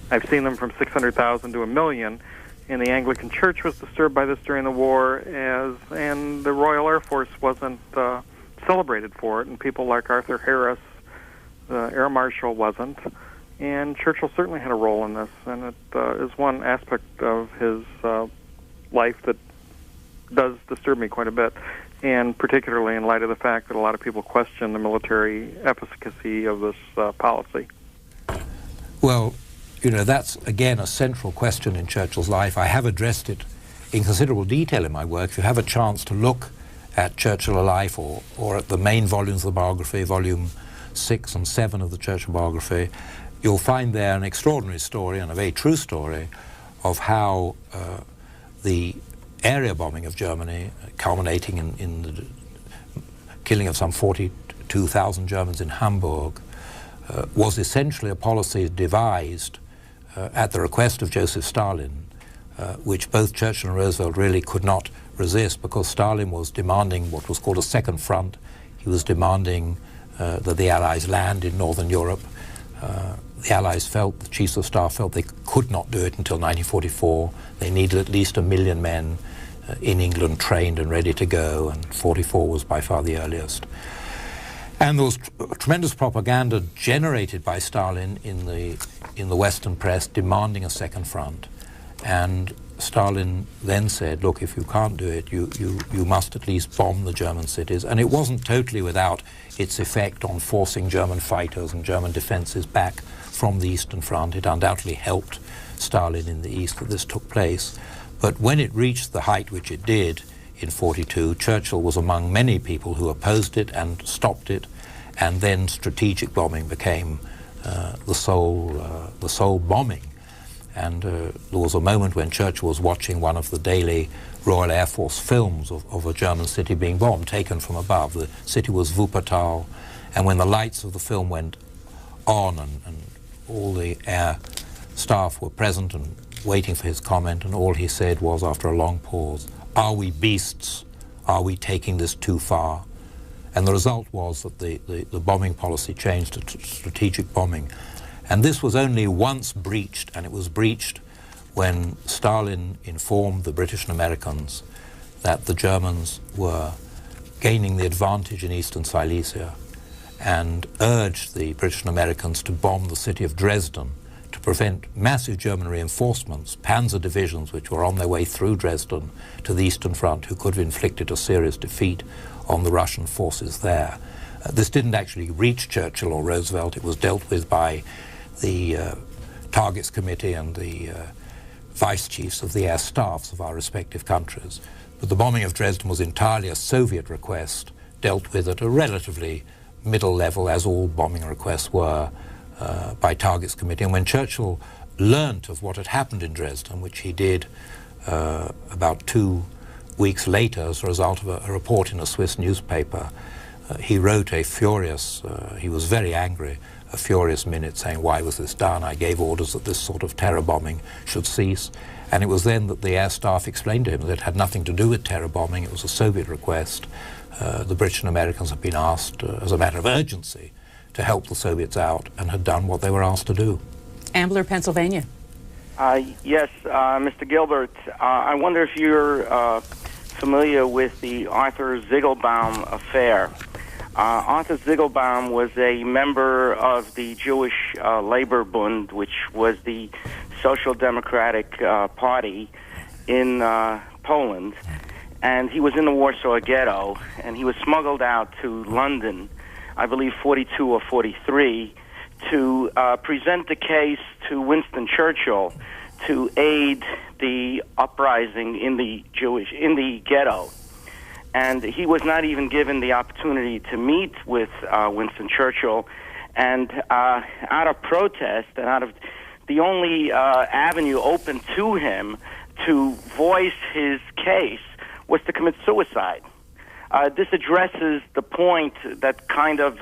I've seen them from 600,000 to 1 million. And the Anglican Church was disturbed by this during the war, and the Royal Air Force wasn't celebrated for it, and people like Arthur Harris, the Air Marshal, wasn't. And Churchill certainly had a role in this, and it is one aspect of his life that does disturb me quite a bit, and particularly in light of the fact that a lot of people question the military efficacy of this policy. Well, you know, that's, again, a central question in Churchill's life. I have addressed it in considerable detail in my work. If you have a chance to look at Churchill Alive or at the main volumes of the biography, volume 6 and 7 of the Churchill biography, you'll find there an extraordinary story, and a very true story, of how the area bombing of Germany, culminating in the killing of some 42,000 Germans in Hamburg, was essentially a policy devised at the request of Joseph Stalin, which both Churchill and Roosevelt really could not resist, because Stalin was demanding what was called a second front. He was demanding that the Allies land in Northern Europe. the Allies felt, the chiefs of staff felt they could not do it until 1944. They needed at least 1 million men in England trained and ready to go, and 44 was by far the earliest. And there was tremendous propaganda generated by Stalin in the Western press demanding a second front. And Stalin then said, look, if you can't do it, you must at least bomb the German cities. And it wasn't totally without its effect on forcing German fighters and German defenses back from the Eastern Front. It undoubtedly helped Stalin in the East that this took place. But when it reached the height which it did in 42, Churchill was among many people who opposed it and stopped it, and then strategic bombing became the sole bombing. And there was a moment when Churchill was watching one of the daily Royal Air Force films of a German city being bombed, taken from above. The city was Wuppertal, and when the lights of the film went on and all the air staff were present and waiting for his comment, and all he said was, after a long pause, "Are we beasts? Are we taking this too far?" And the result was that the bombing policy changed to strategic bombing. And this was only once breached, and it was breached when Stalin informed the British and Americans that the Germans were gaining the advantage in eastern Silesia, and urged the British and Americans to bomb the city of Dresden to prevent massive German reinforcements, panzer divisions which were on their way through Dresden to the Eastern Front, who could have inflicted a serious defeat on the Russian forces there. This didn't actually reach Churchill or Roosevelt. It was dealt with by the Targets Committee and the vice chiefs of the air staffs of our respective countries. But the bombing of Dresden was entirely a Soviet request, dealt with at a relatively middle level, as all bombing requests were, by Targets Committee. And when Churchill learnt of what had happened in Dresden, which he did about 2 weeks later as a result of a report in a Swiss newspaper, he wrote a furious, he was very angry, a furious minute saying, "Why was this done? I gave orders that this sort of terror bombing should cease." And it was then that the air staff explained to him that it had nothing to do with terror bombing, it was a Soviet request. The British and Americans had been asked, as a matter of urgency, to help the Soviets out, and had done what they were asked to do. Ambler, Pennsylvania. Yes, Mr. Gilbert, I wonder if you're familiar with the Arthur Ziegelbaum affair. Arthur Ziegelbaum was a member of the Jewish Labor Bund, which was the Social Democratic Party in Poland, and he was in the Warsaw Ghetto, and he was smuggled out to London, I believe 42 or 43, to present the case to Winston Churchill to aid the uprising in the ghetto. And he was not even given the opportunity to meet with Winston Churchill. And out of protest, and out of the only avenue open to him to voice his case was to commit suicide. This addresses the point that kind of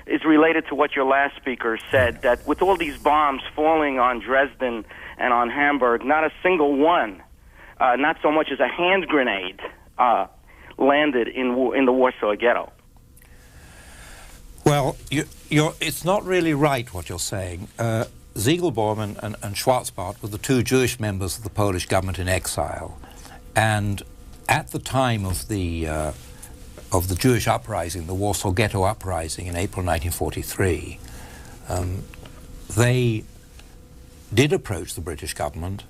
is related to what your last speaker said, that with all these bombs falling on Dresden and on Hamburg, not a single one, not so much as a hand grenade, landed in the Warsaw Ghetto. Well, it's not really right what you're saying. Ziegelbaum and Schwarzbart were the two Jewish members of the Polish government in exile, and at the time of the Jewish uprising, the Warsaw Ghetto uprising in April 1943, they did approach the British government,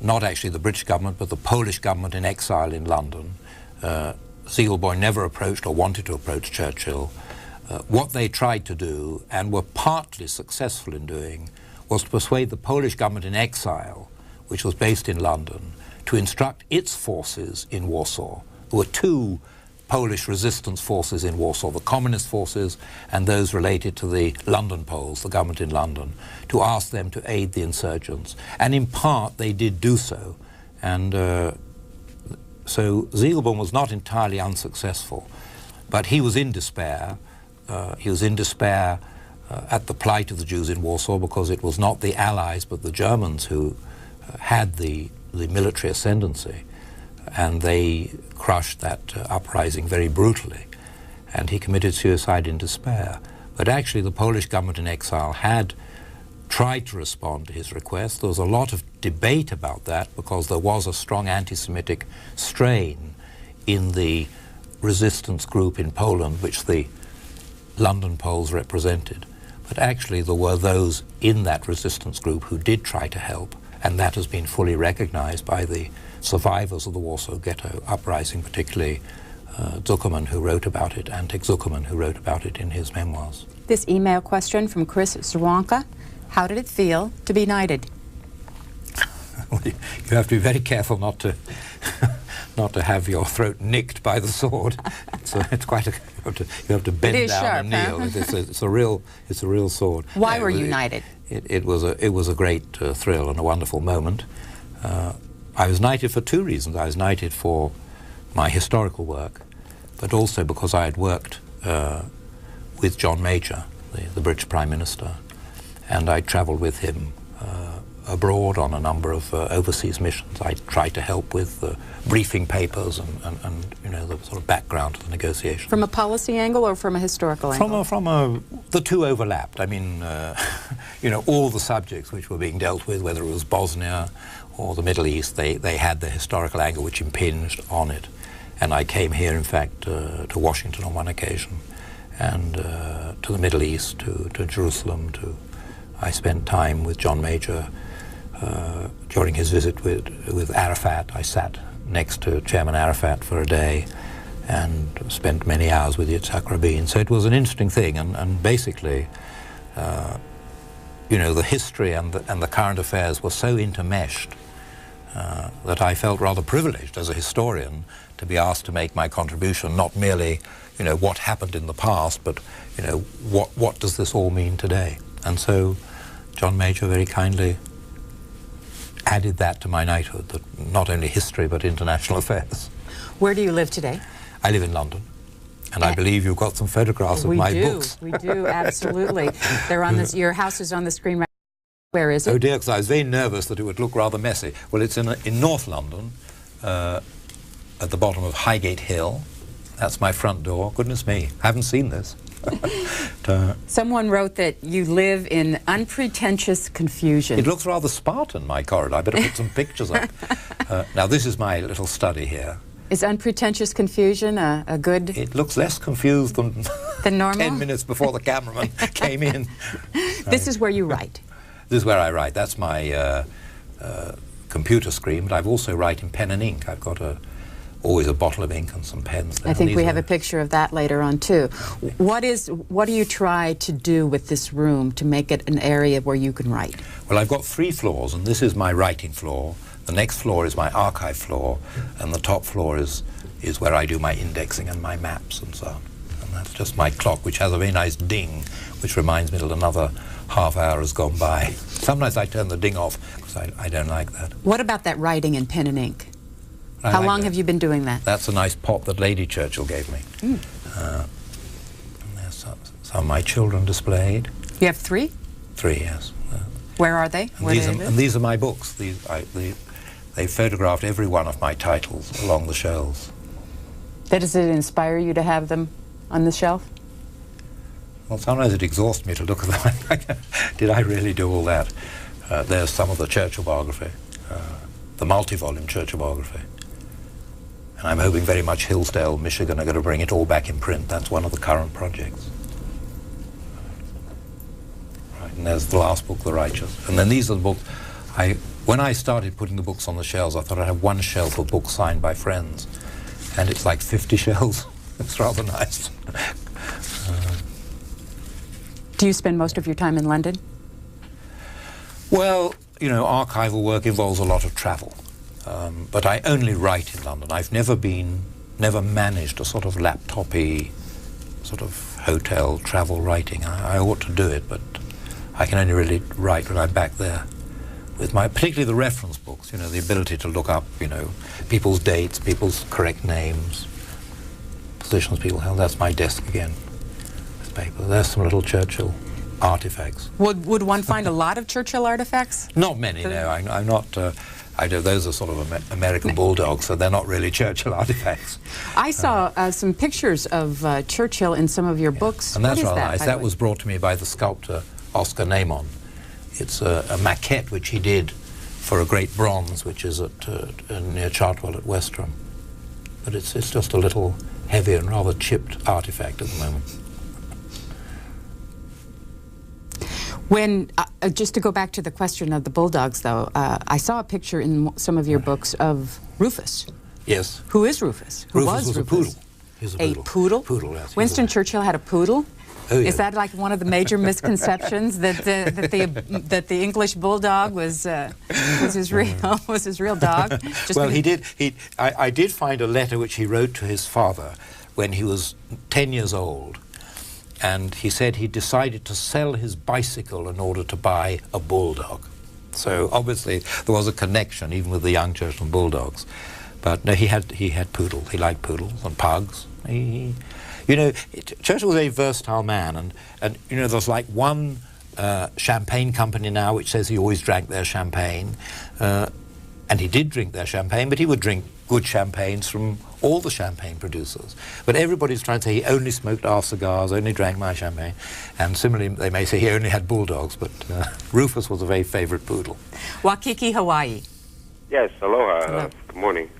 not actually the British government, but the Polish government in exile in London. Ziegelbaum never approached or wanted to approach Churchill. What they tried to do, and were partly successful in doing, was to persuade the Polish government in exile, which was based in London, to instruct its forces in Warsaw. There were two Polish resistance forces in Warsaw, the communist forces and those related to the London Poles, the government in London, to ask them to aid the insurgents. And in part they did do so. And so Ziegelbaum was not entirely unsuccessful, but he was in despair. He was in despair at the plight of the Jews in Warsaw, because it was not the Allies but the Germans who had the military ascendancy, and they crushed that uprising very brutally, and he committed suicide in despair. But actually the Polish government in exile had tried to respond to his request. There was a lot of debate about that because there was a strong anti-Semitic strain in the resistance group in Poland, which the London Poles represented. But actually there were those in that resistance group who did try to help, and that has been fully recognized by the survivors of the Warsaw Ghetto uprising, particularly Zuckerman, who wrote about it, Antek Zuckerman, who wrote about it in his memoirs. This email question from Chris Zwanka: how did it feel to be knighted? Well, you have to be very careful not to not to have your throat nicked by the sword. It's quite a you have to bend down sharp, and kneel. huh? It's a real sword. Why were you knighted? It was a great thrill and a wonderful moment. I was knighted for two reasons. I was knighted for my historical work, but also because I had worked with John Major, the British Prime Minister, and I travelled with him abroad on a number of overseas missions. I tried to help with briefing papers and you know, the sort of background to the negotiation. From a policy angle or from a historical angle? The two overlapped. I mean, you know, all the subjects which were being dealt with, whether it was Bosnia or the Middle East, they had the historical angle which impinged on it. And I came here, in fact, to Washington on one occasion, and to the Middle East, to Jerusalem. I spent time with John Major during his visit with Arafat. I sat next to Chairman Arafat for a day and spent many hours with Yitzhak Rabin. So it was an interesting thing, and basically, you know, the history and the current affairs were so intermeshed that I felt rather privileged as a historian to be asked to make my contribution, not merely, you know, what happened in the past, but, you know, what does this all mean today? And so John Major very kindly added that to my knighthood, that not only history but international affairs. Where do you live today? I live in London, and I believe you've got some photographs of my books. We do, absolutely. They're on this. Your house is on the screen right now. Where is it? Oh dear, because I was very nervous that it would look rather messy. Well, it's in North London, at the bottom of Highgate Hill. That's my front door. Goodness me, I haven't seen this. Someone wrote that you live in unpretentious confusion. It looks rather Spartan, my corridor. I better put some pictures up. Now, this is my little study here. Is unpretentious confusion a good... It looks less confused than normal? 10 minutes before the cameraman came in. This is where you write? This is where I write. That's my computer screen, but I've also write in pen and ink. I've got always a bottle of ink and some pens there. I think we have a picture of that later on too. What do you try to do with this room to make it an area where you can write? Well, I've got 3 floors, and this is my writing floor. The next floor is my archive floor, and the top floor is where I do my indexing and my maps and so on. And that's just my clock, which has a very nice ding, which reminds me that another half hour has gone by. Sometimes I turn the ding off because I don't like that. What about that writing in pen and ink? How long have you been doing that? That's a nice pot that Lady Churchill gave me. And there's some of my children displayed. You have 3? 3, yes. Where are they? And these are my books. They photographed every one of my titles along the shelves. Does it inspire you to have them on the shelf? Well, sometimes it exhausts me to look at them. Did I really do all that? There's some of the Churchill biography, the multi-volume Churchill biography. And I'm hoping very much Hillsdale, Michigan are going to bring it all back in print. That's one of the current projects. Right, and there's the last book, The Righteous. And then these are the books. When I started putting the books on the shelves, I thought I'd have one shelf of books signed by friends. And it's like 50 shelves. It's rather nice. Do you spend most of your time in London? Well, you know, archival work involves a lot of travel. But I only write in London. I've never managed a sort of laptop-y, sort of hotel travel writing. I ought to do it, but I can only really write when I'm back there. With particularly the reference books, you know, the ability to look up, you know, people's dates, people's correct names, positions people held. That's my desk again. This paper. There's some little Churchill artifacts. Would one find a lot of Churchill artifacts? Not many, no. I'm not... those are sort of American bulldogs, so they're not really Churchill artifacts. I saw some pictures of Churchill in some of your books. And that's rather nice. That was brought to me by the sculptor Oscar Neymon It's a maquette which he did for a great bronze, which is at near Chartwell at Westerham. But it's just a little heavy and rather chipped artifact at the moment. When, just to go back to the question of the bulldogs, though, I saw a picture in some of your books of Rufus. Yes. Who is Rufus? Who Rufus was a poodle. He was a poodle. A poodle? Poodle, yes. Winston Churchill had a poodle? Oh, yeah. Is that like one of the major misconceptions that the English bulldog was his real dog? Well, I did find a letter which he wrote to his father when he was 10 years old, and he said he decided to sell his bicycle in order to buy a bulldog. So obviously there was a connection even with the young Churchill bulldogs. But no, he had poodles. He liked poodles and pugs. You know, Churchill was a versatile man, and you know, there's like one champagne company now which says he always drank their champagne, and he did drink their champagne, but he would drink good champagnes from all the champagne producers. But everybody's trying to say he only smoked our cigars, only drank my champagne, and similarly they may say he only had bulldogs, but Rufus was a very favorite poodle. Waikiki, Hawaii. Yes, aloha. Hello. Good morning.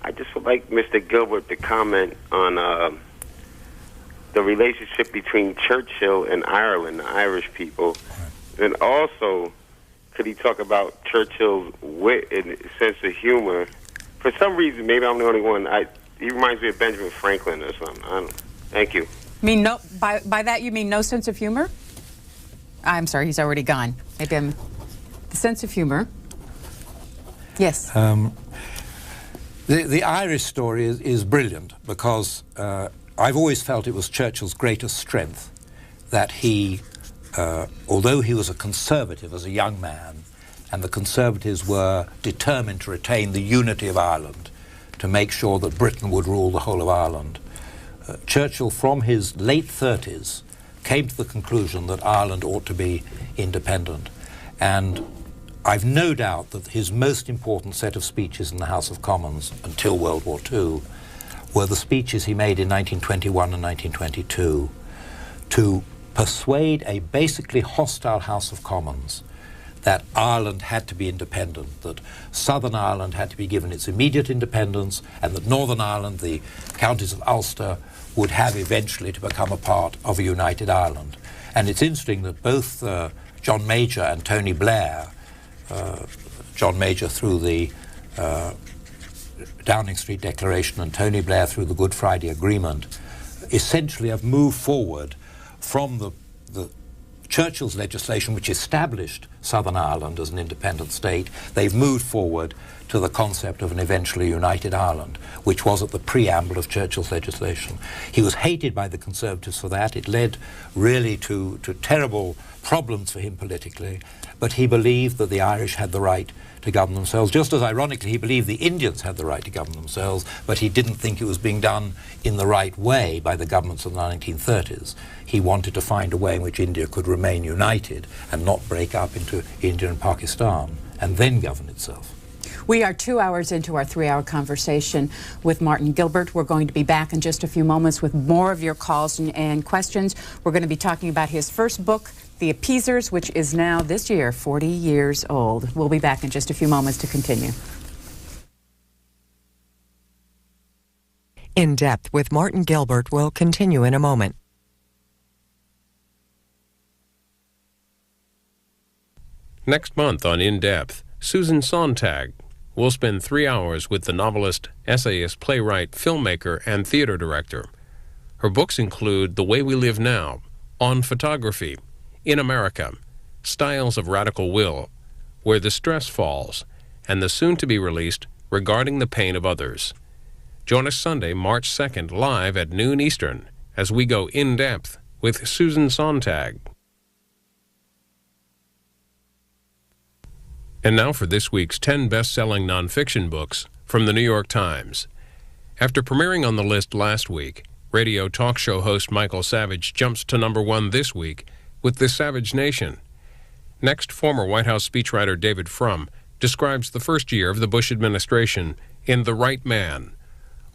I just would like Mr. Gilbert to comment on the relationship between Churchill and Ireland, the Irish people. And also, could he talk about Churchill's wit and sense of humor? For some reason, maybe I'm the only one, he reminds me of Benjamin Franklin or something. I don't know. Thank you. Mean no, by that you mean no sense of humor? I'm sorry, he's already gone. Maybe I'm... The sense of humor. Yes. The Irish story is brilliant because I've always felt it was Churchill's greatest strength that he, although he was a conservative as a young man, and the Conservatives were determined to retain the unity of Ireland, to make sure that Britain would rule the whole of Ireland, Churchill, from his late 30s, came to the conclusion that Ireland ought to be independent. And I've no doubt that his most important set of speeches in the House of Commons until World War II were the speeches he made in 1921 and 1922 to persuade a basically hostile House of Commons that Ireland had to be independent, that Southern Ireland had to be given its immediate independence, and that Northern Ireland, the counties of Ulster, would have eventually to become a part of a united Ireland. And it's interesting that both John Major and Tony Blair, John Major through the Downing Street Declaration and Tony Blair through the Good Friday Agreement, essentially have moved forward from the Churchill's legislation, which established Southern Ireland as an independent state. They've moved forward to the concept of an eventually united Ireland, which was at the preamble of Churchill's legislation. He was hated by the Conservatives for that. It led really to terrible problems for him politically, but he believed that the Irish had the right to govern themselves, just as ironically he believed the Indians had the right to govern themselves, but he didn't think it was being done in the right way by the governments of the 1930s. He wanted to find a way in which India could remain united and not break up into India and Pakistan, and then govern itself. We are 2 hours into our 3-hour conversation with Martin Gilbert. We're going to be back in just a few moments with more of your calls and questions. We're going to be talking about his first book, The Appeasers, which is now this year 40 years old. We'll be back in just a few moments to continue. In Depth with Martin Gilbert will continue in a moment. Next month on In Depth, Susan Sontag. We'll spend 3 hours with the novelist, essayist, playwright, filmmaker, and theater director. Her books include The Way We Live Now, On Photography, In America, Styles of Radical Will, Where the Stress Falls, and the soon-to-be-released Regarding the Pain of Others. Join us Sunday, March 2nd, live at noon Eastern, as we go in depth with Susan Sontag. And now for this week's 10 best-selling nonfiction books from the New York Times. After premiering on the list last week, radio talk show host Michael Savage jumps to number 1 this week with The Savage Nation. Next, former White House speechwriter David Frum describes the first year of the Bush administration in The Right Man.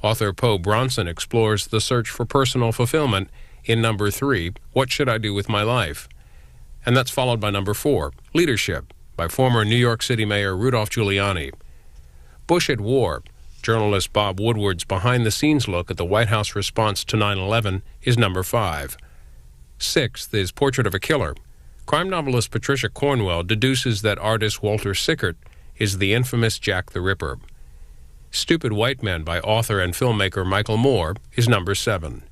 Author Poe Bronson explores the search for personal fulfillment in number 3, What Should I Do with My Life? And that's followed by number 4, Leadership, by former New York City Mayor Rudolph Giuliani. Bush at War, journalist Bob Woodward's behind-the-scenes look at the White House response to 9/11, is number 5. 6th is Portrait of a Killer. Crime novelist Patricia Cornwell deduces that artist Walter Sickert is the infamous Jack the Ripper. Stupid White Men by author and filmmaker Michael Moore is number 7.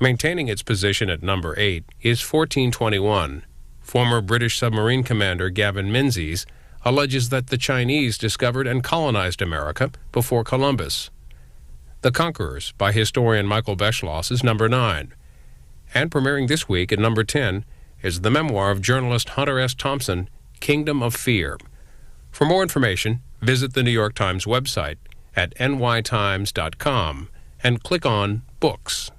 Maintaining its position at number 8 is 1421. Former British submarine commander Gavin Menzies alleges that the Chinese discovered and colonized America before Columbus. The Conquerors by historian Michael Beschloss is number 9. And premiering this week at number 10 is the memoir of journalist Hunter S. Thompson, Kingdom of Fear. For more information, visit the New York Times website at nytimes.com and click on Books.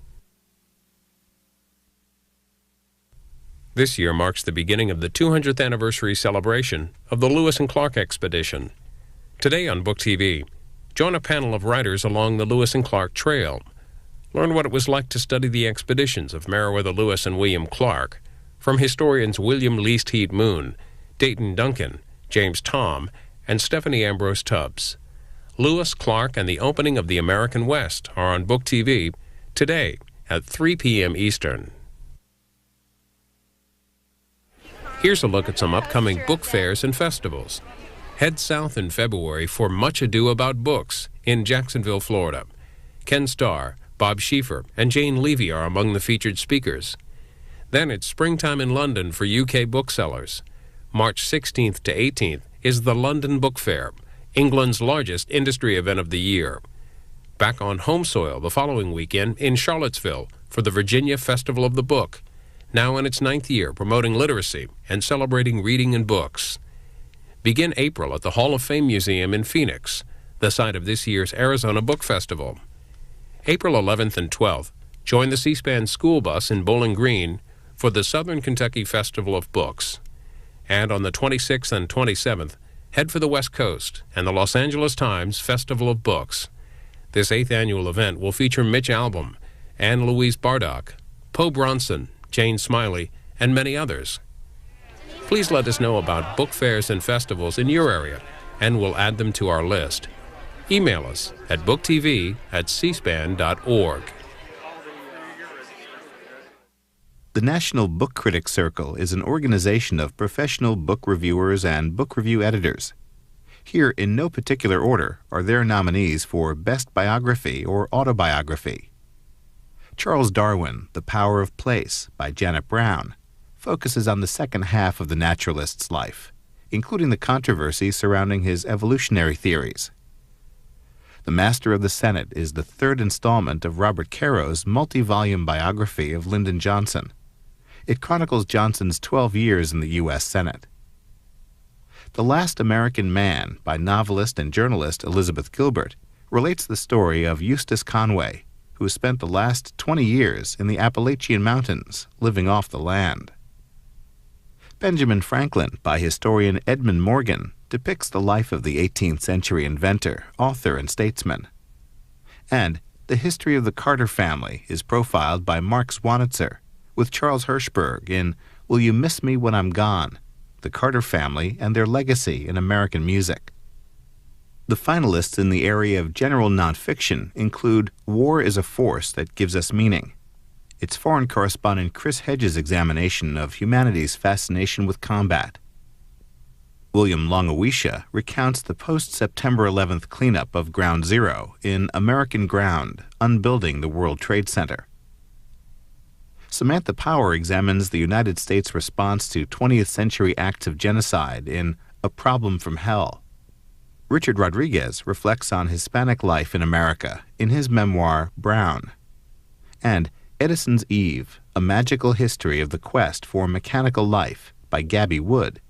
This year marks the beginning of the 200th anniversary celebration of the Lewis and Clark expedition. Today on Book TV, join a panel of writers along the Lewis and Clark Trail. Learn what it was like to study the expeditions of Meriwether Lewis and William Clark, from historians William Least Heat Moon, Dayton Duncan, James Thom, and Stephanie Ambrose Tubbs. Lewis, Clark, and the Opening of the American West are on Book TV today at 3 p.m. Eastern. Here's a look at some upcoming book fairs and festivals. Head south in February for Much Ado About Books in Jacksonville, Florida. Ken Starr, Bob Schieffer, and Jane Levy are among the featured speakers. Then it's springtime in London for UK booksellers. March 16th to 18th is the London Book Fair, England's largest industry event of the year. Back on home soil the following weekend in Charlottesville for the Virginia Festival of the Book, now in its 9th year promoting literacy and celebrating reading and books. Begin April at the Hall of Fame Museum in Phoenix, the site of this year's Arizona Book Festival. April 11th and 12th, join the C-SPAN school bus in Bowling Green for the Southern Kentucky Festival of Books. And on the 26th and 27th, head for the West Coast and the Los Angeles Times Festival of Books. This 8th annual event will feature Mitch Albom, Anne Louise Bardock, Poe Bronson, Jane Smiley, and many others. Please let us know about book fairs and festivals in your area, and we'll add them to our list. Email us at booktv@cspan.org. The National Book Critics Circle is an organization of professional book reviewers and book review editors. Here, in no particular order, are their nominees for Best Biography or Autobiography. Charles Darwin, The Power of Place, by Janet Brown, focuses on the second half of the naturalist's life, including the controversy surrounding his evolutionary theories. The Master of the Senate is the third installment of Robert Caro's multi-volume biography of Lyndon Johnson. It chronicles Johnson's 12 years in the U.S. Senate. The Last American Man, by novelist and journalist Elizabeth Gilbert, relates the story of Eustace Conway, who spent the last 20 years in the Appalachian Mountains, living off the land. Benjamin Franklin, by historian Edmund Morgan, depicts the life of the 18th century inventor, author, and statesman. And The History of the Carter Family is profiled by Mark Swanitzer, with Charles Hirschberg in Will You Miss Me When I'm Gone? The Carter Family and Their Legacy in American Music. The finalists in the area of general nonfiction include War is a Force That Gives Us Meaning. It's foreign correspondent Chris Hedges' examination of humanity's fascination with combat. William Longawisha recounts the post-September 11th cleanup of Ground Zero in American Ground, Unbuilding the World Trade Center. Samantha Power examines the United States response to 20th century acts of genocide in A Problem from Hell. Richard Rodriguez reflects on Hispanic life in America in his memoir, Brown. And Edison's Eve, A Magical History of the Quest for Mechanical Life, by Gabby Wood,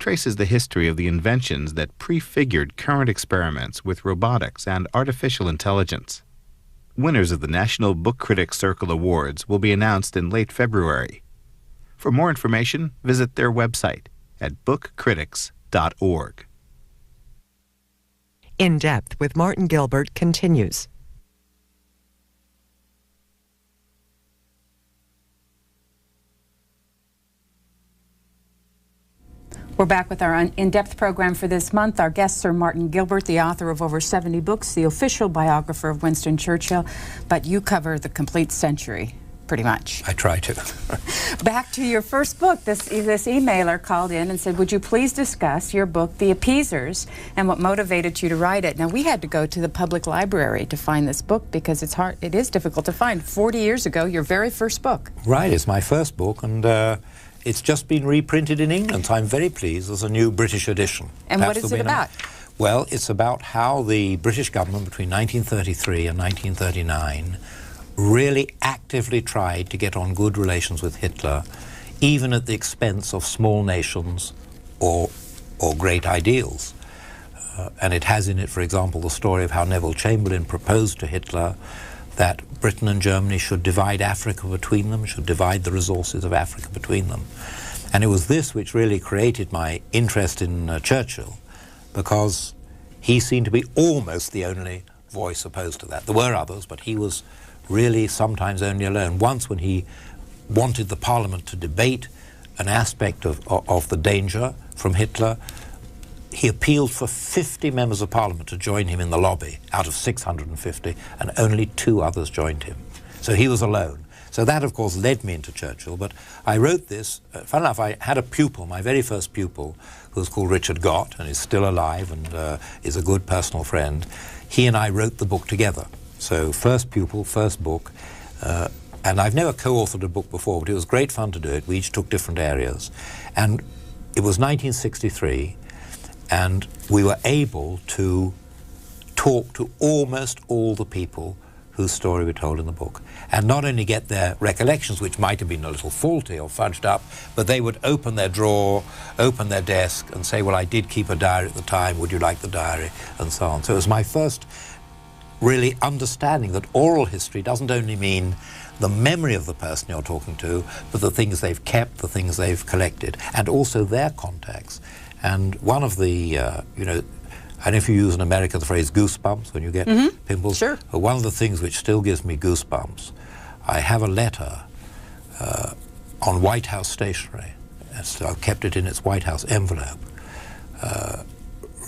traces the history of the inventions that prefigured current experiments with robotics and artificial intelligence. Winners of the National Book Critics Circle Awards will be announced in late February. For more information, visit their website at bookcritics.org. In Depth with Martin Gilbert continues. We're back with our in-depth program for this month. Our guests are Martin Gilbert, the author of over 70 books, the official biographer of Winston Churchill, but you cover the complete century, pretty much. I try to. Back to your first book. This emailer called in and said, would you please discuss your book, The Appeasers, and what motivated you to write it? Now, we had to go to the public library to find this book because it is difficult to find. 40 years ago, your very first book. Right, it's my first book, and it's just been reprinted in England, so I'm very pleased there's a new British edition. And what is it about? Well, it's about how the British government between 1933 and 1939 really actively tried to get on good relations with Hitler, even at the expense of small nations or great ideals. And it has in it, for example, the story of how Neville Chamberlain proposed to Hitler that Britain and Germany should divide Africa between them, should divide the resources of Africa between them. And it was this which really created my interest in Churchill, because he seemed to be almost the only voice opposed to that. There were others, but he was really sometimes only alone. Once, when he wanted the Parliament to debate an aspect of the danger from Hitler, he appealed for 50 members of Parliament to join him in the lobby out of 650, and only 2 others joined him. So he was alone. So that, of course, led me into Churchill. But I wrote this, fun enough, I had a pupil, my very first pupil, who was called Richard Gott, and is still alive and is a good personal friend. He and I wrote the book together. So first pupil, first book. And I've never co-authored a book before, but it was great fun to do it. We each took different areas. And it was 1963, and we were able to talk to almost all the people whose story we told in the book, and not only get their recollections, which might have been a little faulty or fudged up, but they would open their drawer, open their desk, and say, well, I did keep a diary at the time, would you like the diary, and so on. So it was my first really understanding that oral history doesn't only mean the memory of the person you're talking to, but the things they've kept, the things they've collected, and also their contacts. And one of the, you know, I don't know if you use in America the phrase goosebumps when you get pimples. Sure. But one of the things which still gives me goosebumps, I have a letter on White House stationery, and so I've kept it in its White House envelope,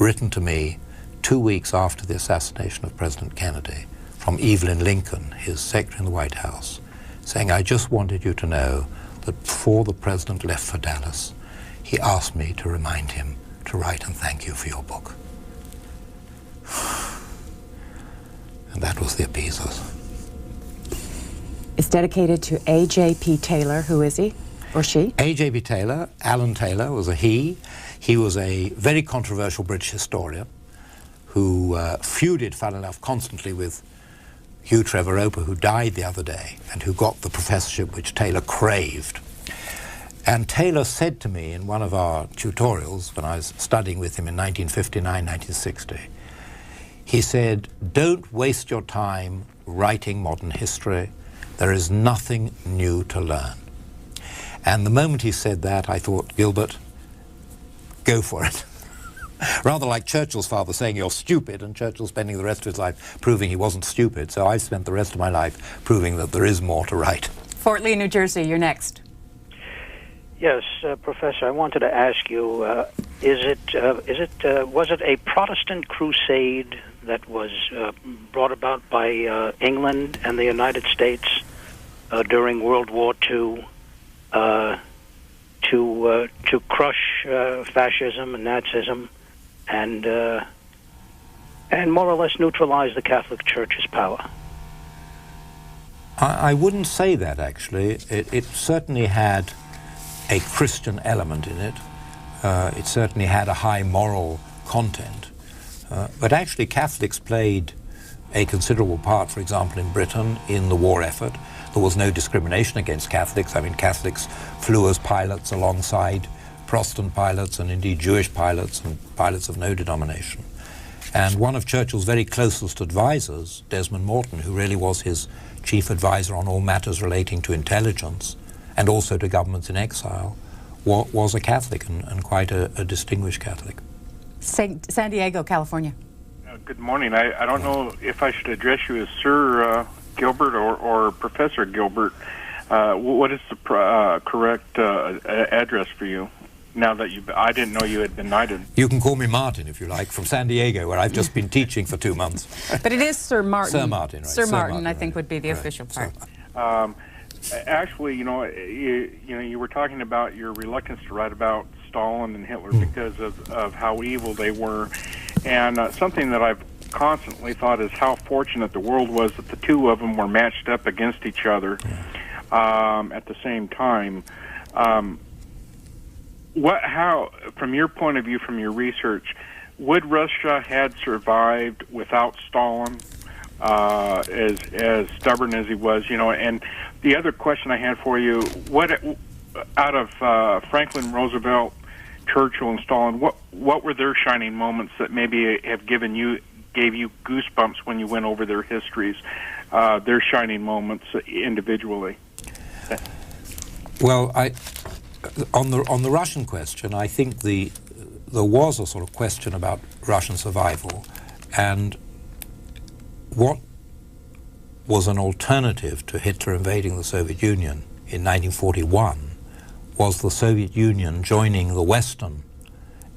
written to me 2 weeks after the assassination of President Kennedy, from Evelyn Lincoln, his secretary in the White House, saying, I just wanted you to know that before the president left for Dallas, he asked me to remind him to write and thank you for your book. And that was The Appeasers. It's dedicated to A.J.P. Taylor. Who is he or she? A.J.P. Taylor, Alan Taylor, was a he. He was a very controversial British historian who feuded, funnily enough, constantly with Hugh Trevor Roper, who died the other day, and who got the professorship which Taylor craved. And Taylor said to me in one of our tutorials when I was studying with him in 1959, 1960, he said, don't waste your time writing modern history. There is nothing new to learn. And the moment he said that, I thought, Gilbert, go for it. Rather like Churchill's father saying you're stupid, and Churchill spending the rest of his life proving he wasn't stupid. So I've spent the rest of my life proving that there is more to write. Fort Lee, New Jersey, you're next. Yes, Professor, I wanted to ask you, was it a Protestant crusade that was brought about by England and the United States during World War II to crush fascism and Nazism and more or less neutralize the Catholic Church's power? I wouldn't say that, actually. It certainly had a Christian element in it. It certainly had a high moral content. But actually Catholics played a considerable part, for example, in Britain in the war effort. There was no discrimination against Catholics. I mean, Catholics flew as pilots alongside Protestant pilots and indeed Jewish pilots and pilots of no denomination. And one of Churchill's very closest advisors, Desmond Morton, who really was his chief advisor on all matters relating to intelligence and also to governments in exile, was a Catholic and quite a distinguished Catholic. San Diego, California. Good morning. I don't know if I should address you as Sir Gilbert or Professor Gilbert. What is the correct address for you? now that I didn't know you had been knighted. You can call me Martin if you like, from San Diego, where I've just been teaching for 2 months. But it is Sir Martin. Sir Martin, right. Sir Martin, I think, would be the official part. Actually, you were talking about your reluctance to write about Stalin and Hitler because of how evil they were, and something that I've constantly thought is how fortunate the world was that the two of them were matched up against each other at the same time. How, from your point of view, from your research, would Russia had survived without Stalin, as stubborn as he was? And the other question I had for you: what out of Franklin Roosevelt, Churchill, and Stalin, what were their shining moments that maybe gave you goosebumps when you went over their histories, their shining moments individually? Well, on the Russian question, I think there was a sort of question about Russian survival, and what was an alternative to Hitler invading the Soviet Union in 1941 was the Soviet Union joining the Western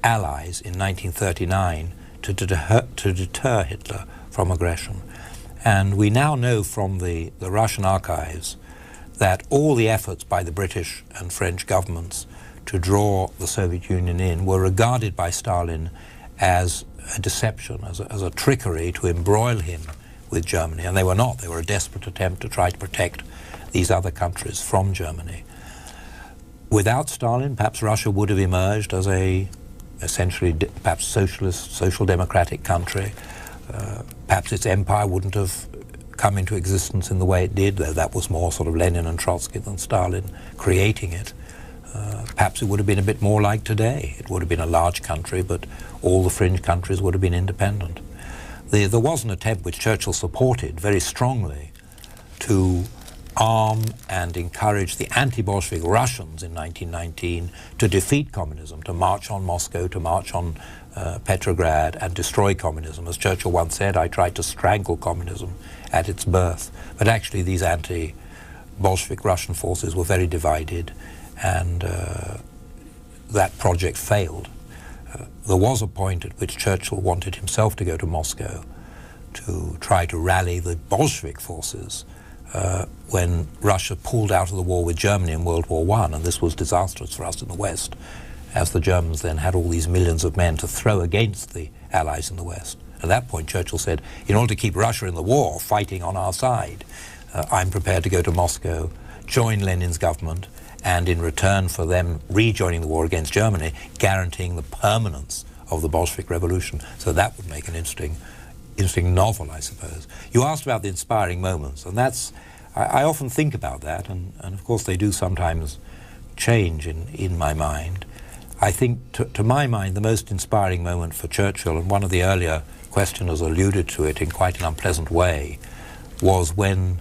Allies in 1939 to deter Hitler from aggression. And we now know from the Russian archives that all the efforts by the British and French governments to draw the Soviet Union in were regarded by Stalin as a deception, as a trickery to embroil him with Germany. And they were not. They were a desperate attempt to try to protect these other countries from Germany. Without Stalin, perhaps Russia would have emerged as essentially perhaps socialist, social democratic country. Perhaps its empire wouldn't have come into existence in the way it did, though that was more sort of Lenin and Trotsky than Stalin creating it. Perhaps it would have been a bit more like today. It would have been a large country, but all the fringe countries would have been independent. There was an attempt which Churchill supported very strongly to arm and encourage the anti-Bolshevik Russians in 1919 to defeat communism, to march on Moscow, to march on Petrograd and destroy communism. As Churchill once said, I tried to strangle communism at its birth. But actually these anti-Bolshevik Russian forces were very divided, and that project failed. There was a point at which Churchill wanted himself to go to Moscow to try to rally the Bolshevik forces when Russia pulled out of the war with Germany in World War I, and this was disastrous for us in the West, as the Germans then had all these millions of men to throw against the Allies in the West. At that point, Churchill said, in order to keep Russia in the war, fighting on our side, I'm prepared to go to Moscow, join Lenin's government, and in return for them rejoining the war against Germany, guaranteeing the permanence of the Bolshevik Revolution. So that would make an interesting novel, I suppose. You asked about the inspiring moments, and that's, I often think about that, and of course they do sometimes change in my mind. I think, to my mind, the most inspiring moment for Churchill, and one of the earlier questioners alluded to it in quite an unpleasant way, was when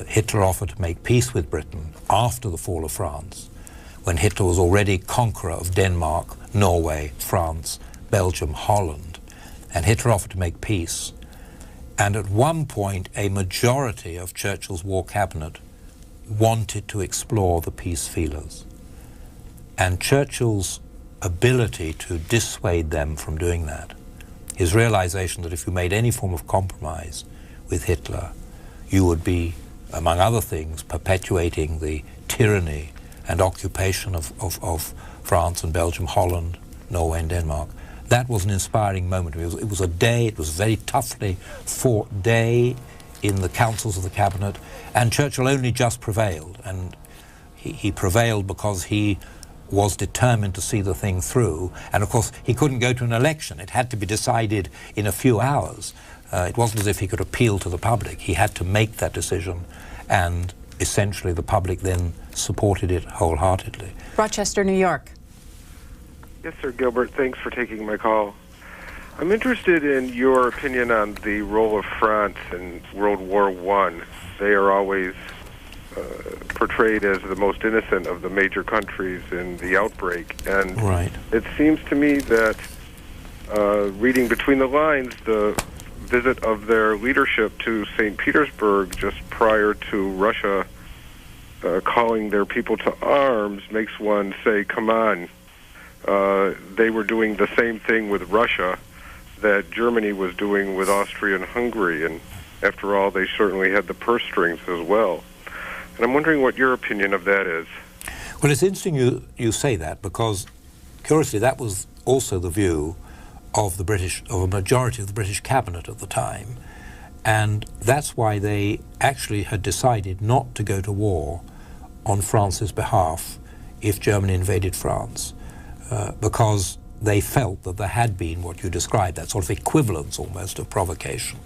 Hitler offered to make peace with Britain after the fall of France, when Hitler was already conqueror of Denmark, Norway, France, Belgium, Holland, and Hitler offered to make peace. And at one point, a majority of Churchill's war cabinet wanted to explore the peace feelers. And Churchill's ability to dissuade them from doing that, his realization that if you made any form of compromise with Hitler, you would be, among other things, perpetuating the tyranny and occupation of France and Belgium, Holland, Norway and Denmark. That was an inspiring moment. It was a day, it was a very toughly fought day in the councils of the cabinet, and Churchill only just prevailed. And he prevailed because he was determined to see the thing through. And of course, he couldn't go to an election. It had to be decided in a few hours. It wasn't as if he could appeal to the public. He had to make that decision, and essentially the public then supported it wholeheartedly. Rochester, New York. Yes, sir, Gilbert. Thanks for taking my call. I'm interested in your opinion on the role of France in World War I. They are always portrayed as the most innocent of the major countries in the outbreak. And right. It seems to me that, reading between the lines, the visit of their leadership to St. Petersburg just prior to Russia calling their people to arms makes one say, come on, they were doing the same thing with Russia that Germany was doing with Austria and Hungary, and after all, they certainly had the purse strings as well. And I'm wondering what your opinion of that is. Well, it's interesting you say that, because curiously that was also the view of a majority of the British cabinet at the time, and that's why they actually had decided not to go to war on France's behalf if Germany invaded France, because they felt that there had been what you described, that sort of equivalence almost of provocation.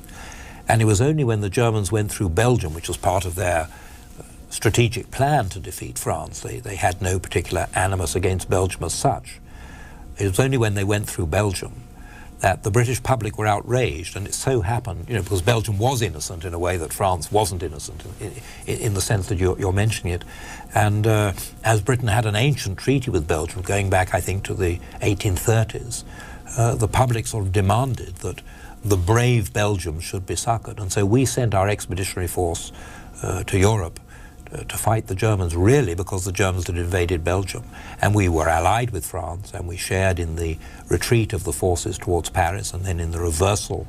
And it was only when the Germans went through Belgium, which was part of their strategic plan to defeat France, they had no particular animus against Belgium as such. It was only when they went through Belgium that the British public were outraged, and it so happened, because Belgium was innocent in a way that France wasn't innocent, in the sense that you're mentioning it. And as Britain had an ancient treaty with Belgium going back, I think, to the 1830s, the public sort of demanded that the brave Belgium should be succoured. And so we sent our expeditionary force to Europe to fight the Germans, really because the Germans had invaded Belgium. And we were allied with France, and we shared in the retreat of the forces towards Paris, and then in the reversal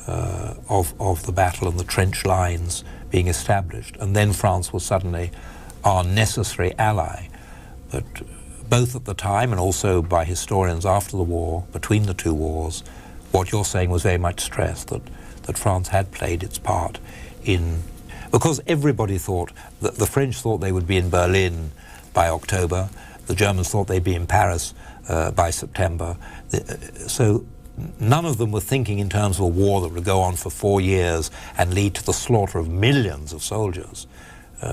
of the battle and the trench lines being established. And then France was suddenly our necessary ally. But both at the time and also by historians after the war, between the two wars, what you're saying was very much stressed, that France had played its part in... Because everybody thought, that the French thought they would be in Berlin by October, the Germans thought they'd be in Paris by September. So none of them were thinking in terms of a war that would go on for 4 years and lead to the slaughter of millions of soldiers.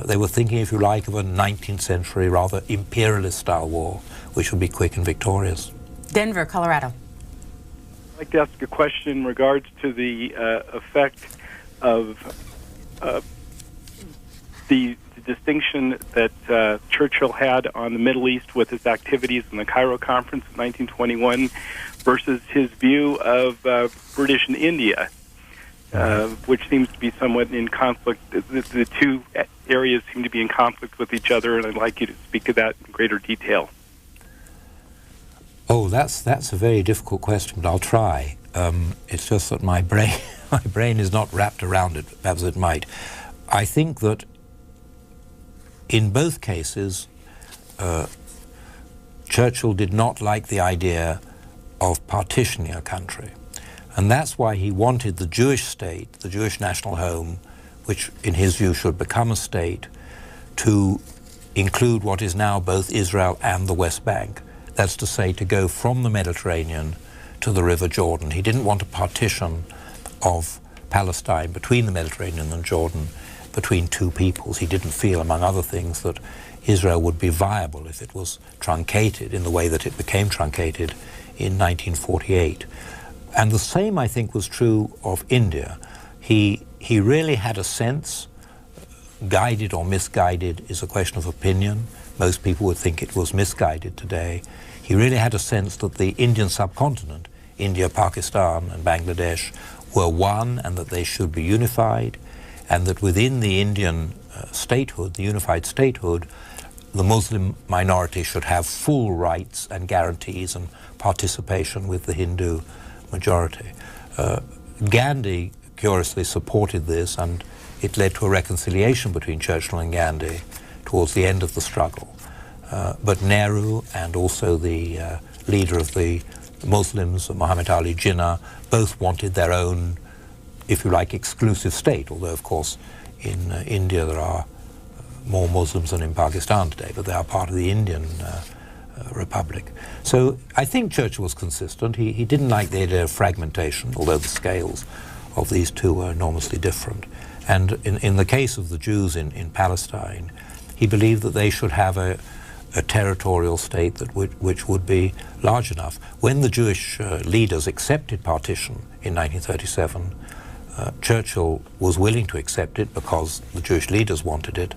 They were thinking, if you like, of a 19th century, rather imperialist-style war, which would be quick and victorious. Denver, Colorado. I'd like to ask a question in regards to the effect of the distinction that Churchill had on the Middle East with his activities in the Cairo Conference in 1921 versus his view of British and India, which seems to be somewhat in conflict. The two areas seem to be in conflict with each other, and I'd like you to speak to that in greater detail. Oh, that's a very difficult question, but I'll try. It's just that my brain is not wrapped around it, as it might. I think that in both cases, Churchill did not like the idea of partitioning a country. And that's why he wanted the Jewish state, the Jewish national home, which in his view should become a state, to include what is now both Israel and the West Bank. That's to say, to go from the Mediterranean to the River Jordan. He didn't want a partition of Palestine between the Mediterranean and Jordan, between two peoples. He didn't feel, among other things, that Israel would be viable if it was truncated in the way that it became truncated in 1948. And the same, I think, was true of India. He really had a sense, guided or misguided is a question of opinion. Most people would think it was misguided today. He really had a sense that the Indian subcontinent, India, Pakistan, and Bangladesh, were one, and that they should be unified, and that within the Indian statehood, the unified statehood, the Muslim minority should have full rights and guarantees and participation with the Hindu majority. Gandhi curiously supported this, and it led to a reconciliation between Churchill and Gandhi towards the end of the struggle. But Nehru and also the leader of the Muslims, Muhammad Ali Jinnah, both wanted their own, if you like, exclusive state, although of course in India there are more Muslims than in Pakistan today, but they are part of the Indian Republic. So I think Churchill was consistent. He didn't like the idea of fragmentation, although the scales of these two were enormously different. And in the case of the Jews in Palestine, he believed that they should have a territorial state which would be large enough. When the Jewish leaders accepted partition in 1937, Churchill was willing to accept it because the Jewish leaders wanted it,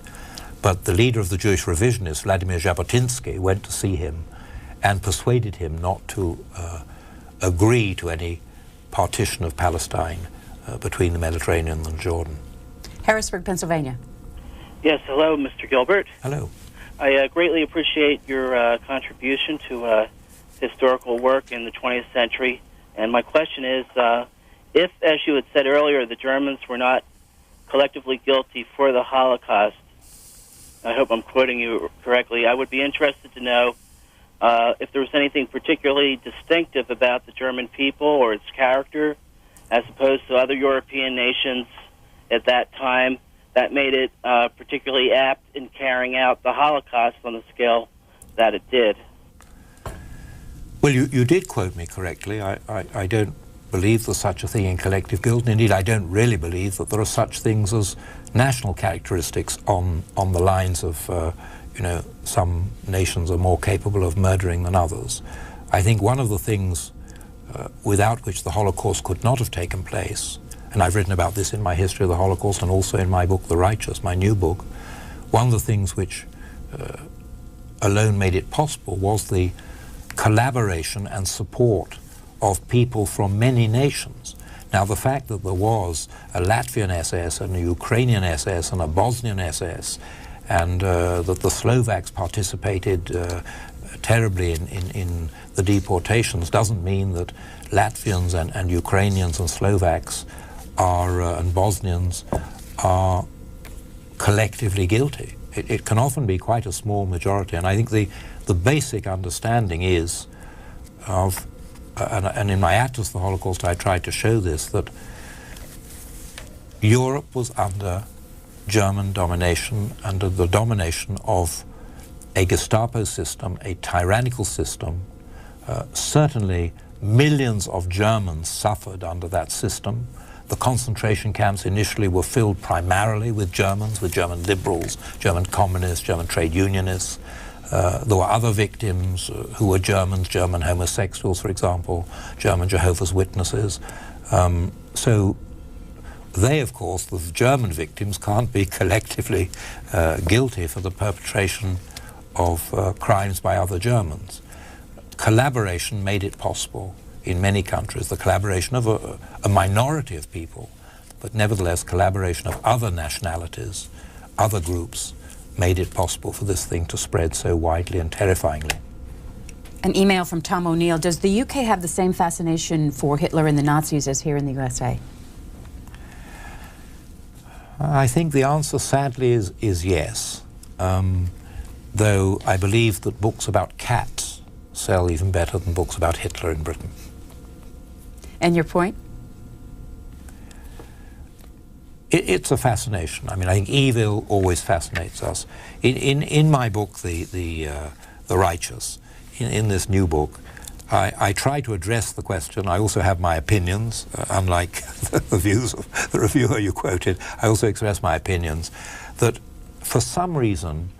but the leader of the Jewish revisionists, Vladimir Jabotinsky, went to see him and persuaded him not to agree to any partition of Palestine between the Mediterranean and Jordan. Harrisburg, Pennsylvania. Yes, hello, Mr. Gilbert. Hello. I greatly appreciate your contribution to historical work in the 20th century. And my question is, if, as you had said earlier, the Germans were not collectively guilty for the Holocaust, I hope I'm quoting you correctly, I would be interested to know if there was anything particularly distinctive about the German people or its character as opposed to other European nations at that time that made it particularly apt in carrying out the Holocaust on the scale that it did. Well, you did quote me correctly. I don't believe there's such a thing in collective guilt. And indeed, I don't really believe that there are such things as national characteristics on the lines of, some nations are more capable of murdering than others. I think one of the things without which the Holocaust could not have taken place, and I've written about this in my History of the Holocaust and also in my book, The Righteous, my new book, one of the things which alone made it possible was the collaboration and support of people from many nations. Now, the fact that there was a Latvian SS and a Ukrainian SS and a Bosnian SS, and that the Slovaks participated terribly in the deportations, doesn't mean that Latvians and Ukrainians and Slovaks and Bosnians are collectively guilty. It can often be quite a small majority, and I think the basic understanding is of, and in my Atlas of the Holocaust I tried to show this, that Europe was under German domination, under the domination of a Gestapo system, a tyrannical system. Certainly millions of Germans suffered under that system. The concentration camps initially were filled primarily with Germans, with German liberals, German communists, German trade unionists. There were other victims who were Germans, German homosexuals, for example, German Jehovah's Witnesses. So they, of course, the German victims, can't be collectively guilty for the perpetration of crimes by other Germans. Collaboration made it possible in many countries, the collaboration of a minority of people, but nevertheless collaboration of other nationalities, other groups, made it possible for this thing to spread so widely and terrifyingly. An email from Tom O'Neill. Does the UK have the same fascination for Hitler and the Nazis as here in the USA? I think the answer, sadly, is yes. Though I believe that books about cats sell even better than books about Hitler in Britain. And your point? It's a fascination. I mean, I think evil always fascinates us. In my book, The Righteous, in this new book, I try to address the question. I also have my opinions, unlike the views of the reviewer you quoted. I also express my opinions that for some reason,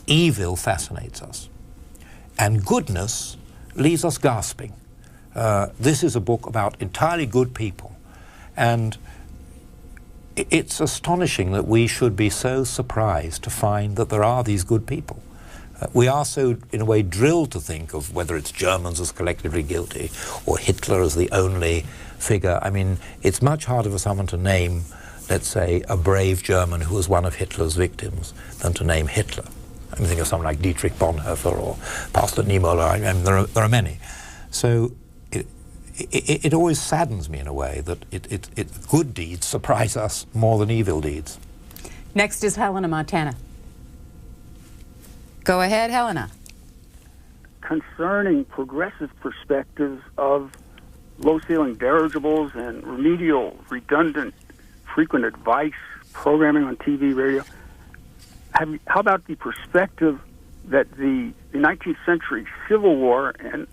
evil fascinates us, and goodness leaves us gasping. This is a book about entirely good people, and it's astonishing that we should be so surprised to find that there are these good people. We are so, in a way, drilled to think of whether it's Germans as collectively guilty or Hitler as the only figure. I mean, it's much harder for someone to name, let's say, a brave German who was one of Hitler's victims than to name Hitler. I mean, think of someone like Dietrich Bonhoeffer or Pastor Niemöller. I mean, there are many. So it always saddens me in a way that good deeds surprise us more than evil deeds. Next is Helena, Montana. Go ahead, Helena. Concerning progressive perspectives of low-ceiling dirigibles and remedial, redundant, frequent advice programming on TV, radio, how about the perspective that the 19th century Civil War and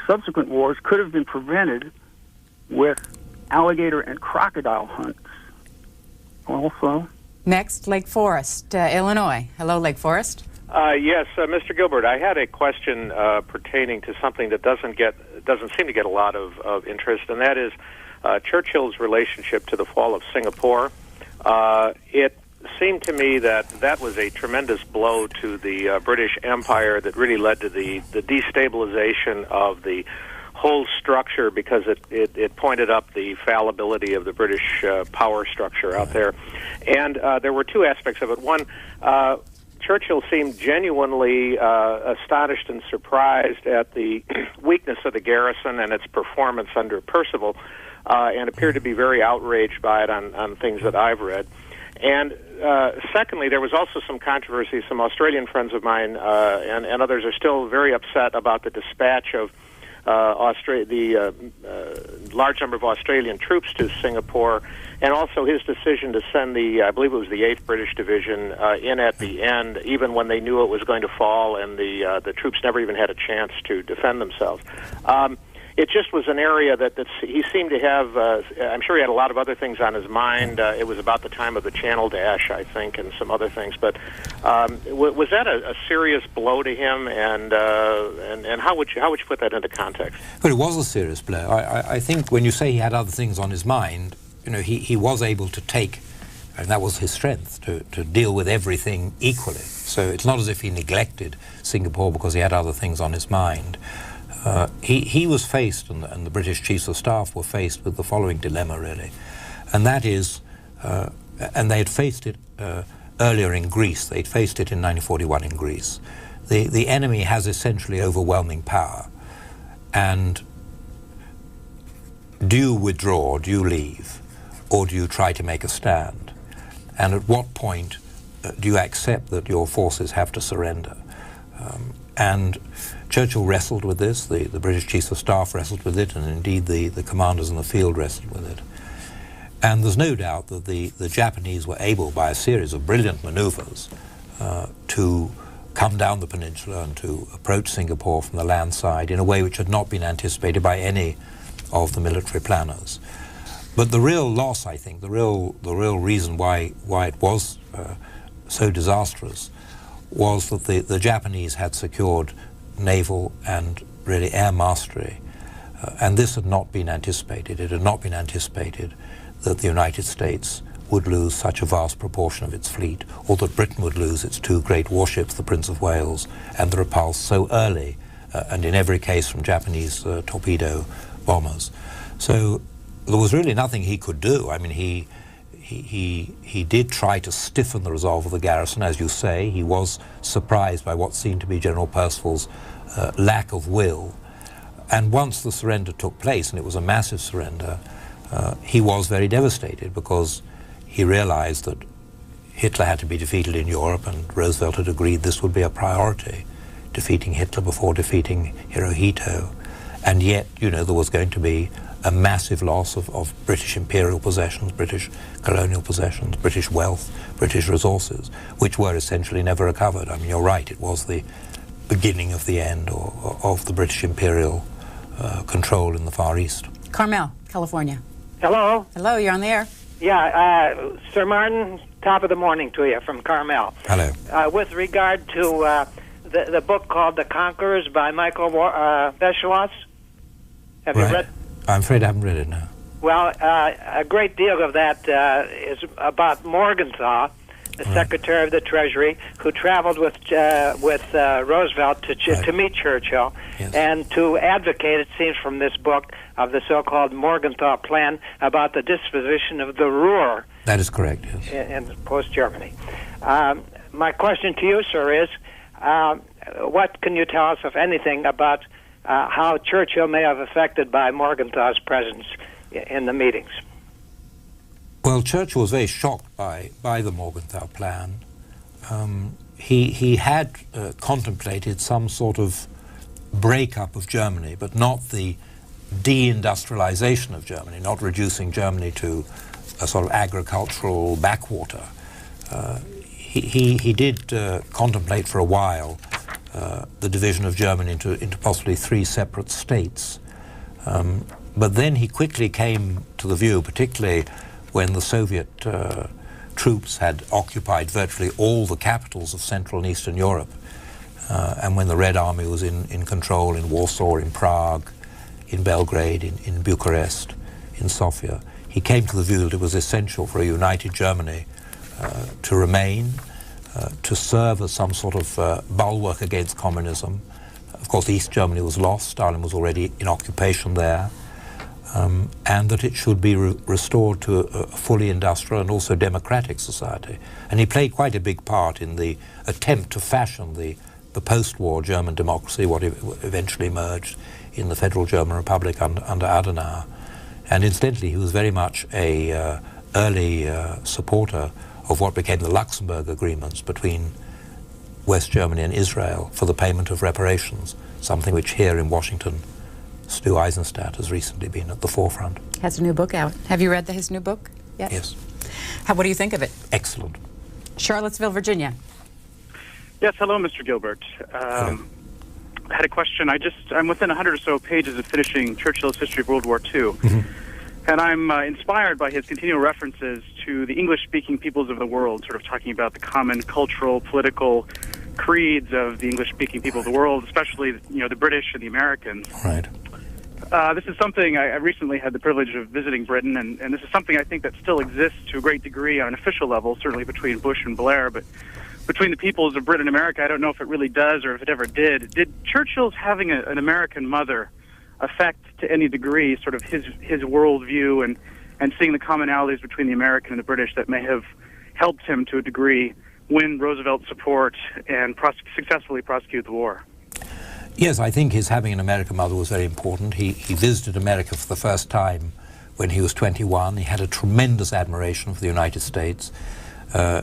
subsequent wars could have been prevented with alligator and crocodile hunts? Also. Next, Lake Forest, Illinois. Hello, Lake Forest. Yes, Mr. Gilbert, I had a question pertaining to something that doesn't seem to get a lot of interest, and that is Churchill's relationship to the fall of Singapore. It seemed to me that was a tremendous blow to the British Empire that really led to the destabilization of the whole structure, because it pointed up the fallibility of the British power structure out there. And there were two aspects of it. One, Churchill seemed genuinely astonished and surprised at the weakness of the garrison and its performance under Percival, and appeared to be very outraged by it on things that I've read. And secondly, there was also some controversy. Some Australian friends of mine and others are still very upset about the dispatch of the large number of Australian troops to Singapore, and also his decision to send I believe it was the 8th British Division in at the end, even when they knew it was going to fall, and the troops never even had a chance to defend themselves. It just was an area that he seemed to have, I'm sure he had a lot of other things on his mind. It was about the time of the Channel Dash, I think, and some other things. But was that a serious blow to him, and how would you put that into context? Well, it was a serious blow. I think when you say he had other things on his mind, he was able to take, and that was his strength, to deal with everything equally. So it's not as if he neglected Singapore because he had other things on his mind. He was faced, and the British Chiefs of Staff were faced with the following dilemma, really. And that is, and they had faced it earlier in Greece. They'd faced it in 1941 in Greece. The enemy has essentially overwhelming power. And do you withdraw, do you leave, or do you try to make a stand? And at what point do you accept that your forces have to surrender? And Churchill wrestled with this, the British Chiefs of Staff wrestled with it, and indeed the commanders in the field wrestled with it. And there's no doubt that the Japanese were able, by a series of brilliant maneuvers, to come down the peninsula and to approach Singapore from the land side in a way which had not been anticipated by any of the military planners. But the real loss, I think, the real reason why it was so disastrous was that the Japanese had secured naval and really air mastery, and this had not been anticipated. It had not been anticipated that the United States would lose such a vast proportion of its fleet, or that Britain would lose its 2 great warships, the Prince of Wales and the Repulse, so early, and in every case from Japanese torpedo bombers. So there was really nothing he could do. I mean, he did try to stiffen the resolve of the garrison, as you say. He was surprised by what seemed to be General Percival's lack of will. And once the surrender took place, and it was a massive surrender, he was very devastated, because he realized that Hitler had to be defeated in Europe, and Roosevelt had agreed this would be a priority, defeating Hitler before defeating Hirohito. And yet, there was going to be a massive loss of British imperial possessions, British colonial possessions, British wealth, British resources, which were essentially never recovered. I mean, you're right, it was the beginning of the end of the British imperial control in the Far East. Carmel, California. Hello. Hello, you're on the air. Yeah, Sir Martin, top of the morning to you from Carmel. Hello. With regard to the book called The Conquerors by Michael Beschloss, have you read? I'm afraid I haven't read it now. Well, a great deal of that is about Morgenthau, the Secretary of the Treasury, who traveled with Roosevelt to meet Churchill, and to advocate, it seems from this book, of the so-called Morgenthau Plan about the disposition of the Ruhr. That is correct, yes. In post-Germany. My question to you, sir, is what can you tell us, if anything, about how Churchill may have affected by Morgenthau's presence in the meetings? Well, Churchill was very shocked by the Morgenthau Plan. He had contemplated some sort of breakup of Germany, but not the deindustrialization of Germany, not reducing Germany to a sort of agricultural backwater. He did contemplate for a while the division of Germany into possibly 3 separate states. But then he quickly came to the view, particularly when the Soviet troops had occupied virtually all the capitals of Central and Eastern Europe, and when the Red Army was in control in Warsaw, in Prague, in Belgrade, in Bucharest, in Sofia, he came to the view that it was essential for a united Germany to remain, to serve as some sort of bulwark against communism. Of course, East Germany was lost. Stalin was already in occupation there. and that it should be restored to a fully industrial and also democratic society. And he played quite a big part in the attempt to fashion the post-war German democracy, what eventually emerged in the Federal German Republic under Adenauer. And incidentally, he was very much a early supporter of what became the Luxembourg agreements between West Germany and Israel for the payment of reparations, something which here in Washington, Stu Eisenstadt has recently been at the forefront. Has a new book out. Have you read his new book yet? Yes. What do you think of it? Excellent. Charlottesville, Virginia. Yes, hello, Mr. Gilbert. I had a question. I'm within 100 or so pages of finishing Churchill's History of World War II, and I'm inspired by his continual references to the English-speaking peoples of the world, sort of talking about the common cultural, political creeds of the English-speaking people of the world, especially the British and the Americans. Right. This is something I recently had the privilege of visiting Britain, and this is something I think that still exists to a great degree on an official level, certainly between Bush and Blair, but between the peoples of Britain and America, I don't know if it really does or if it ever did. Did Churchill's having an American mother affect to any degree sort of his worldview and seeing the commonalities between the American and the British that may have helped him to a degree win Roosevelt's support and successfully prosecute the war? Yes, I think his having an American mother was very important. He visited America for the first time when he was 21. He had a tremendous admiration for the United States.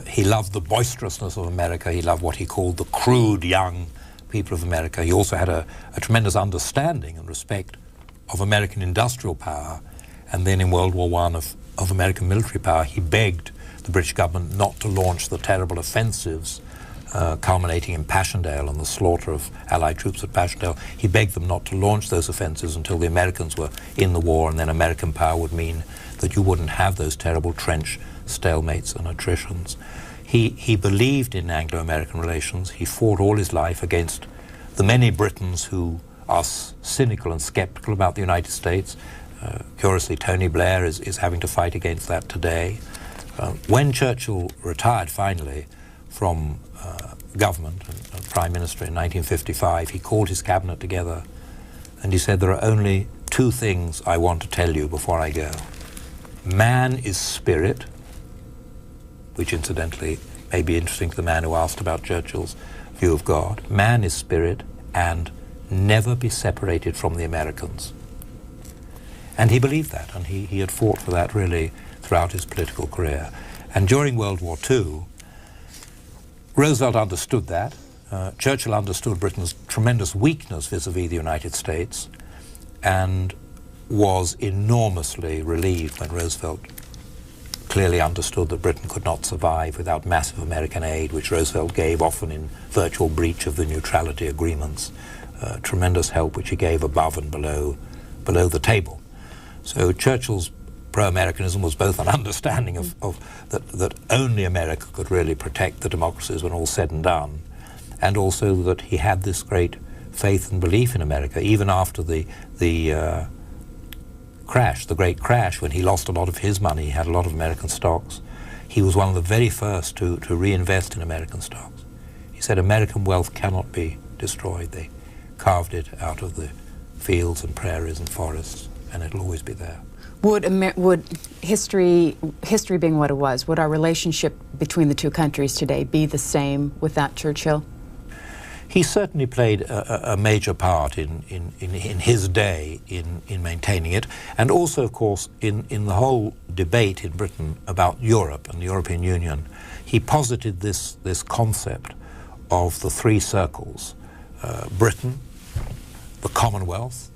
He loved the boisterousness of America. He loved what he called the crude young people of America. He also had a tremendous understanding and respect of American industrial power. And then in World War I of American military power, he begged the British government not to launch the terrible offensives culminating in Passchendaele and the slaughter of Allied troops at Passchendaele. He begged them not to launch those offensives until the Americans were in the war, and then American power would mean that you wouldn't have those terrible trench stalemates and attritions. He believed in Anglo-American relations. He fought all his life against the many Britons who are cynical and skeptical about the United States. Curiously, Tony Blair is having to fight against that today. When Churchill retired finally from government and Prime Minister in 1955, he called his cabinet together and he said, "There are only two things I want to tell you before I go. Man is spirit," which incidentally may be interesting to the man who asked about Churchill's view of God. Man is spirit, and never be separated from the Americans. And he believed that, and he had fought for that really throughout his political career. And during World War II, Roosevelt understood that. Churchill understood Britain's tremendous weakness vis-à-vis the United States, and was enormously relieved when Roosevelt clearly understood that Britain could not survive without massive American aid, which Roosevelt gave often in virtual breach of the neutrality agreements. Tremendous help which he gave above and below the table. So Churchill's pro-Americanism was both an understanding of that only America could really protect the democracies when all's said and done, and also that he had this great faith and belief in America, even after the great crash, when he lost a lot of his money. He had a lot of American stocks. He was one of the very first to reinvest in American stocks. He said American wealth cannot be destroyed. They carved it out of the fields and prairies and forests, and it'll always be there. Would history being what it was, would our relationship between the two countries today be the same without Churchill? He certainly played a major part in his day in maintaining it, and also, of course, in the whole debate in Britain about Europe and the European Union. He posited this concept of the three circles: Britain, the Commonwealth,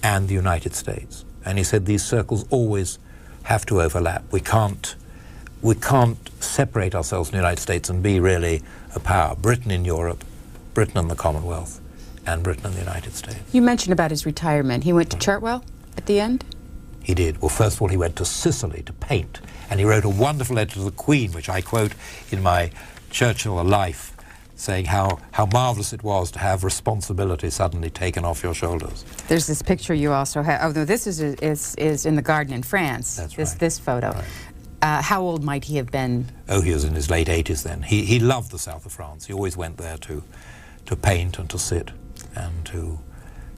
and the United States. And he said these circles always have to overlap. We can't separate ourselves from the United States and be really a power. Britain in Europe, Britain and the Commonwealth, and Britain and the United States. You mentioned about his retirement. He went to Chartwell at the end? He did. Well, first of all, he went to Sicily to paint, and he wrote a wonderful letter to the Queen, which I quote in my Churchill A Life, saying how marvellous it was to have responsibility suddenly taken off your shoulders. There's this picture you also have. Oh, no, this is in the garden in France. That's right. This photo. Right. How old might he have been? Oh, he was in his late 80s then. He loved the south of France. He always went there to paint and to sit and to...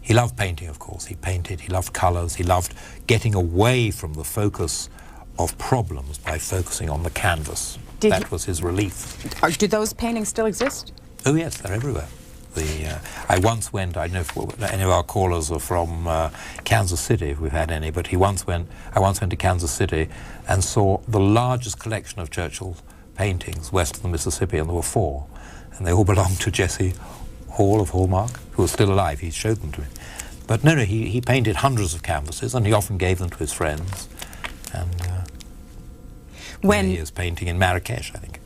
He loved painting, of course. He painted, he loved colors, he loved getting away from the focus of problems by focusing on the canvas. That was his relief. Do those paintings still exist? Oh yes, they're everywhere. I once went, I don't know if any of our callers are from Kansas City, if we've had any, but I once went to Kansas City and saw the largest collection of Churchill paintings west of the Mississippi, and there were 4. And they all belonged to Jesse Hall of Hallmark, who was still alive. He showed them to me. But no, he painted hundreds of canvases, and he often gave them to his friends. And he is painting in Marrakesh, I think.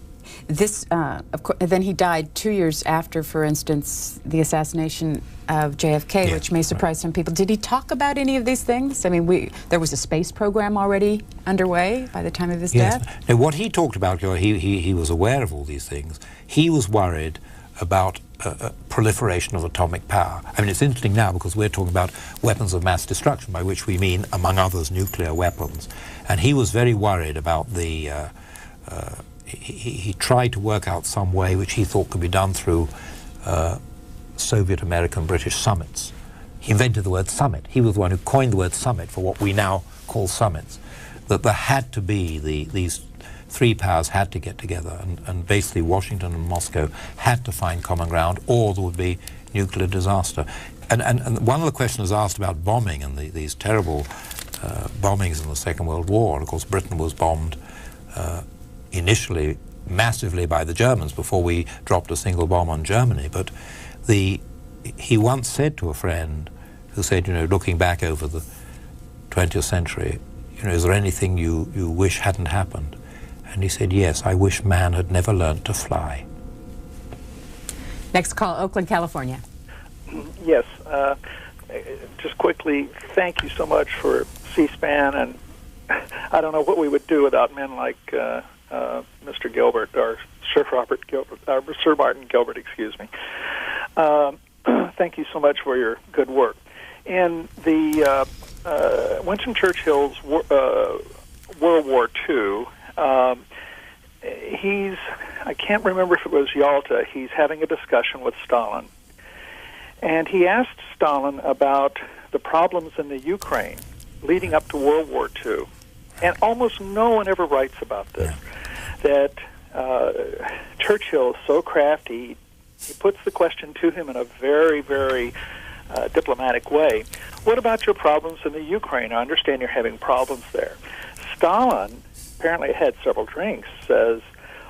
This, of course, then he died 2 years after, for instance, the assassination of JFK, which may surprise some people. Did he talk about any of these things? I mean, there was a space program already underway by the time of his death? Now, what he talked about, he was aware of all these things. He was worried about proliferation of atomic power. I mean, it's interesting now because we're talking about weapons of mass destruction, by which we mean, among others, nuclear weapons. And he was very worried about the... He tried to work out some way which he thought could be done through Soviet, American, British summits. He invented the word summit. He was the one who coined the word summit for what we now call summits. That there had to be, these 3 powers had to get together, and basically Washington and Moscow had to find common ground, or there would be nuclear disaster. And one of the questions asked about bombing and these terrible bombings in the Second World War, and of course Britain was bombed initially massively by the Germans before we dropped a single bomb on Germany. But he once said to a friend who said, looking back over the 20th century, is there anything you wish hadn't happened? And he said, yes, I wish man had never learned to fly. Next call, Oakland, California. Yes. Just quickly, thank you so much for C-SPAN, and I don't know what we would do without men like Mr. Gilbert, or Sir Martin Gilbert, excuse me. Thank you so much for your good work. In the Winston Churchill's World War II, I can't remember if it was Yalta, he's having a discussion with Stalin. And he asked Stalin about the problems in the Ukraine leading up to World War II. And almost no one ever writes about this. That Churchill is so crafty, he puts the question to him in a very, very diplomatic way. What about your problems in the Ukraine? I understand you're having problems there. Stalin apparently had several drinks, says,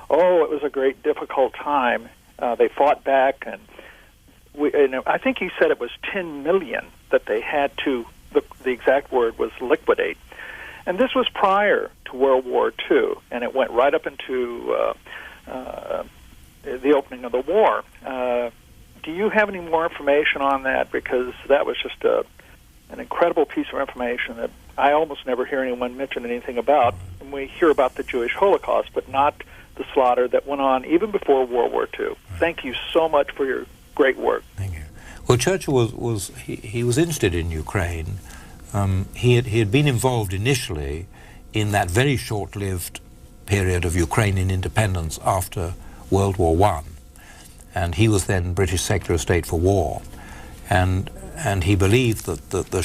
oh, it was a great, difficult time. They fought back, and I think he said it was 10 million that they had to, the exact word was liquidate. And this was prior to World War II, and it went right up into the opening of the war. Do you have any more information on that? Because that was just an incredible piece of information that I almost never hear anyone mention anything about. And we hear about the Jewish Holocaust, but not the slaughter that went on even before World War II. Thank you so much for your great work. Thank you. Well, Churchill was interested in Ukraine. He had been involved initially in that very short-lived period of Ukrainian independence after World War I. And he was then British Secretary of State for War. And he believed that there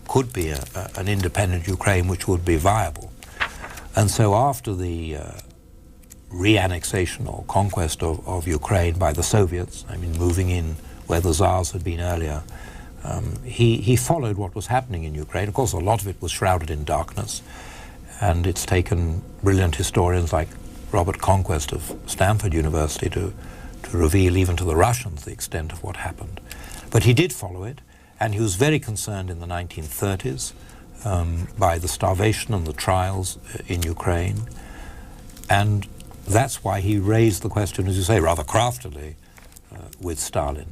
could be an independent Ukraine which would be viable. And so after the re-annexation or conquest of Ukraine by the Soviets, I mean moving in where the Tsars had been earlier, he followed what was happening in Ukraine. Of course, a lot of it was shrouded in darkness, and it's taken brilliant historians like Robert Conquest of Stanford University to reveal even to the Russians the extent of what happened. But he did follow it, and he was very concerned in the 1930s by the starvation and the trials in Ukraine, and that's why he raised the question, as you say, rather craftily with Stalin.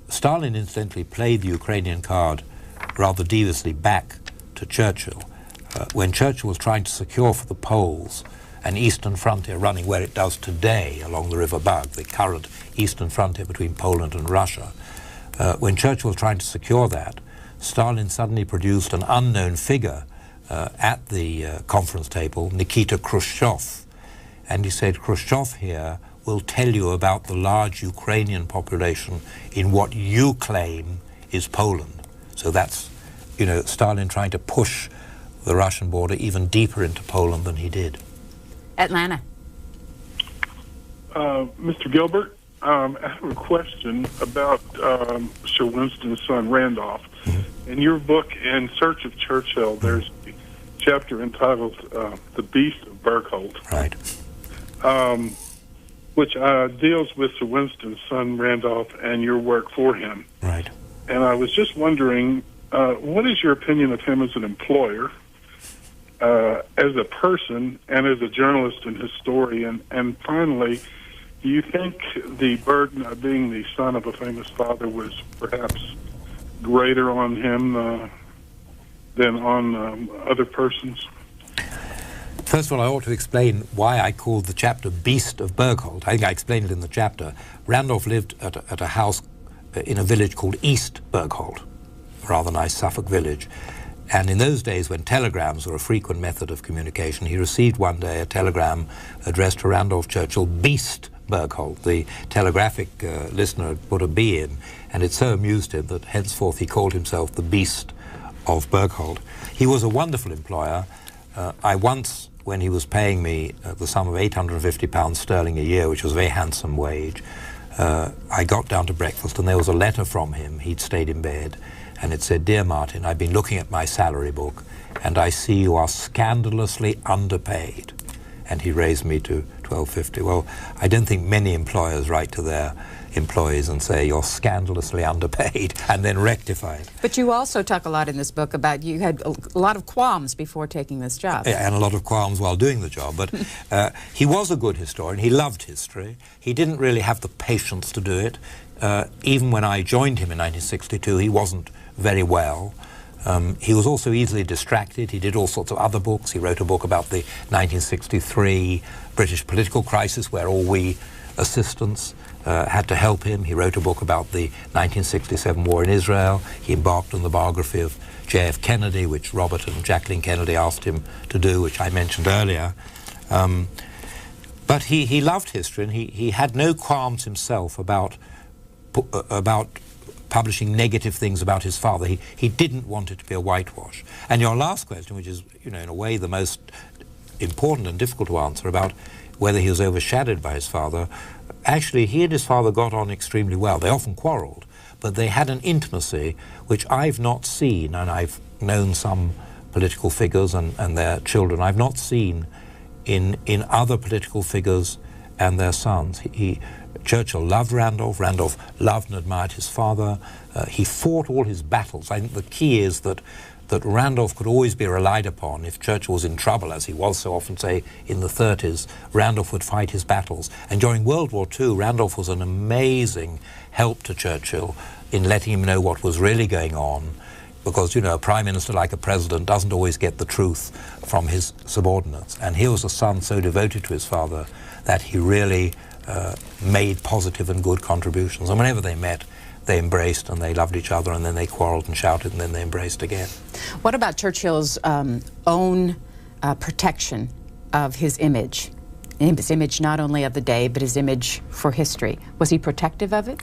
Stalin incidentally played the Ukrainian card rather deviously back to Churchill. When Churchill was trying to secure for the Poles an eastern frontier running where it does today along the River Bug, the current eastern frontier between Poland and Russia, when Churchill was trying to secure that, Stalin suddenly produced an unknown figure at the conference table, Nikita Khrushchev. And he said, Khrushchev here will tell you about the large Ukrainian population in what you claim is Poland. So that's, you know, Stalin trying to push the Russian border even deeper into Poland than he did. Atlanta. Mr. Gilbert, I have a question about Sir Winston's son, Randolph. Mm-hmm. In your book, In Search of Churchill, there's a chapter entitled The Beast of Bergholt. Right. Which deals with Sir Winston's son, Randolph, and your work for him. Right. And I was just wondering, what is your opinion of him as an employer, as a person, and as a journalist and historian? And finally, do you think the burden of being the son of a famous father was perhaps greater on him than on other persons? First of all, I ought to explain why I called the chapter Beast of Bergholt. I think I explained it in the chapter. Randolph lived at a house in a village called East Bergholt, a rather nice Suffolk village. And in those days, when telegrams were a frequent method of communication, he received one day a telegram addressed to Randolph Churchill, Beast Bergholt. The telegraphic listener had put a B in, and it so amused him that henceforth he called himself the Beast of Bergholt. He was a wonderful employer. I once, when he was paying me the sum of £850 sterling a year, which was a very handsome wage, I got down to breakfast and there was a letter from him. He'd stayed in bed, and it said, "Dear Martin, I've been looking at my salary book and I see you are scandalously underpaid." And he raised me to £12.50. Well, I don't think many employers write to their employees and say you're scandalously underpaid and then rectify it. But you also talk a lot in this book about you had a lot of qualms before taking this job. Yeah, and a lot of qualms while doing the job. But he was a good historian. He loved history. He didn't really have the patience to do it. Even when I joined him in 1962, he wasn't very well. He was also easily distracted. He did all sorts of other books. He wrote a book about the 1963 British political crisis, where all we assistants had to help him. He wrote a book about the 1967 war in Israel. He embarked on the biography of J.F. Kennedy, which Robert and Jacqueline Kennedy asked him to do, which I mentioned earlier. But he loved history, and he had no qualms himself about publishing negative things about his father. He didn't want it to be a whitewash. And your last question, which is, you know, in a way the most important and difficult to answer, about whether he was overshadowed by his father, actually he and his father got on extremely well. They often quarreled, but they had an intimacy which I've not seen, and I've known some political figures and their children. I've not seen in other political figures and their sons. Churchill loved Randolph. Randolph loved and admired his father. He fought all his battles. I think the key is that Randolph could always be relied upon. If Churchill was in trouble, as he was so often, say, in the 30s, Randolph would fight his battles. And during World War II, Randolph was an amazing help to Churchill in letting him know what was really going on, because, you know, a prime minister, like a president, doesn't always get the truth from his subordinates. And he was a son so devoted to his father that he really made positive and good contributions. And whenever they met, they embraced and they loved each other, and then they quarreled and shouted, and then they embraced again. What about Churchill's own protection of his image? His image not only of the day, but his image for history. Was he protective of it?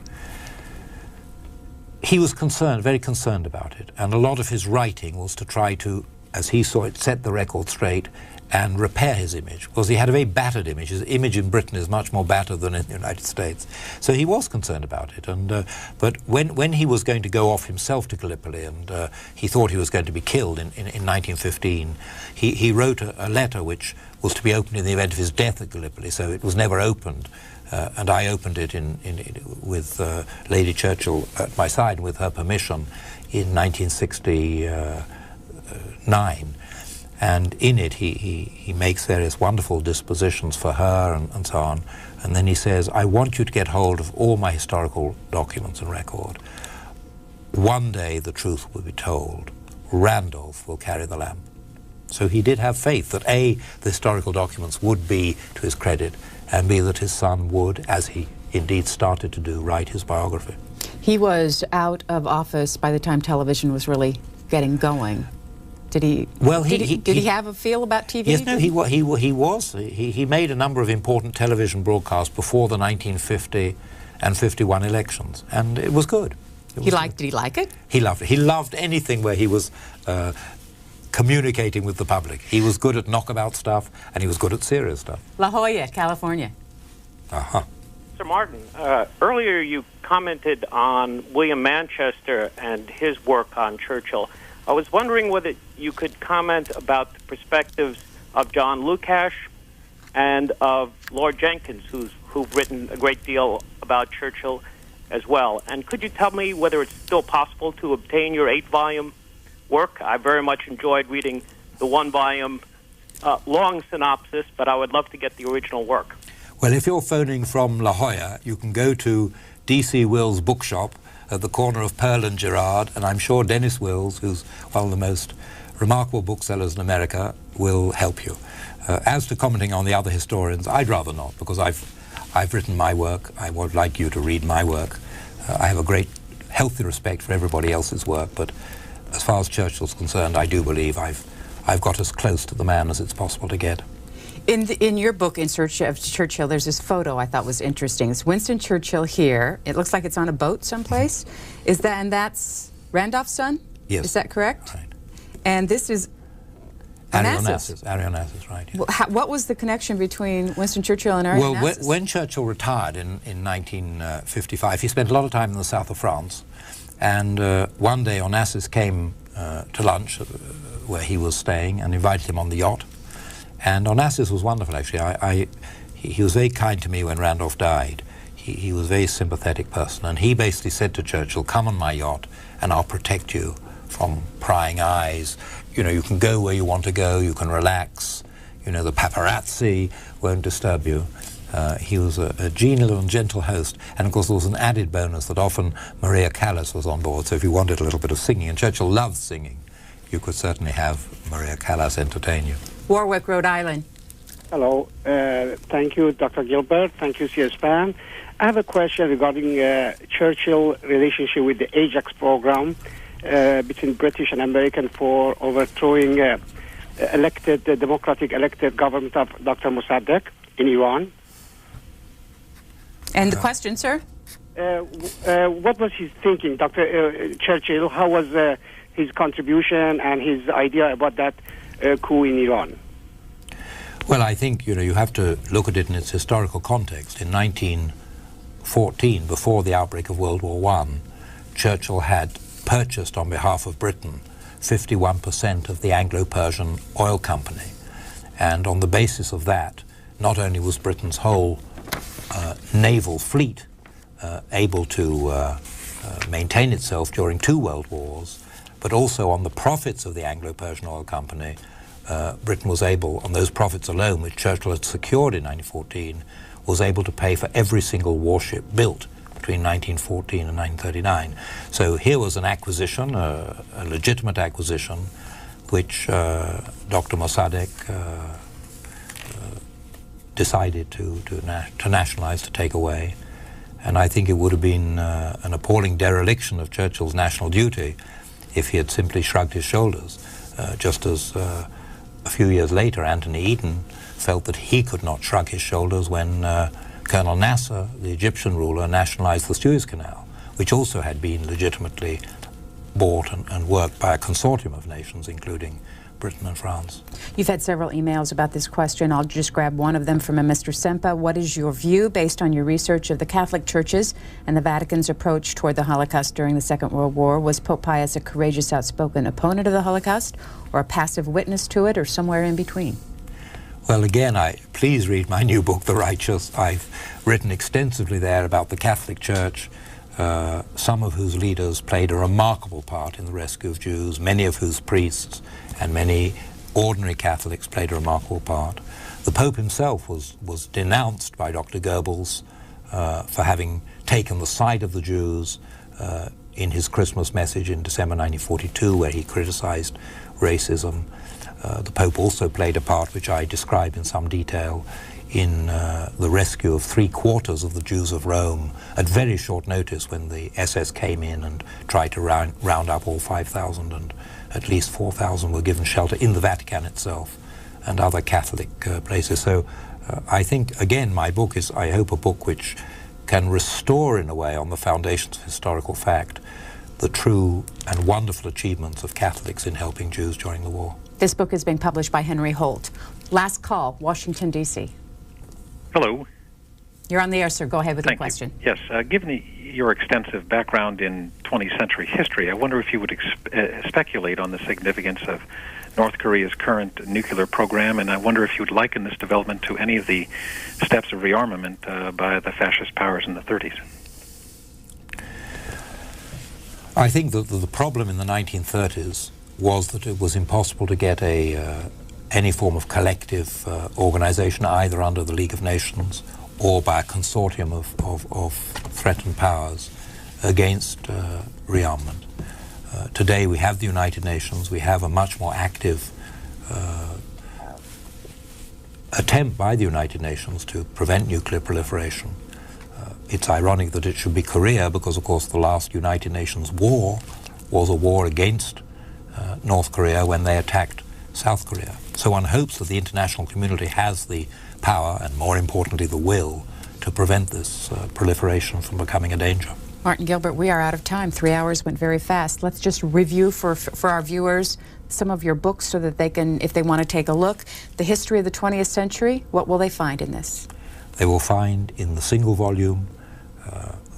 He was concerned, very concerned about it. And a lot of his writing was to try to, as he saw it, set the record straight and repair his image, because he had a very battered image. His image in Britain is much more battered than in the United States. So he was concerned about it. And but when he was going to go off himself to Gallipoli, and he thought he was going to be killed in 1915, he wrote a letter which was to be opened in the event of his death at Gallipoli, so it was never opened. And I opened it with Lady Churchill at my side, with her permission, in 1969. And in it, he makes various wonderful dispositions for her and so on. And then he says, "I want you to get hold of all my historical documents and record. One day the truth will be told. Randolph will carry the lamp." So he did have faith that A, the historical documents would be to his credit, and B, that his son would, as he indeed started to do, write his biography. He was out of office by the time television was really getting going. Did he? Well, did he have a feel about TV? Yes, no, he was. He made a number of important television broadcasts before the 1950 and 51 elections, and it was good. Did he like it? He loved it. He loved anything where he was communicating with the public. He was good at knockabout stuff, and he was good at serious stuff. La Jolla, California. Uh-huh. Sir Martin, earlier you commented on William Manchester and his work on Churchill. I was wondering whether you could comment about the perspectives of John Lukacs and of Lord Jenkins, who've written a great deal about Churchill as well. And could you tell me whether it's still possible to obtain your 8-volume work? I very much enjoyed reading the 1-volume long synopsis, but I would love to get the original work. Well, if you're phoning from La Jolla, you can go to D.C. Will's bookshop at the corner of Pearl and Girard, and I'm sure Dennis Wills, who's one of the most remarkable booksellers in America, will help you. As to commenting on the other historians, I'd rather not, because I've written my work. I would like you to read my work. I have a great, healthy respect for everybody else's work, but as far as Churchill's concerned, I do believe I've got as close to the man as it's possible to get. In your book, In Search of Churchill, there's this photo I thought was interesting. It's Winston Churchill here. It looks like it's on a boat someplace. And that's Randolph's son? Yes. Is that correct? Right. And this is Onassis. Onassis, right. Yes. Well, what was the connection between Winston Churchill and Onassis? Well, when Churchill retired in 1955, he spent a lot of time in the south of France. And one day Onassis came to lunch where he was staying and invited him on the yacht. And Onassis was wonderful, actually. He was very kind to me when Randolph died. He was a very sympathetic person. And he basically said to Churchill, come on my yacht and I'll protect you from prying eyes. You know, you can go where you want to go, you can relax. You know, the paparazzi won't disturb you. He was a genial and gentle host. And of course there was an added bonus that often Maria Callas was on board. So if you wanted a little bit of singing, and Churchill loved singing, you could certainly have Maria Callas entertain you. Warwick, Rhode Island. Hello. Thank you, Dr. Gilbert. Thank you, CSPAN. I have a question regarding Churchill relationship with the Ajax program between British and American for overthrowing democratic elected government of Dr. Mossadegh in Iran. And the question, sir? What was his thinking, Dr. Churchill? How was his contribution and his idea about that coup in Iran? Well, I think, you know, you have to look at it in its historical context. In 1914, before the outbreak of World War I, Churchill had purchased on behalf of Britain 51% of the Anglo-Persian Oil Company. And on the basis of that, not only was Britain's whole naval fleet able to maintain itself during 2 world wars, but also on the profits of the Anglo-Persian Oil Company, Britain was able, on those profits alone, which Churchill had secured in 1914, was able to pay for every single warship built between 1914 and 1939. So here was an acquisition, a legitimate acquisition, which Dr. Mossadegh decided to nationalize, to take away. And I think it would have been an appalling dereliction of Churchill's national duty if he had simply shrugged his shoulders, just as a few years later Anthony Eden felt that he could not shrug his shoulders when Colonel Nasser, the Egyptian ruler, nationalized the Suez Canal, which also had been legitimately bought and worked by a consortium of nations, including Britain and France. You've had several emails about this question. I'll just grab one of them from a Mr. Sempa. What is your view, based on your research of the Catholic churches and the Vatican's approach toward the Holocaust during the Second World War? Was Pope Pius a courageous, outspoken opponent of the Holocaust, or a passive witness to it, or somewhere in between? Well, again, please read my new book, The Righteous. I've written extensively there about the Catholic Church, some of whose leaders played a remarkable part in the rescue of Jews, many of whose priests and many ordinary Catholics played a remarkable part. The Pope himself was denounced by Dr. Goebbels for having taken the side of the Jews in his Christmas message in December 1942, where he criticized racism. The Pope also played a part, which I describe in some detail, in the rescue of 3/4 of the Jews of Rome at very short notice, when the SS came in and tried to round up all 5,000, and at least 4,000 were given shelter in the Vatican itself and other Catholic places. So I think, again, my book is, I hope, a book which can restore, in a way, on the foundations of historical fact, the true and wonderful achievements of Catholics in helping Jews during the war. This book is being published by Henry Holt. Last call, Washington, D.C. Hello. You're on the air, sir. Go ahead with your question. Yes, given your extensive background in 20th century history, I wonder if you would speculate on the significance of North Korea's current nuclear program, and I wonder if you would liken this development to any of the steps of rearmament by the fascist powers in the 30s. I think that the problem in the 1930s was that it was impossible to get any form of collective organization, either under the League of Nations or by a consortium of threatened powers against rearmament. Today we have the United Nations, we have a much more active attempt by the United Nations to prevent nuclear proliferation. It's ironic that it should be Korea because, of course, the last United Nations war was a war against North Korea when they attacked South Korea. So one hopes that the international community has the power and, more importantly, the will to prevent this proliferation from becoming a danger. Martin Gilbert, we are out of time. 3 hours went very fast. Let's just review for our viewers some of your books so that they can, if they want to take a look. The History of the 20th Century, what will they find in this? They will find in the single volume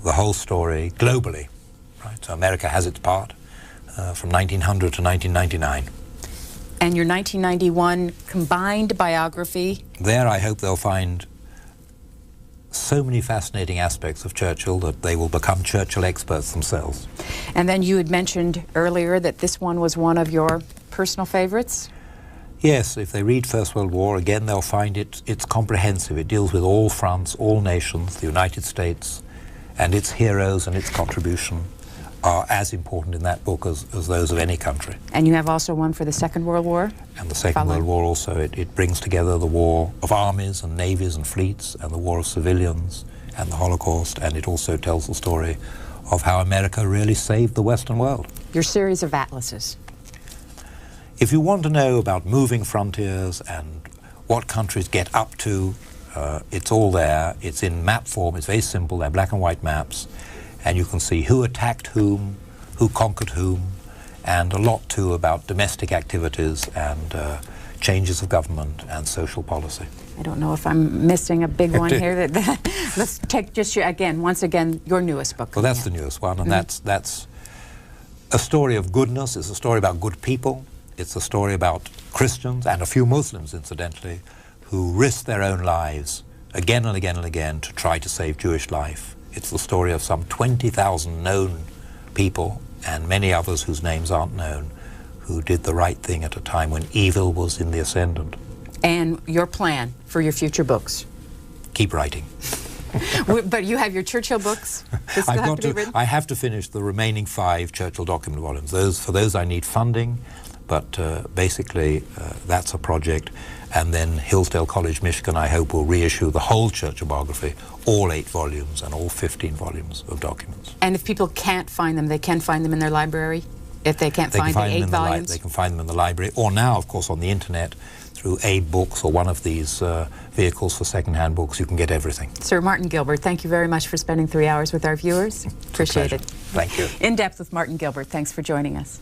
the whole story globally. Right? So America has its part from 1900 to 1999. And your 1991 combined biography? There I hope they'll find so many fascinating aspects of Churchill that they will become Churchill experts themselves. And then you had mentioned earlier that this one was one of your personal favorites? Yes, if they read First World War, again they'll find it's comprehensive. It deals with all fronts, all nations, the United States, and its heroes and its contribution are as important in that book as those of any country. And you have also one for the Second World War? And the Second World War also, it brings together the war of armies and navies and fleets and the war of civilians and the Holocaust, and it also tells the story of how America really saved the Western world. Your series of atlases. If you want to know about moving frontiers and what countries get up to, it's all there. It's in map form. It's very simple. They're black and white maps. And you can see who attacked whom, who conquered whom, and a lot, too, about domestic activities and changes of government and social policy. I don't know if I'm missing a big one here. Let's take just once again, your newest book. Well, that's the newest one, and that's a story of goodness. It's a story about good people. It's a story about Christians and a few Muslims, incidentally, who risked their own lives again and again and again to try to save Jewish life. It's the story of some 20,000 known people and many others whose names aren't known who did the right thing at a time when evil was in the ascendant. And your plan for your future books? Keep writing. But you have your Churchill books? I have to finish the remaining 5 Churchill document volumes. For those I need funding, but basically that's a project. And then Hillsdale College, Michigan, I hope will reissue the whole Churchill biography, all 8 volumes and all 15 volumes of documents. And if people can't find them, they can find them in their library? If they can't find the 8 volumes? They can find them in the library, or now, of course, on the internet, through Aid Books or one of these vehicles for second-hand books, you can get everything. Sir Martin Gilbert, thank you very much for spending 3 hours with our viewers. Appreciate it. Thank you. In Depth with Martin Gilbert, thanks for joining us.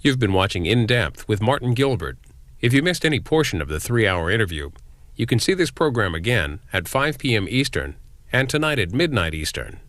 You've been watching In Depth with Martin Gilbert. If you missed any portion of the 3-hour interview, you can see this program again at 5 p.m. Eastern and tonight at midnight Eastern.